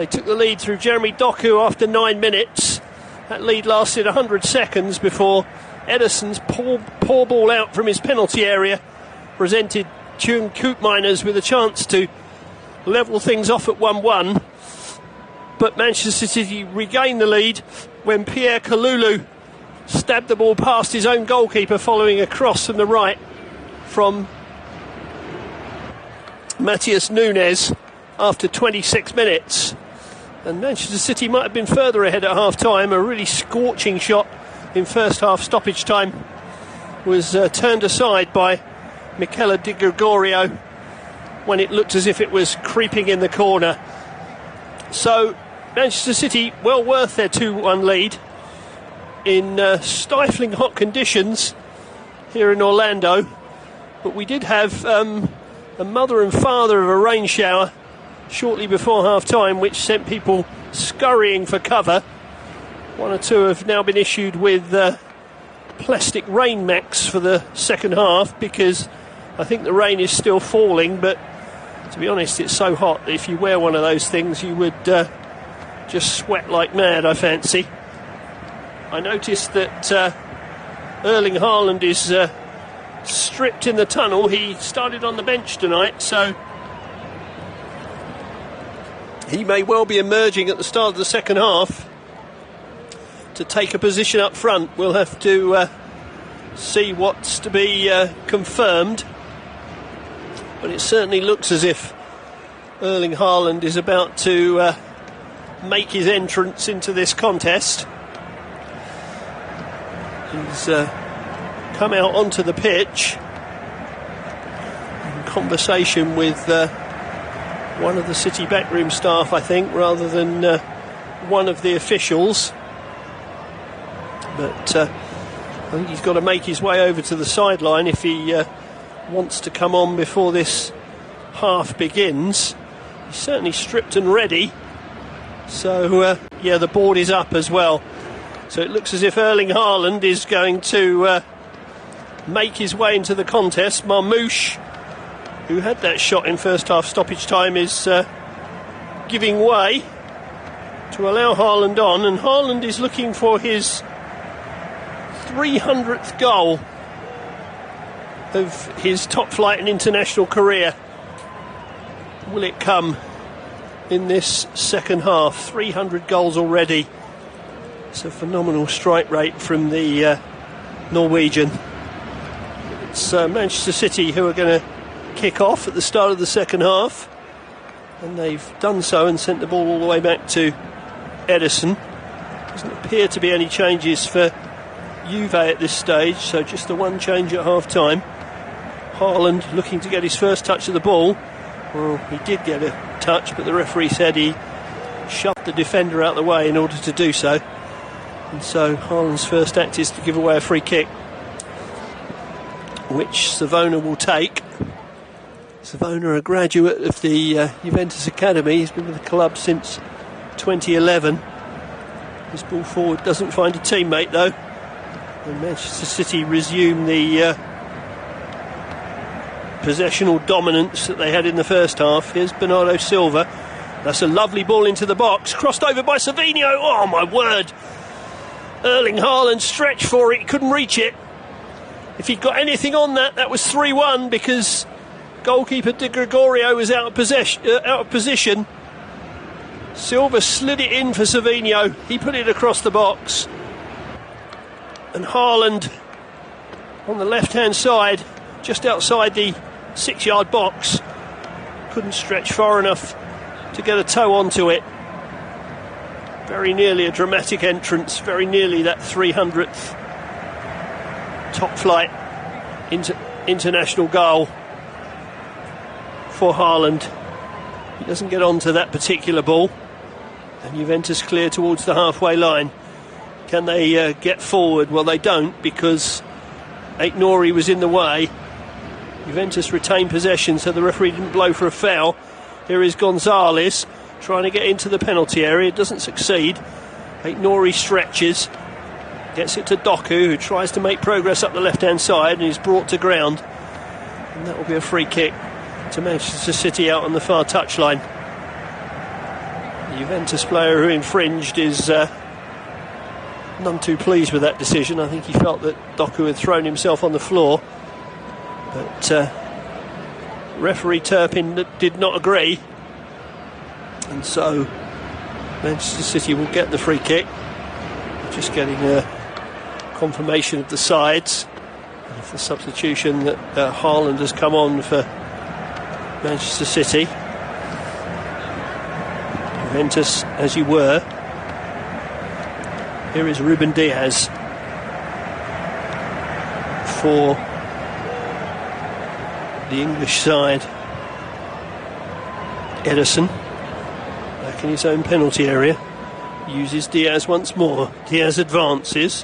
They took the lead through Jeremy Doku after 9 minutes. That lead lasted 100 seconds before Ederson's poor ball out from his penalty area presented Tune Koopmeiners with a chance to level things off at 1-1. But Manchester City regained the lead when Pierre Kalulu stabbed the ball past his own goalkeeper following a cross from the right from Matheus Nunes after 26 minutes. And Manchester City might have been further ahead at half-time. A really scorching shot in first half stoppage time was turned aside by Michele Di Gregorio when it looked as if it was creeping in the corner. So Manchester City well worth their 2-1 lead in stifling hot conditions here in Orlando. But we did have a mother and father of a rain shower shortly before half-time, which sent people scurrying for cover. One or two have now been issued with plastic rain mats for the second half because I think the rain is still falling, but to be honest, it's so hot that if you wear one of those things you would just sweat like mad, I fancy. I noticed that Erling Haaland is stripped in the tunnel. He started on the bench tonight, so he may well be emerging at the start of the second half to take a position up front. We'll have to see what's to be confirmed, but it certainly looks as if Erling Haaland is about to make his entrance into this contest. He's come out onto the pitch in conversation with one of the City backroom staff, I think, rather than one of the officials. But I think he's got to make his way over to the sideline if he wants to come on before this half begins. He's certainly stripped and ready. So, yeah, the board is up as well. So it looks as if Erling Haaland is going to make his way into the contest. Marmouche, who had that shot in first half stoppage time, is giving way to allow Haaland on, and Haaland is looking for his 300th goal of his top flight and international career. Will it come in this second half? 300 goals already. It's a phenomenal strike rate from the Norwegian. It's Manchester City who are going to kick off at the start of the second half, and they've done so and sent the ball all the way back to Ederson. Doesn't appear to be any changes for Juve at this stage, so just the one change at half time. Haaland looking to get his first touch of the ball. Well, he did get a touch, but the referee said he shoved the defender out of the way in order to do so, and so Haaland's first act is to give away a free kick, which Savona will take. Savona, a graduate of the Juventus Academy. He's been with the club since 2011. His ball forward doesn't find a teammate though, and Manchester City resume the possessional dominance that they had in the first half. Here's Bernardo Silva. That's a lovely ball into the box, crossed over by Savinho. Oh my word, Erling Haaland stretched for it, he couldn't reach it. If he'd got anything on that, that was 3-1, because goalkeeper Di Gregorio was out of position. Silva slid it in for Savinho. He put it across the box, and Haaland on the left-hand side, just outside the 6-yard box, couldn't stretch far enough to get a toe onto it. Very nearly a dramatic entrance, very nearly that 300th top flight international goal for Haaland. He doesn't get onto that particular ball, and Juventus clear towards the halfway line. Can they get forward? Well, they don't, because Aït-Nouri was in the way. Juventus retained possession, so the referee didn't blow for a foul. Here is Gonzalez trying to get into the penalty area, doesn't succeed. Aït-Nouri stretches, gets it to Doku, who tries to make progress up the left-hand side and is brought to ground. And that will be a free kick to Manchester City out on the far touchline. Juventus player who infringed is none too pleased with that decision. I think he felt that Doku had thrown himself on the floor, but referee Turpin did not agree, and so Manchester City will get the free kick. Just getting a confirmation of the sides and of the substitution that Haaland has come on for Manchester City. Juventus, as you were. Here is Ruben Diaz for the English side. Ederson back in his own penalty area. Uses Diaz once more. Diaz advances.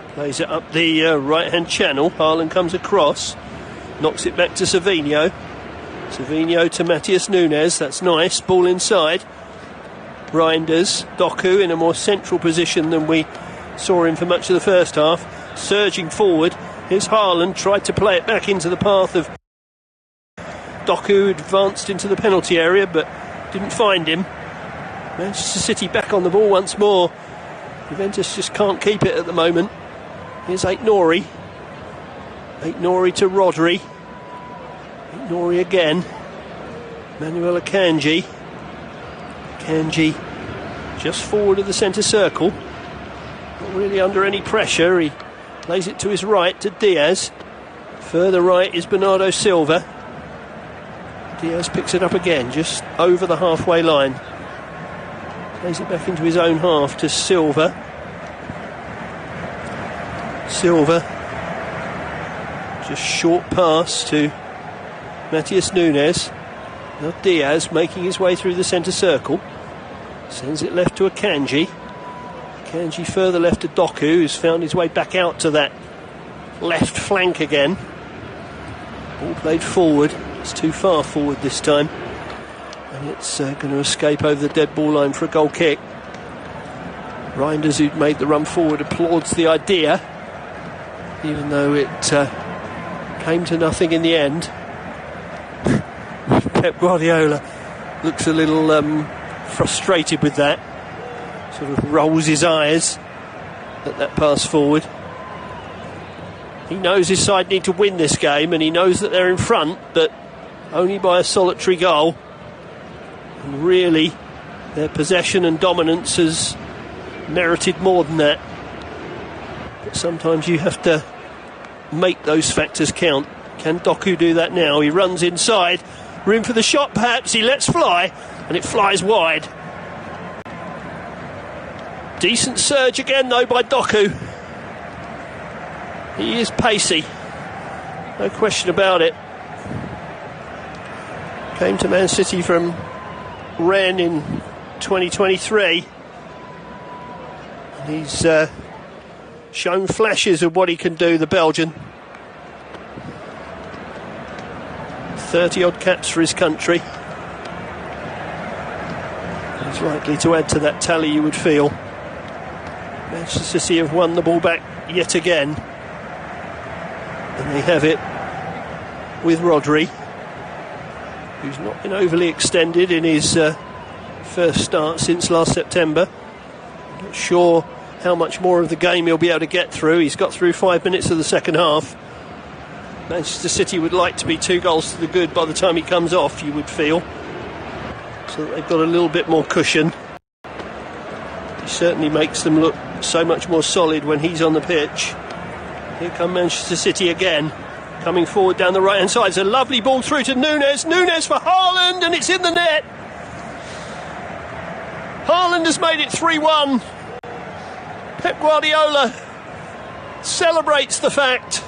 Plays it up the right-hand channel. Haaland comes across. Knocks it back to Savinho. Savinho to Matheus Nunes. That's nice. Ball inside. Reinders. Doku in a more central position than we saw him for much of the first half. Surging forward. Here's Haaland. Tried to play it back into the path of Doku. Advanced into the penalty area but didn't find him. Manchester City back on the ball once more. Juventus just can't keep it at the moment. Here's Aït-Nouri. Aït-Nouri to Rodri. Aït-Nouri again. Manuel Akanji. Akanji just forward of the centre circle. Not really under any pressure. He lays it to his right to Diaz. Further right is Bernardo Silva. Diaz picks it up again, just over the halfway line. Plays it back into his own half to Silva. Silva. Just short pass to Matheus Nunes. Now Diaz making his way through the centre circle. Sends it left to Akanji. Akanji further left to Doku, who's found his way back out to that left flank again. Ball played forward. It's too far forward this time. And it's going to escape over the dead ball line for a goal kick. Reinders, who'd made the run forward, applauds the idea, even though it came to nothing in the end. Pep Guardiola looks a little frustrated with that. Sort of rolls his eyes at that pass forward. He knows his side need to win this game, and he knows that they're in front, but only by a solitary goal. And really, their possession and dominance has merited more than that. But sometimes you have to make those factors count. Can Doku do that now? He runs inside. Room for the shot, perhaps. He lets fly, and it flies wide. Decent surge again, though, by Doku. He is pacey. No question about it. Came to Man City from Rennes in 2023. And he's shown flashes of what he can do, the Belgian. 30-odd caps for his country. He's likely to add to that tally, you would feel. Manchester City have won the ball back yet again. And they have it with Rodri, who's not been overly extended in his first start since last September. Not sure how much more of the game he'll be able to get through. He's got through 5 minutes of the second half. Manchester City would like to be 2 goals to the good by the time he comes off, you would feel. So that they've got a little bit more cushion. He certainly makes them look so much more solid when he's on the pitch. Here come Manchester City again. Coming forward down the right-hand side. It's a lovely ball through to Nunes. Nunes for Haaland, and it's in the net. Haaland has made it 3-1. Pep Guardiola celebrates the fact.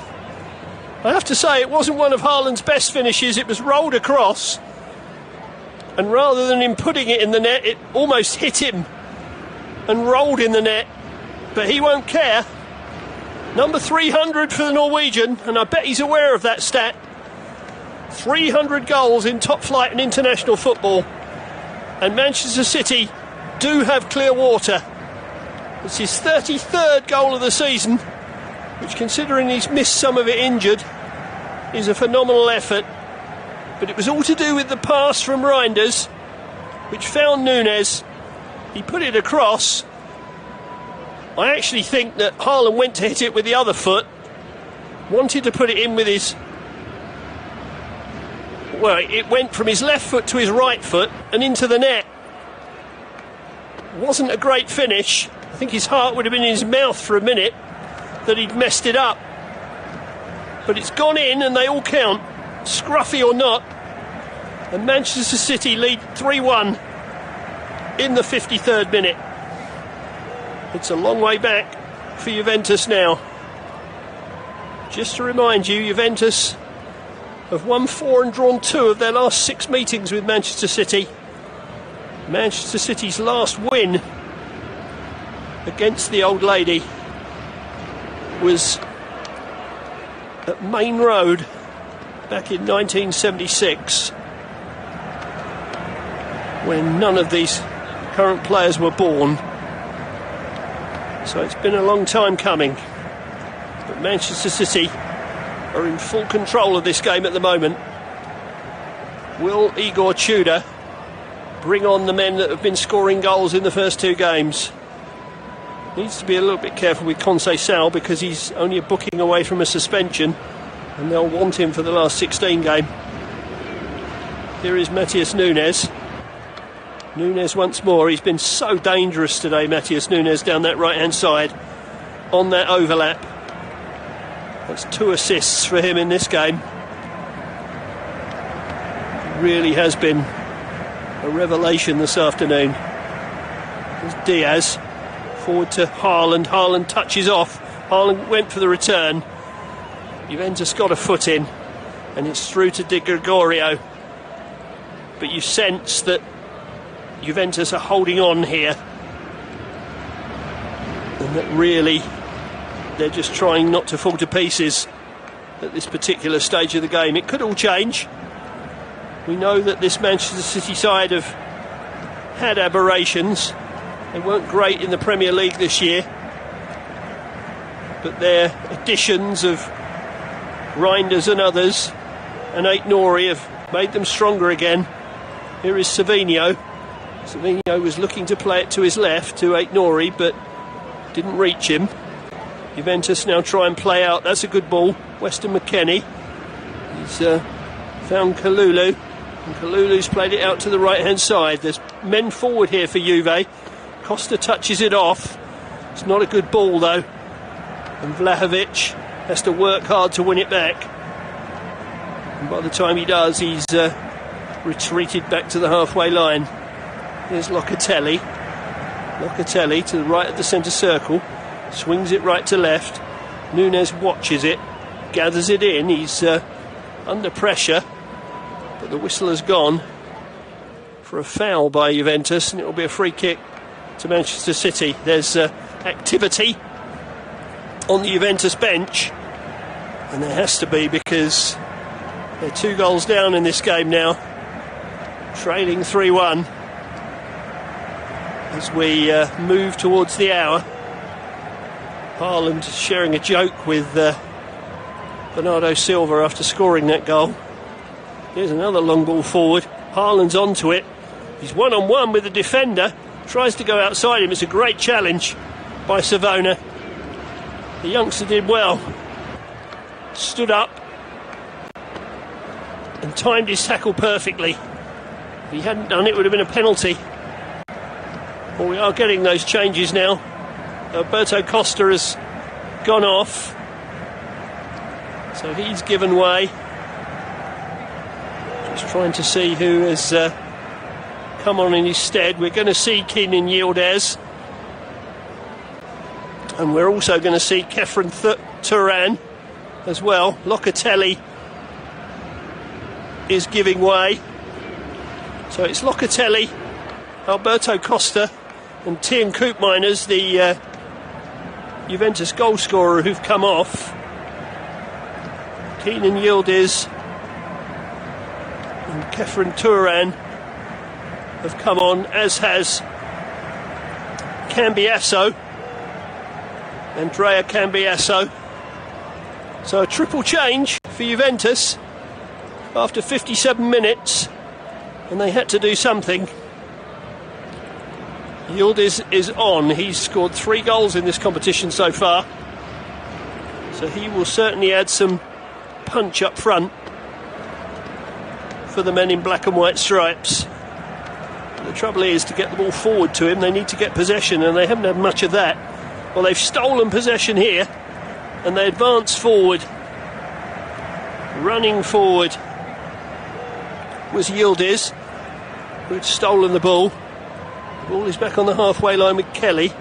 I have to say, it wasn't one of Haaland's best finishes. It was rolled across. And rather than him putting it in the net, it almost hit him and rolled in the net. But he won't care. Number 300 for the Norwegian, and I bet he's aware of that stat. 300 goals in top flight and international football. And Manchester City do have clear water. It's his 33rd goal of the season, which, considering he's missed some of it injured, is a phenomenal effort. But it was all to do with the pass from Reinders, which found Nunes He put it across. I actually think that Haaland went to hit it with the other foot, wanted to put it in with his... Well, it went from his left foot to his right foot and into the net. Wasn't a great finish. I think his heart would have been in his mouth for a minute that he'd messed it up. But it's gone in and they all count, scruffy or not. And Manchester City lead 3-1 in the 53rd minute. It's a long way back for Juventus now. Just to remind you, Juventus have won 4 and drawn 2 of their last 6 meetings with Manchester City. Manchester City's last win against the old lady was at Main Road back in 1976, when none of these current players were born. So it's been a long time coming, but Manchester City are in full control of this game at the moment. Will Igor Tudor bring on the men that have been scoring goals in the first 2 games? Needs to be a little bit careful with Conceição because he's only a booking away from a suspension and they'll want him for the last 16 game. Here is Matheus Nunes. Nunes once more. He's been so dangerous today, Matheus Nunes, down that right hand side on that overlap. That's 2 assists for him in this game. He really has been a revelation this afternoon. There's Diaz forward to Haaland. Haaland touches off. Haaland went for the return. Juventus got a foot in and it's through to Di Gregorio. But you sense that Juventus are holding on here and that really they're just trying not to fall to pieces at this particular stage of the game. It could all change. We know that this Manchester City side have had aberrations. They weren't great in the Premier League this year, but their additions of Reinders and others and Aït-Nouri have made them stronger again. Here is Savinho. Savinho was looking to play it to his left to Aït-Nouri, but didn't reach him. Juventus now try and play out. That's a good ball. Weston McKennie. He's found Kalulu. And Kalulu's played it out to the right hand side. There's men forward here for Juve. Costa touches it off. It's not a good ball though. And Vlahovic has to work hard to win it back. And by the time he does, he's retreated back to the halfway line. Here's Locatelli. Locatelli to the right of the centre circle. Swings it right to left. Nunes watches it, gathers it in. He's under pressure, but the whistle has gone for a foul by Juventus, and it will be a free kick to Manchester City. There's activity on the Juventus bench, and there has to be because they're 2 goals down in this game now, trailing 3-1 as we move towards the hour. Haaland sharing a joke with Bernardo Silva after scoring that goal. Here's another long ball forward. Haaland's onto it. He's one-on-one with the defender. Tries to go outside him. It's a great challenge by Savona. The youngster did well. Stood up and timed his tackle perfectly. If he hadn't done it, it would have been a penalty. Well, we are getting those changes now. Alberto Costa has gone off, so he's given way. Just trying to see who has come on in his stead. We're going to see Kenan Yildiz, and we're also going to see Kefren Turan as well. Locatelli is giving way, so it's Locatelli, Alberto Costa and Tian Koopmeiners, the Juventus goal scorer, who've come off. Kenan Yildiz and Kefren Turan have come on, as has Cambiasso, Andrea Cambiasso. So a triple change for Juventus after 57 minutes, and they had to do something. Yildiz is on. He's scored 3 goals in this competition so far, so he will certainly add some punch up front for the men in black and white stripes. The trouble is, to get the ball forward to him, they need to get possession, and they haven't had much of that. Well, they've stolen possession here, and they advance forward. Running forward was Yildiz, who'd stolen the ball. The ball is back on the halfway line with Kelly.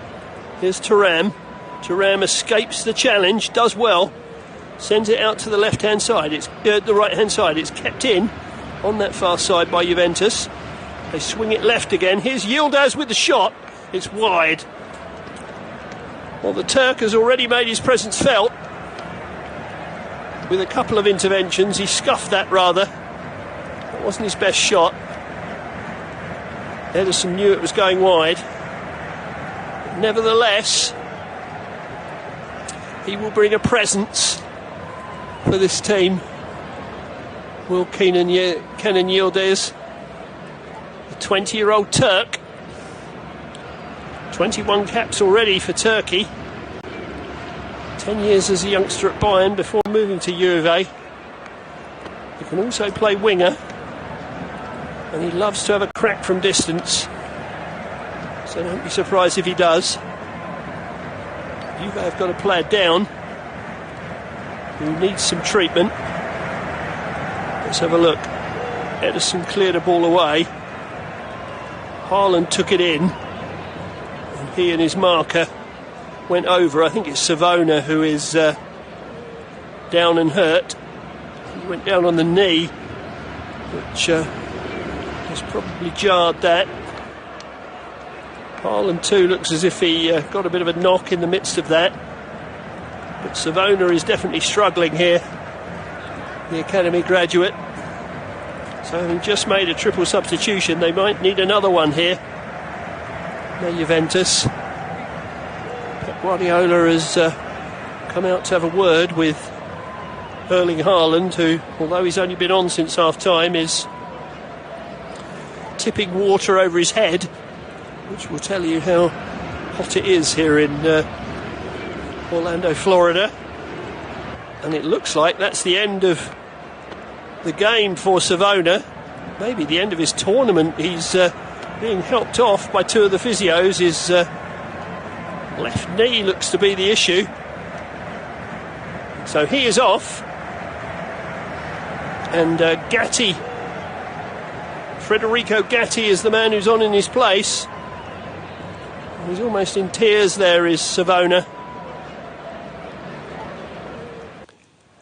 Here's Thuram. Thuram escapes the challenge, does well, sends it out to the left-hand side. It's the right-hand side. It's kept in on that far side by Juventus. They swing it left again. Here's Yildiz with the shot. It's wide. Well, the Turk has already made his presence felt with a couple of interventions. He scuffed that rather. That wasn't his best shot. Ederson knew it was going wide. But nevertheless, he will bring a presence for this team. Will Kenan Yildiz, the 20-year-old Turk. 21 caps already for Turkey. 10 years as a youngster at Bayern before moving to Juve. He can also play winger, and he loves to have a crack from distance, so don't be surprised if he does. Juve have got a player down who needs some treatment. Let's have a look. Ederson cleared a ball away. Haaland took it in, and he and his marker went over. I think it's Savona who is down and hurt. He went down on the knee, which has probably jarred that. Haaland too looks as if he got a bit of a knock in the midst of that. But Savona is definitely struggling here, the academy graduate. So having just made a triple substitution, they might need another one here. No Juventus. Pep Guardiola has come out to have a word with Erling Haaland, who, although he's only been on since half-time, is tipping water over his head, which will tell you how hot it is here in Orlando, Florida. And it looks like that's the end of the game for Savona, maybe the end of his tournament. He's being helped off by 2 of the physios. His left knee looks to be the issue, so he is off. And Gatti, Federico Gatti, is the man who's on in his place. He's almost in tears there, is Savona.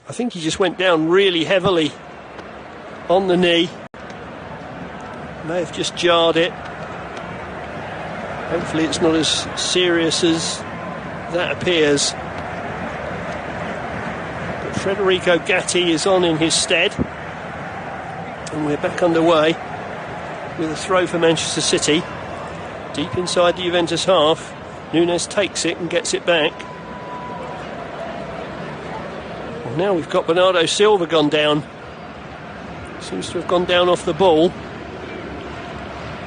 I think he just went down really heavily on the knee. May have just jarred it. Hopefully it's not as serious as that appears. But Federico Gatti is on in his stead, and we're back underway with a throw for Manchester City. Deep inside the Juventus half. Nunes takes it and gets it back. Well, now we've got Bernardo Silva gone down. Seems to have gone down off the ball.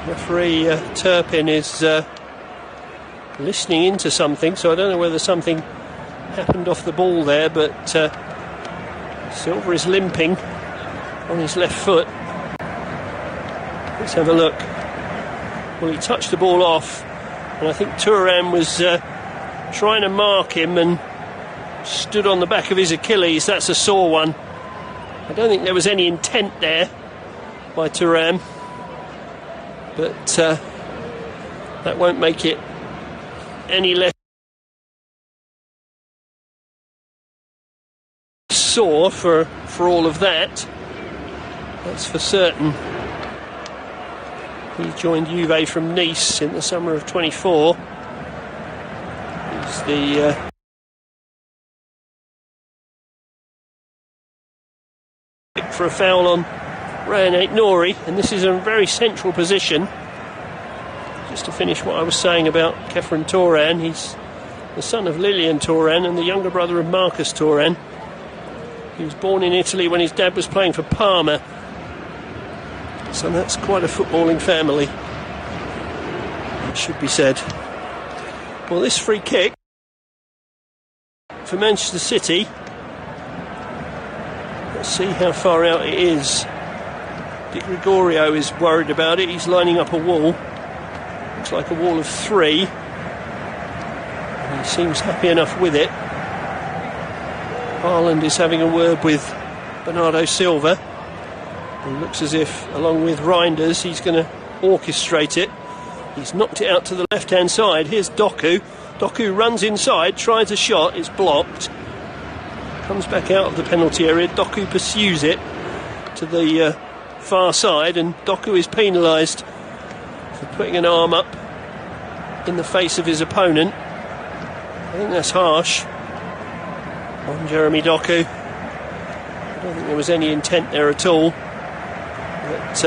Referee Turpin is listening into something, so I don't know whether something happened off the ball there, but Silva is limping on his left foot. Let's have a look. Well, he touched the ball off, and I think Thuram was trying to mark him and stood on the back of his Achilles. That's a sore one. I don't think there was any intent there by Thuram, but that won't make it any less sore for all of that. That's for certain. He joined Juve from Nice in the summer of 24. He's the for a foul on Ryan Aït-Nouri, and this is a very central position. Just to finish what I was saying about Khéphren Thuram, he's the son of Lilian Thuram and the younger brother of Marcus Thuram. He was born in Italy when his dad was playing for Parma, so that's quite a footballing family. it should be said. Well, this free kick for Manchester City, let's see how far out it is. Di Gregorio is worried about it. He's lining up a wall. Looks like a wall of 3. And he seems happy enough with it. Haaland is having a word with Bernardo Silva. It looks as if, along with Reinders, he's going to orchestrate it. He's knocked it out to the left-hand side. Here's Doku. Doku runs inside, tries a shot, it's blocked. Comes back out of the penalty area. Doku pursues it to the far side, and Doku is penalised for putting an arm up in the face of his opponent. I think that's harsh on Jeremy Doku. I don't think there was any intent there at all. But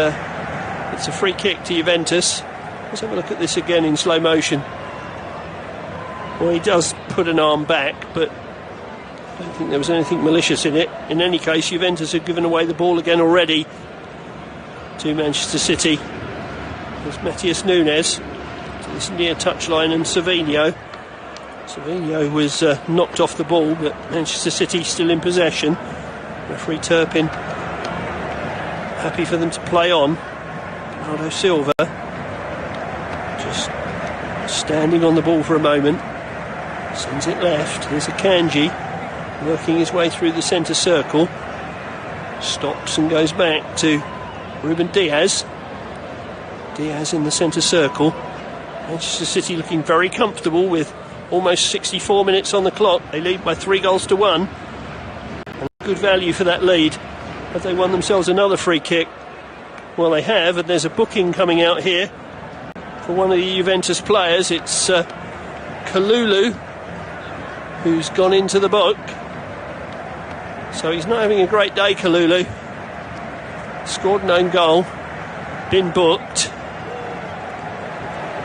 it's a free kick to Juventus. Let's have a look at this again in slow motion. Well, he does put an arm back, but I don't think there was anything malicious in it. In any case, Juventus have given away the ball again already to Manchester City. There's Matheus Nunes to this near touchline, and Savinho was knocked off the ball, but Manchester City still in possession. Referee Turpin happy for them to play on. Bernardo Silva just standing on the ball for a moment, sends it left. Here's Akanji working his way through the centre circle, stops and goes back to Ruben Diaz. Diaz in the centre circle. Manchester City looking very comfortable with almost 64 minutes on the clock. They lead by 3-1, and good value for that lead. Have they won themselves another free kick? Well, they have, and there's a booking coming out here for one of the Juventus players. It's Kalulu, who's gone into the book. So he's not having a great day, Kalulu. Scored an own goal, been booked,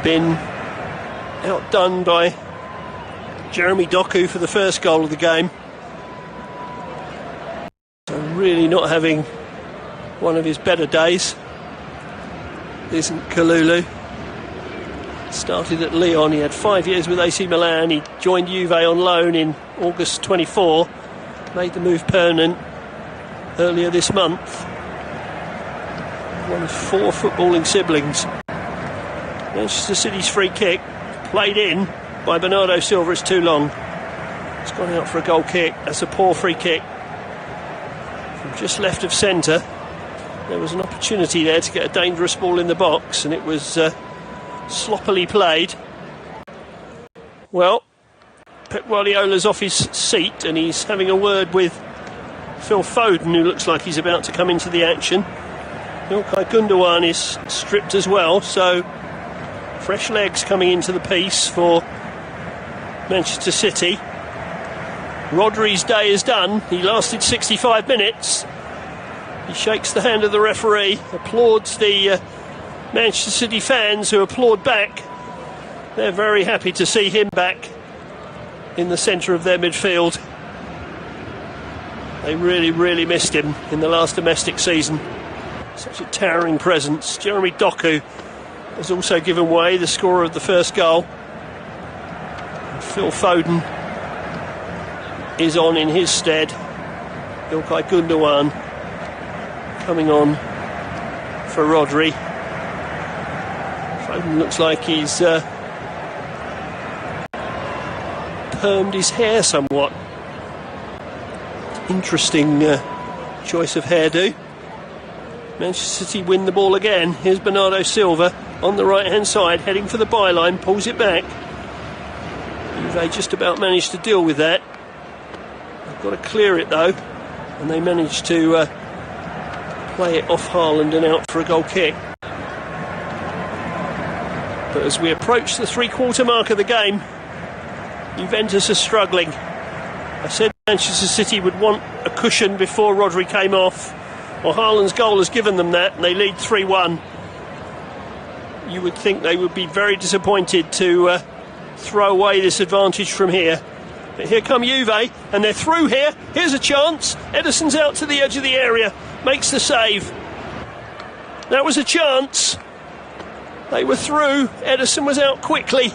been outdone by Jeremy Doku for the first goal of the game. So really not having one of his better days, isn't Kalulu. Started at Lyon, he had 5 years with AC Milan, he joined Juve on loan in August 24, made the move permanent earlier this month. One of 4 footballing siblings. Manchester City's free kick, played in by Bernardo Silva, is too long. It's gone out for a goal kick. That's a poor free kick from just left of centre. There was an opportunity there to get a dangerous ball in the box, and it was sloppily played. Well, Pep Guardiola's off his seat and he's having a word with Phil Foden, who looks like he's about to come into the action. Ilkay Gundogan is stripped as well, so fresh legs coming into the piece for Manchester City. Rodri's day is done. He lasted 65 minutes. He shakes the hand of the referee, applauds the Manchester City fans, who applaud back. They're very happy to see him back in the centre of their midfield. They really missed him in the last domestic season. Such a towering presence. Jeremy Doku has also given way, the scorer of the first goal. And Phil Foden is on in his stead. Ilkay Gundogan coming on for Rodri. Foden looks like he's permed his hair somewhat. Interesting choice of hairdo. Manchester City win the ball again. Here's Bernardo Silva on the right hand side, heading for the byline, pulls it back. Juve just about managed to deal with that. They've got to clear it though, and they managed to play it off Haaland and out for a goal kick. But as we approach the 3-quarter mark of the game, Juventus are struggling. I said Manchester City would want a cushion before Rodri came off. Well, Haaland's goal has given them that, and they lead 3-1. You would think they would be very disappointed to throw away this advantage from here. But here come Juve, and they're through here. Here's a chance. Ederson's out to the edge of the area, makes the save. That was a chance. They were through. Ederson was out quickly.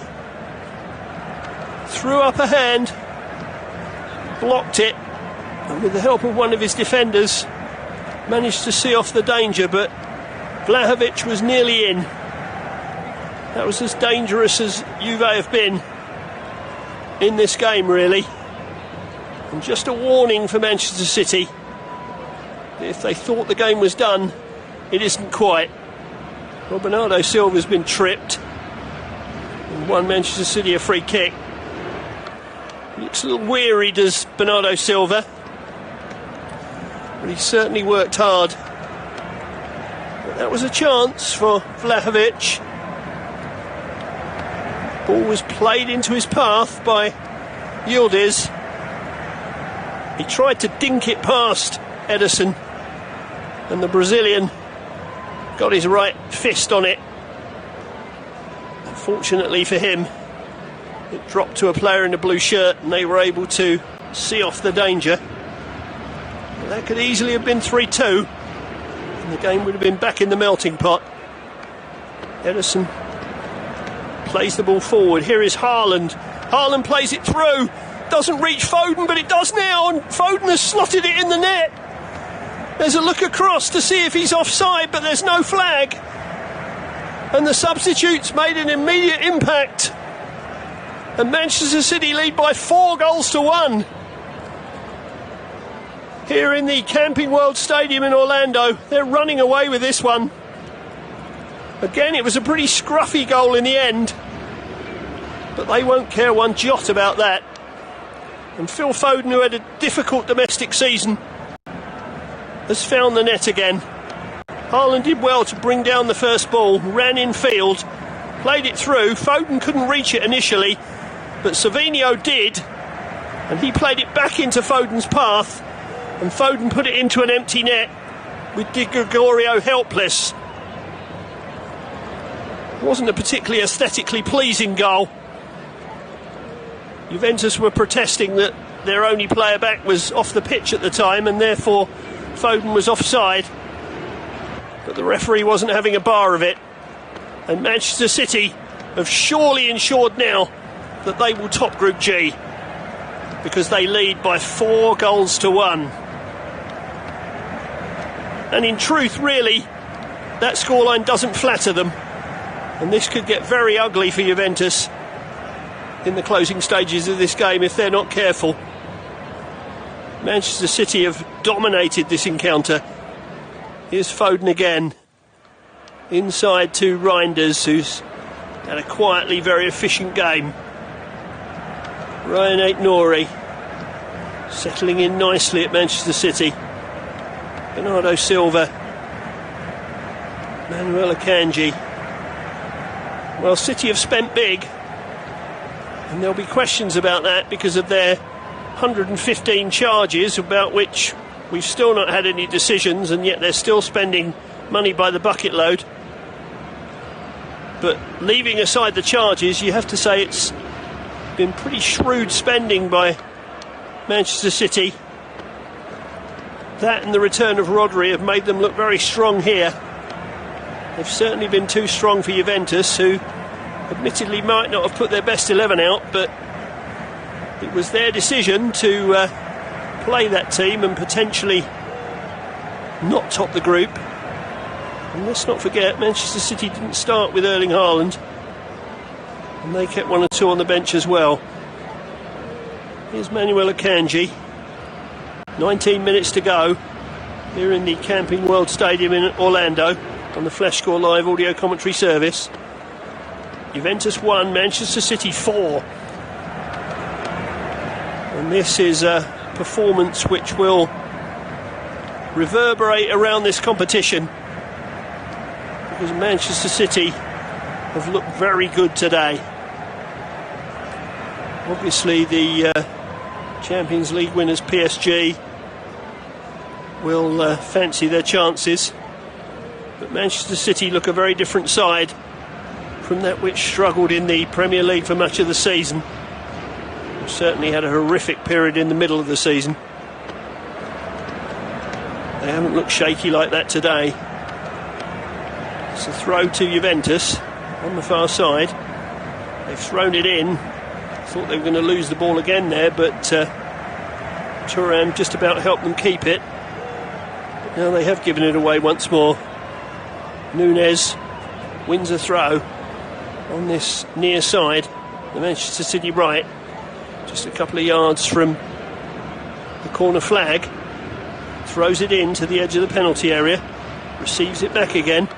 Threw up a hand. Blocked it. And with the help of one of his defenders, managed to see off the danger, but Vlahovic was nearly in. That was as dangerous as Juve have been in this game, really. And just a warning for Manchester City. If they thought the game was done, it isn't quite. Well, Bernardo Silva's been tripped and won Manchester City a free kick. He looks a little weary, does Bernardo Silva, but he certainly worked hard. But that was a chance for Vlahovic. Ball was played into his path by Yildiz. He tried to dink it past Ederson, and the Brazilian got his right fist on it. Unfortunately for him, it dropped to a player in a blue shirt and they were able to see off the danger. But that could easily have been 3-2 and the game would have been back in the melting pot. Ederson plays the ball forward. Here is Haaland. Haaland plays it through. Doesn't reach Foden, but it does now, and Foden has slotted it in the net. There's a look across to see if he's offside, but there's no flag. And the substitutes made an immediate impact. And Manchester City lead by 4-1. Here in the Camping World Stadium in Orlando, they're running away with this one. Again, it was a pretty scruffy goal in the end, but they won't care one jot about that. And Phil Foden, who had a difficult domestic season, has found the net again. Haaland did well to bring down the first ball, ran in field, played it through. Foden couldn't reach it initially, but Savinho did, and he played it back into Foden's path, and Foden put it into an empty net with Di Gregorio helpless. It wasn't a particularly aesthetically pleasing goal. Juventus were protesting that their only player back was off the pitch at the time and therefore Foden was offside. But the referee wasn't having a bar of it. And Manchester City have surely ensured now that they will top Group G, because they lead by 4-1. And in truth, really, that scoreline doesn't flatter them. And this could get very ugly for Juventus in the closing stages of this game if they're not careful. Manchester City have dominated this encounter. Here's Foden again. Inside to Reinders, who's had a quietly very efficient game. Ryan Aït-Nouri settling in nicely at Manchester City. Bernardo Silva. Manuel Akanji. Well, City have spent big, and there'll be questions about that because of their 115 charges, about which we've still not had any decisions, and yet they're still spending money by the bucket load. But leaving aside the charges, you have to say it's been pretty shrewd spending by Manchester City. That and the return of Rodri have made them look very strong here. They've certainly been too strong for Juventus, who admittedly might not have put their best 11 out, but it was their decision to play that team and potentially not top the group. And let's not forget, Manchester City didn't start with Erling Haaland, and they kept one or two on the bench as well. Here's Manuel Akanji. 19 minutes to go here in the Camping World Stadium in Orlando on the Flash Score Live audio commentary service. Juventus 1, Manchester City 4. And this is a performance which will reverberate around this competition, because Manchester City have looked very good today. Obviously the Champions League winners PSG will fancy their chances, but Manchester City look a very different side from that which struggled in the Premier League for much of the season. Certainly had a horrific period in the middle of the season. They haven't looked shaky like that today. It's a throw to Juventus. on the far side. They've thrown it in. Thought they were going to lose the ball again there, but Thuram just about helped them keep it. But now they have given it away once more. Núñez wins a throw on this near side, the Manchester City right, just a couple of yards from the corner flag. Throws it in to the edge of the penalty area, receives it back again,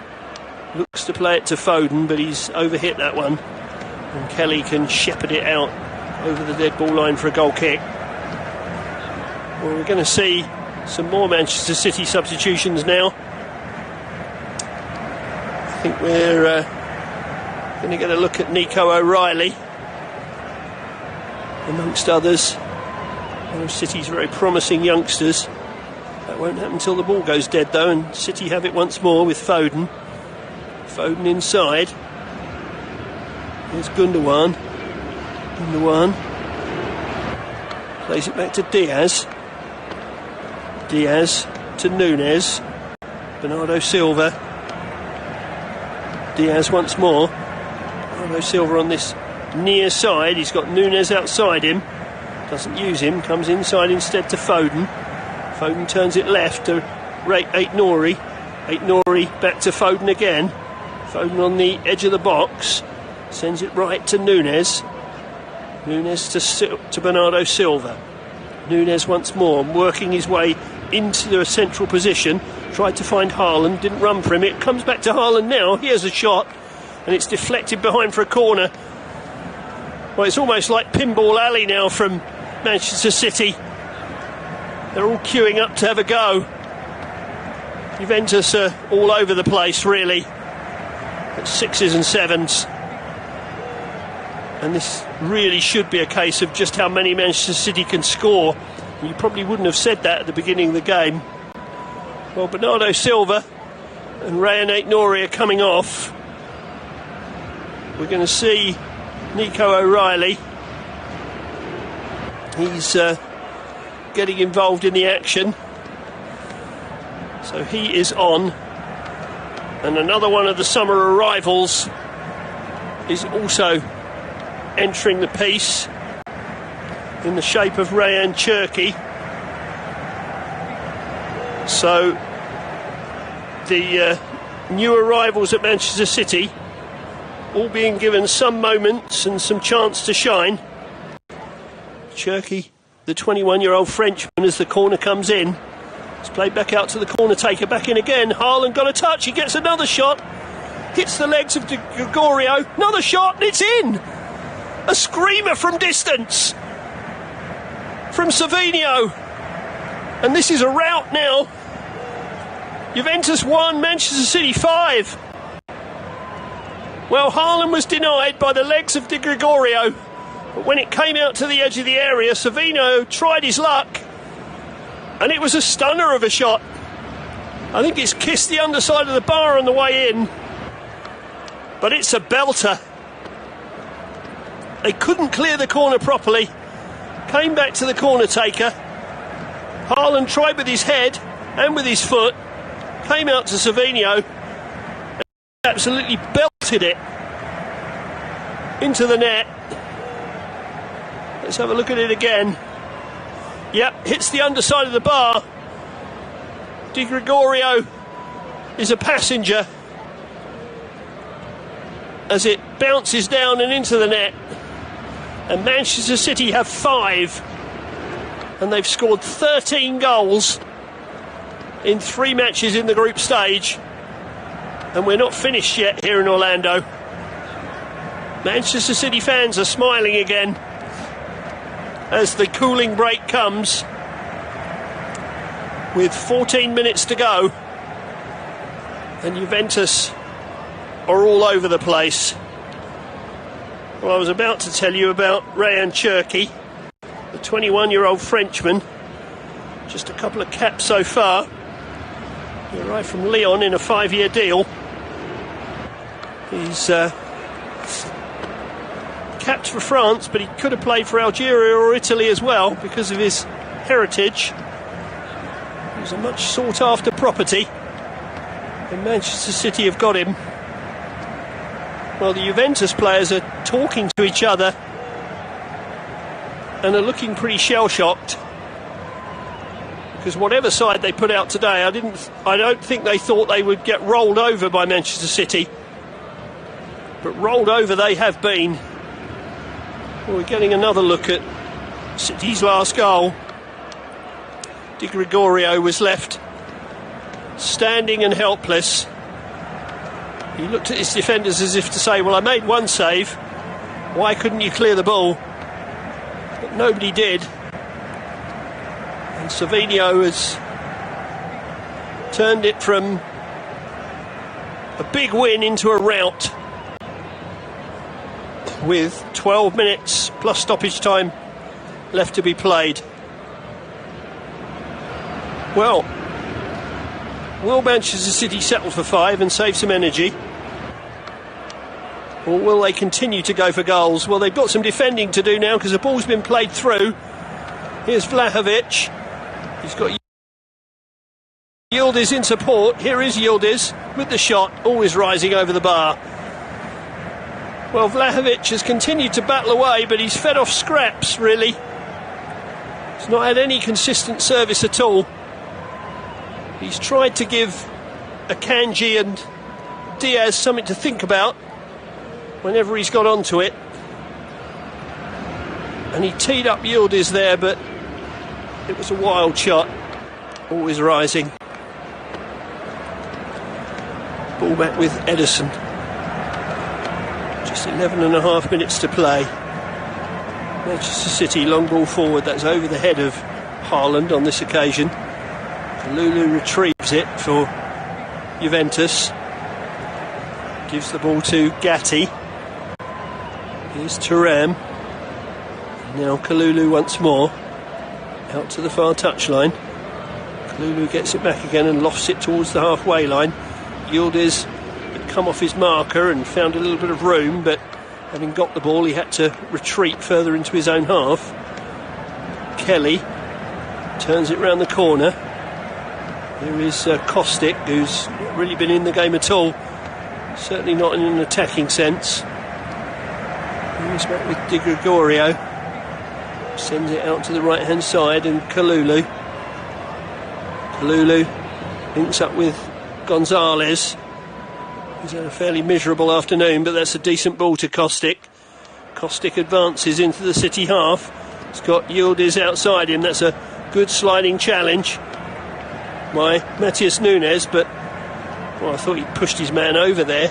looks to play it to Foden, but he's overhit that one, and Kelly can shepherd it out over the dead ball line for a goal kick. Well, we're going to see some more Manchester City substitutions now. I think we're going to get a look at Nico O'Reilly amongst others, one of City's very promising youngsters. That won't happen until the ball goes dead though, and City have it once more with Foden. Foden inside. Here's Gundogan. Gundogan plays it back to Diaz. Diaz to Núñez. Bernardo Silva. Diaz once more. Bernardo Silva on this near side. He's got Núñez outside him. Doesn't use him. Comes inside instead to Foden. Foden turns it left to Aït-Nouri. Aït-Nouri back to Foden again. Foden on the edge of the box. Sends it right to Núñez. Núñez to Bernardo Silva. Núñez once more, working his way into a central position. Tried to find Haaland, didn't run for him. It comes back to Haaland now. Here's a shot, and it's deflected behind for a corner. Well, it's almost like Pinball Alley now from Manchester City. They're all queuing up to have a go. Juventus are all over the place, really. At sixes and sevens. And this really should be a case of just how many Manchester City can score. And you probably wouldn't have said that at the beginning of the game. Well, Bernardo Silva and Rayan Aït-Nouri are coming off. We're going to see Nico O'Reilly. He's getting involved in the action. So he is on. And another one of the summer arrivals is also entering the piece in the shape of Rayan Cherki. So the new arrivals at Manchester City all being given some moments and some chance to shine. Cherki, the 21-year-old Frenchman, as the corner comes in. It's played back out to the corner taker, back in again. Haaland got a touch, he gets another shot. Hits the legs of Gregorio, another shot, and it's in! A screamer from distance from Savinho. And this is a rout now. Juventus 1, Manchester City 5. Well, Haaland was denied by the legs of Di Gregorio, but when it came out to the edge of the area, Savinho tried his luck, and it was a stunner of a shot. I think it's kissed the underside of the bar on the way in, but it's a belter. They couldn't clear the corner properly. Came back to the corner taker. Haaland tried with his head and with his foot. Came out to Savinho. And absolutely belted it into the net. Let's have a look at it again. Yep, hits the underside of the bar. Di Gregorio is a passenger as it bounces down and into the net. And Manchester City have 5, and they've scored 13 goals in 3 matches in the group stage, and we're not finished yet here in Orlando. Manchester City fans are smiling again as the cooling break comes with 14 minutes to go, and Juventus are all over the place. Well, I was about to tell you about Rayan Cherki, the 21-year-old Frenchman. Just a couple of caps so far. He arrived from Lyon in a 5-year deal. He's capped for France, but he could have played for Algeria or Italy as well because of his heritage. He was a much sought-after property, and Manchester City have got him. Well, the Juventus players are talking to each other and are looking pretty shell-shocked, because whatever side they put out today, I don't think they thought they would get rolled over by Manchester City, but rolled over they have been. Well, we're getting another look at City's last goal. Di Gregorio was left standing and helpless. He looked at his defenders as if to say, well, I made one save, why couldn't you clear the ball? But nobody did. And Savinho has turned it from a big win into a rout, with 12 minutes plus stoppage time left to be played. Well, will Manchester City settle for 5 and save some energy? Or will they continue to go for goals? Well, they've got some defending to do now because the ball's been played through. Here's Vlahovic. He's got Yildiz in support. Here is Yildiz with the shot, always rising over the bar. Well, Vlahovic has continued to battle away, but he's fed off scraps, really. He's not had any consistent service at all. He's tried to give Akanji and Diaz something to think about whenever he's got onto it. And he teed up Yildiz there, but it was a wild shot. Always rising. Ball back with Edison. Just 11.5 minutes to play. Manchester City, long ball forward. That's over the head of Haaland on this occasion. Lulu retrieves it for Juventus. Gives the ball to Gatti. Here's Thuram. Now Kalulu once more. Out to the far touchline. Kalulu gets it back again and lofts it towards the halfway line. Yildiz had come off his marker and found a little bit of room, but having got the ball he had to retreat further into his own half. Kelly turns it round the corner. There is Kostic, who's not really been in the game at all. Certainly not in an attacking sense. He's back with Di Gregorio. Sends it out to the right-hand side, and Kalulu. Kalulu links up with Gonzalez. He's had a fairly miserable afternoon, but that's a decent ball to Kostic. Kostic advances into the City half. He's got Yildiz outside him. That's a good sliding challenge by Matheus Nunes, but well, I thought he pushed his man over there.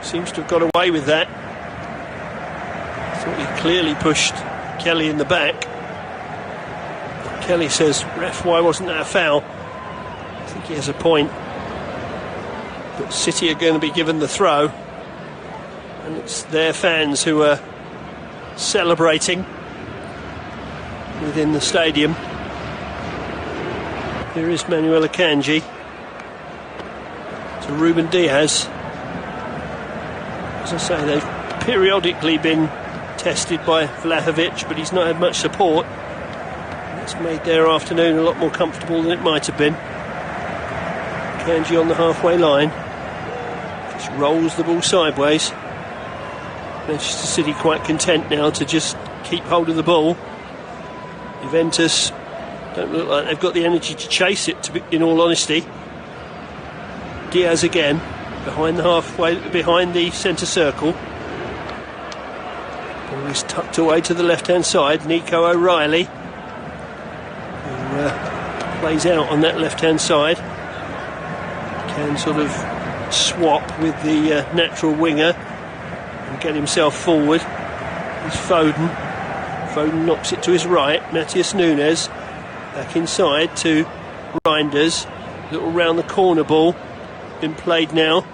Seems to have got away with that. I thought he clearly pushed Kelly in the back. Kelly says, ref, why wasn't that a foul? I think he has a point. But City are going to be given the throw, and it's their fans who are celebrating within the stadium. Here is Manuel Akanji to Ruben Diaz. As I say, they've periodically been tested by Vlahovic, but he's not had much support. That's made their afternoon a lot more comfortable than it might have been. Akanji on the halfway line. Just rolls the ball sideways. Manchester City quite content now to just keep hold of the ball. Juventus don't look like they've got the energy to chase it, in all honesty. Diaz again, behind the centre circle. Ball is tucked away to the left-hand side. Nico O'Reilly, who plays out on that left-hand side, can sort of swap with the natural winger and get himself forward. It's Foden. Foden knocks it to his right. Matheus Nunes back inside to Reinders. Little round the corner ball been played now.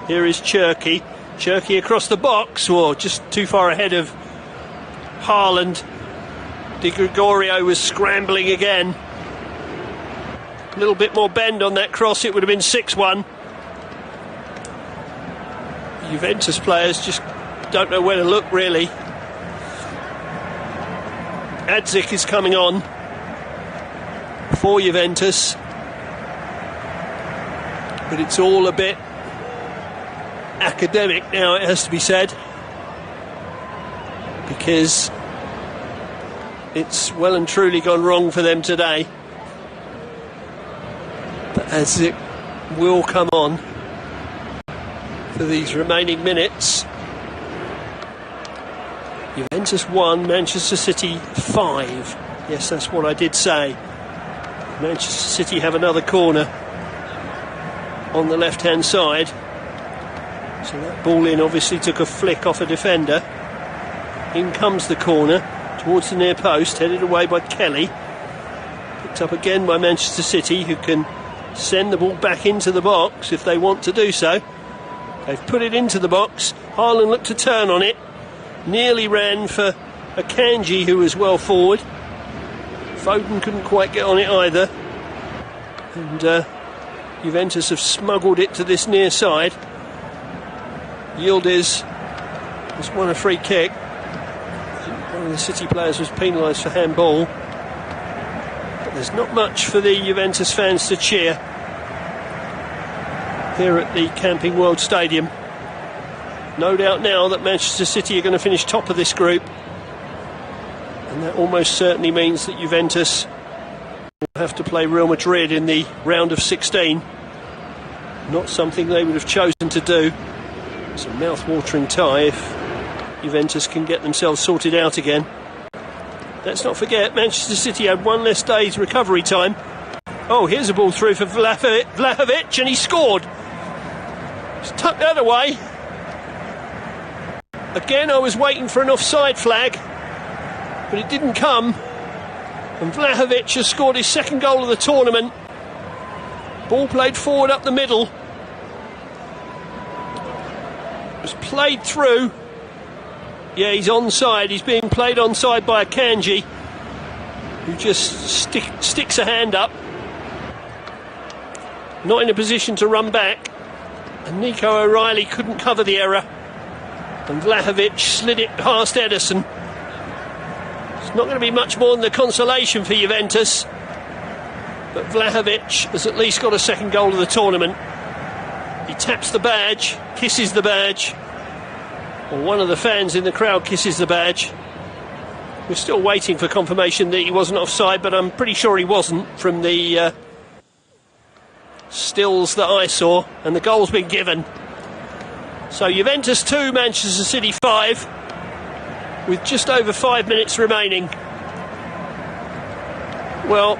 Here is Cherki. Cherki across the box. Whoa, just too far ahead of Haaland. Di Gregorio was scrambling again. A little bit more bend on that cross, it would have been 6-1. Juventus players just don't know where to look, really. Adzik is coming on for Juventus, but it's all a bit academic now, it has to be said, because it's well and truly gone wrong for them today. But as it will come on for these remaining minutes, Juventus 1, Manchester City 5. Yes, that's what I did say. Manchester City have another corner on the left-hand side. So that ball in obviously took a flick off a defender. In comes the corner towards the near post, headed away by Kelly. Picked up again by Manchester City, who can send the ball back into the box if they want to do so. They've put it into the box. Haaland looked to turn on it. Nearly ran for Akanji, who was well forward. Foden couldn't quite get on it either. And Juventus have smuggled it to this near side. Yildiz has won a free kick. One of the City players was penalised for handball. But there's not much for the Juventus fans to cheer here at the Camping World Stadium. No doubt now that Manchester City are going to finish top of this group, and that almost certainly means that Juventus will have to play Real Madrid in the round of 16. Not something they would have chosen to do. It's a mouth-watering tie if Juventus can get themselves sorted out again. Let's not forget, Manchester City had one less day's recovery time. Oh, here's a ball through for Vlahovic, and he scored. It's tucked that away. Again, I was waiting for an offside flag, but it didn't come. And Vlahovic has scored his second goal of the tournament. Ball played forward up the middle. It was played through. Yeah, he's onside. He's being played onside by Akanji, who just sticks a hand up. Not in a position to run back. And Nico O'Reilly couldn't cover the error. And Vlahovic slid it past Ederson. It's not going to be much more than the consolation for Juventus. But Vlahovic has at least got a second goal of the tournament. He taps the badge, kisses the badge. Or one of the fans in the crowd kisses the badge. We're still waiting for confirmation that he wasn't offside, but I'm pretty sure he wasn't from the stills that I saw. And the goal's been given. So Juventus 2, Manchester City 5, with just over 5 minutes remaining. Well,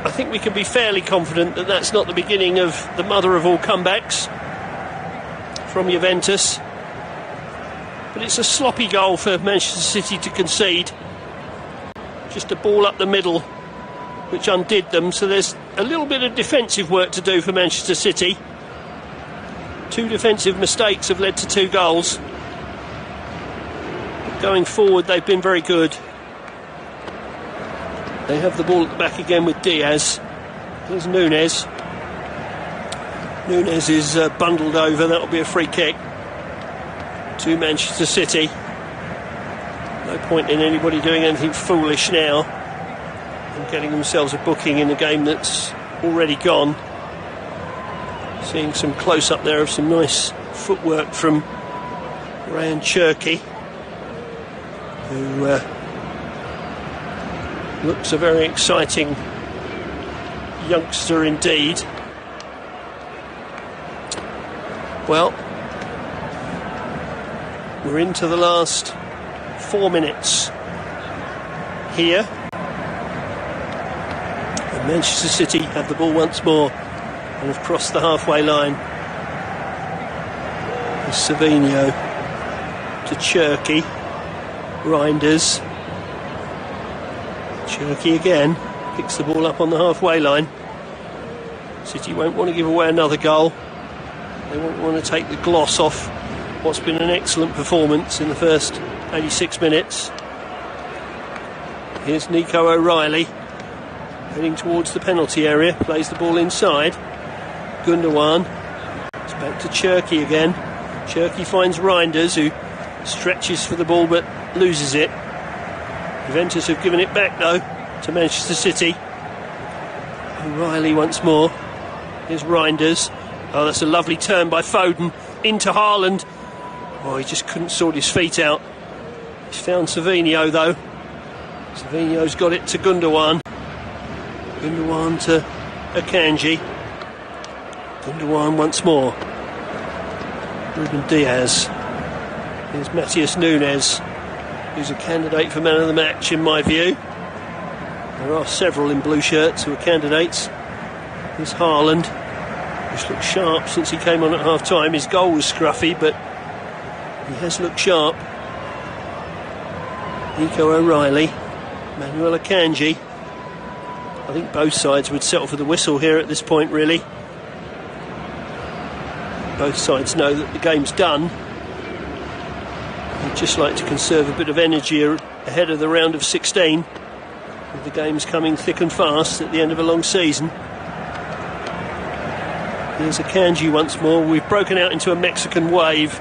I think we can be fairly confident that that's not the beginning of the mother of all comebacks from Juventus. But it's a sloppy goal for Manchester City to concede. Just a ball up the middle, which undid them. So there's a little bit of defensive work to do for Manchester City. 2 defensive mistakes have led to 2 goals. But going forward, they've been very good. They have the ball at the back again with Diaz. Here's Nunes. Nunes is bundled over. That'll be a free kick to Manchester City. No point in anybody doing anything foolish now and getting themselves a booking in a game that's already gone. Seeing some close-up there of some nice footwork from Ryan Cherky, who looks a very exciting youngster indeed. Well, we're into the last 4 minutes here. And Manchester City have the ball once more and have crossed the halfway line. Savino to Cherky. Reinders. Cherky again picks the ball up on the halfway line. City won't want to give away another goal. They won't want to take the gloss off what's been an excellent performance in the first 86 minutes. Here's Nico O'Reilly heading towards the penalty area, plays the ball inside. Gundogan. It's back to Cherky again. Cherky finds Reinders, who stretches for the ball but loses it. Juventus have given it back though to Manchester City. O'Reilly once more. Here's Reinders. Oh, that's a lovely turn by Foden. into Haaland. Oh, he just couldn't sort his feet out. He's found Savinho though. Savinho's got it to Gundogan. Gundogan to Akanji. Gundogan once more. Ruben Diaz. Here's Matheus Nunes, who's a candidate for man of the match in my view. There are several in blue shirts who are candidates. Here's Haaland, who's looked sharp since he came on at half-time. His goal was scruffy, but he has looked sharp. Nico O'Reilly, Manuel Akanji. I think both sides would settle for the whistle here at this point, really. Both sides know that the game's done. They'd just like to conserve a bit of energy ahead of the round of 16, with the games coming thick and fast at the end of a long season. Here's Akanji once more. We've broken out into a Mexican wave,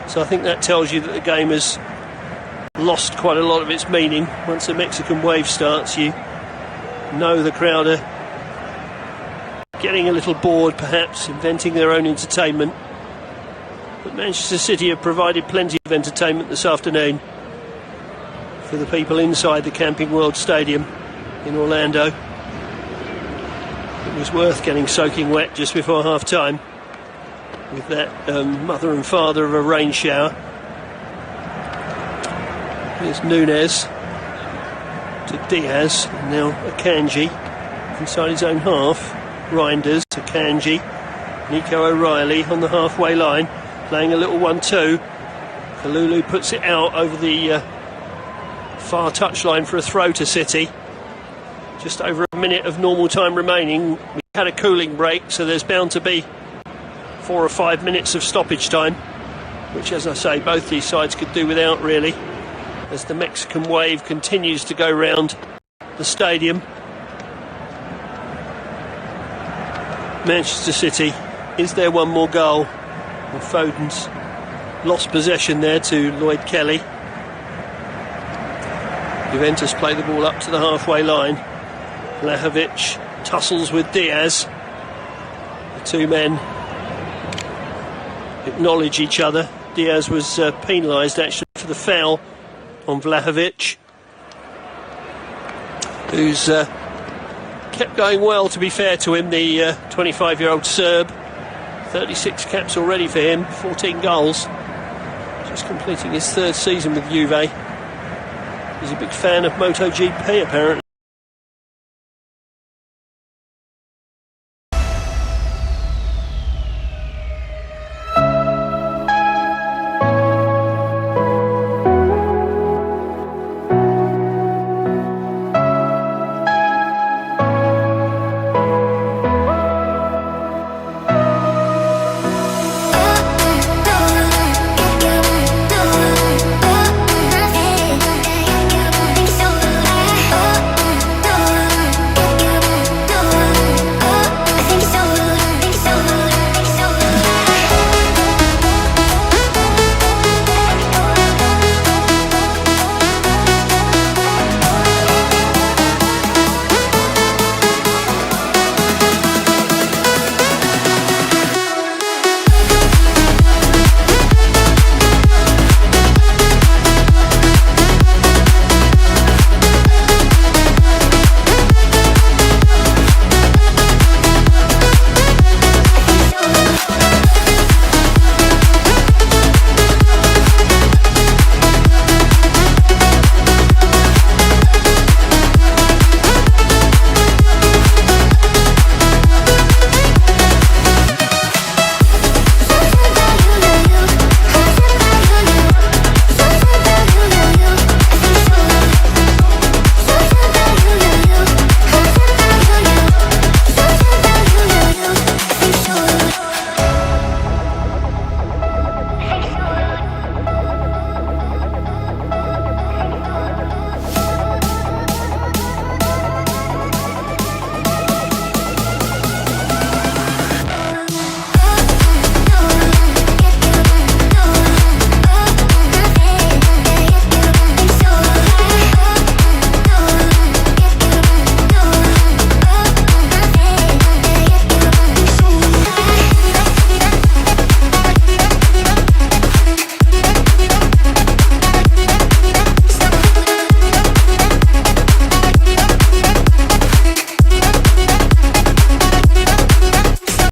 so I think that tells you that the game has lost quite a lot of its meaning. Once a Mexican wave starts, you know the crowd are getting a little bored, perhaps, inventing their own entertainment. But Manchester City have provided plenty of entertainment this afternoon for the people inside the Camping World Stadium in Orlando. It was worth getting soaking wet just before half-time with that mother and father of a rain shower. Here's Nunes to Diaz, and now Akanji inside his own half. Reinders to Akanji. Nico O'Reilly on the halfway line, playing a little 1-2. Kalulu puts it out over the far touchline for a throw to City. Just over a minute of normal time remaining. We had a cooling break, so there's bound to be 4 or 5 minutes of stoppage time, which, as I say, both these sides could do without, really, as the Mexican wave continues to go round the stadium. Manchester City, is there one more goal? Well, Foden's lost possession there to Lloyd Kelly. Juventus play the ball up to the halfway line. Vlahovic tussles with Diaz. The two men acknowledge each other. Diaz was penalised actually for the foul on Vlahovic, who's kept going well, to be fair to him, the 25-year-old Serb. 36 caps already for him, 14 goals. Just completing his third season with Juve. He's a big fan of MotoGP, apparently.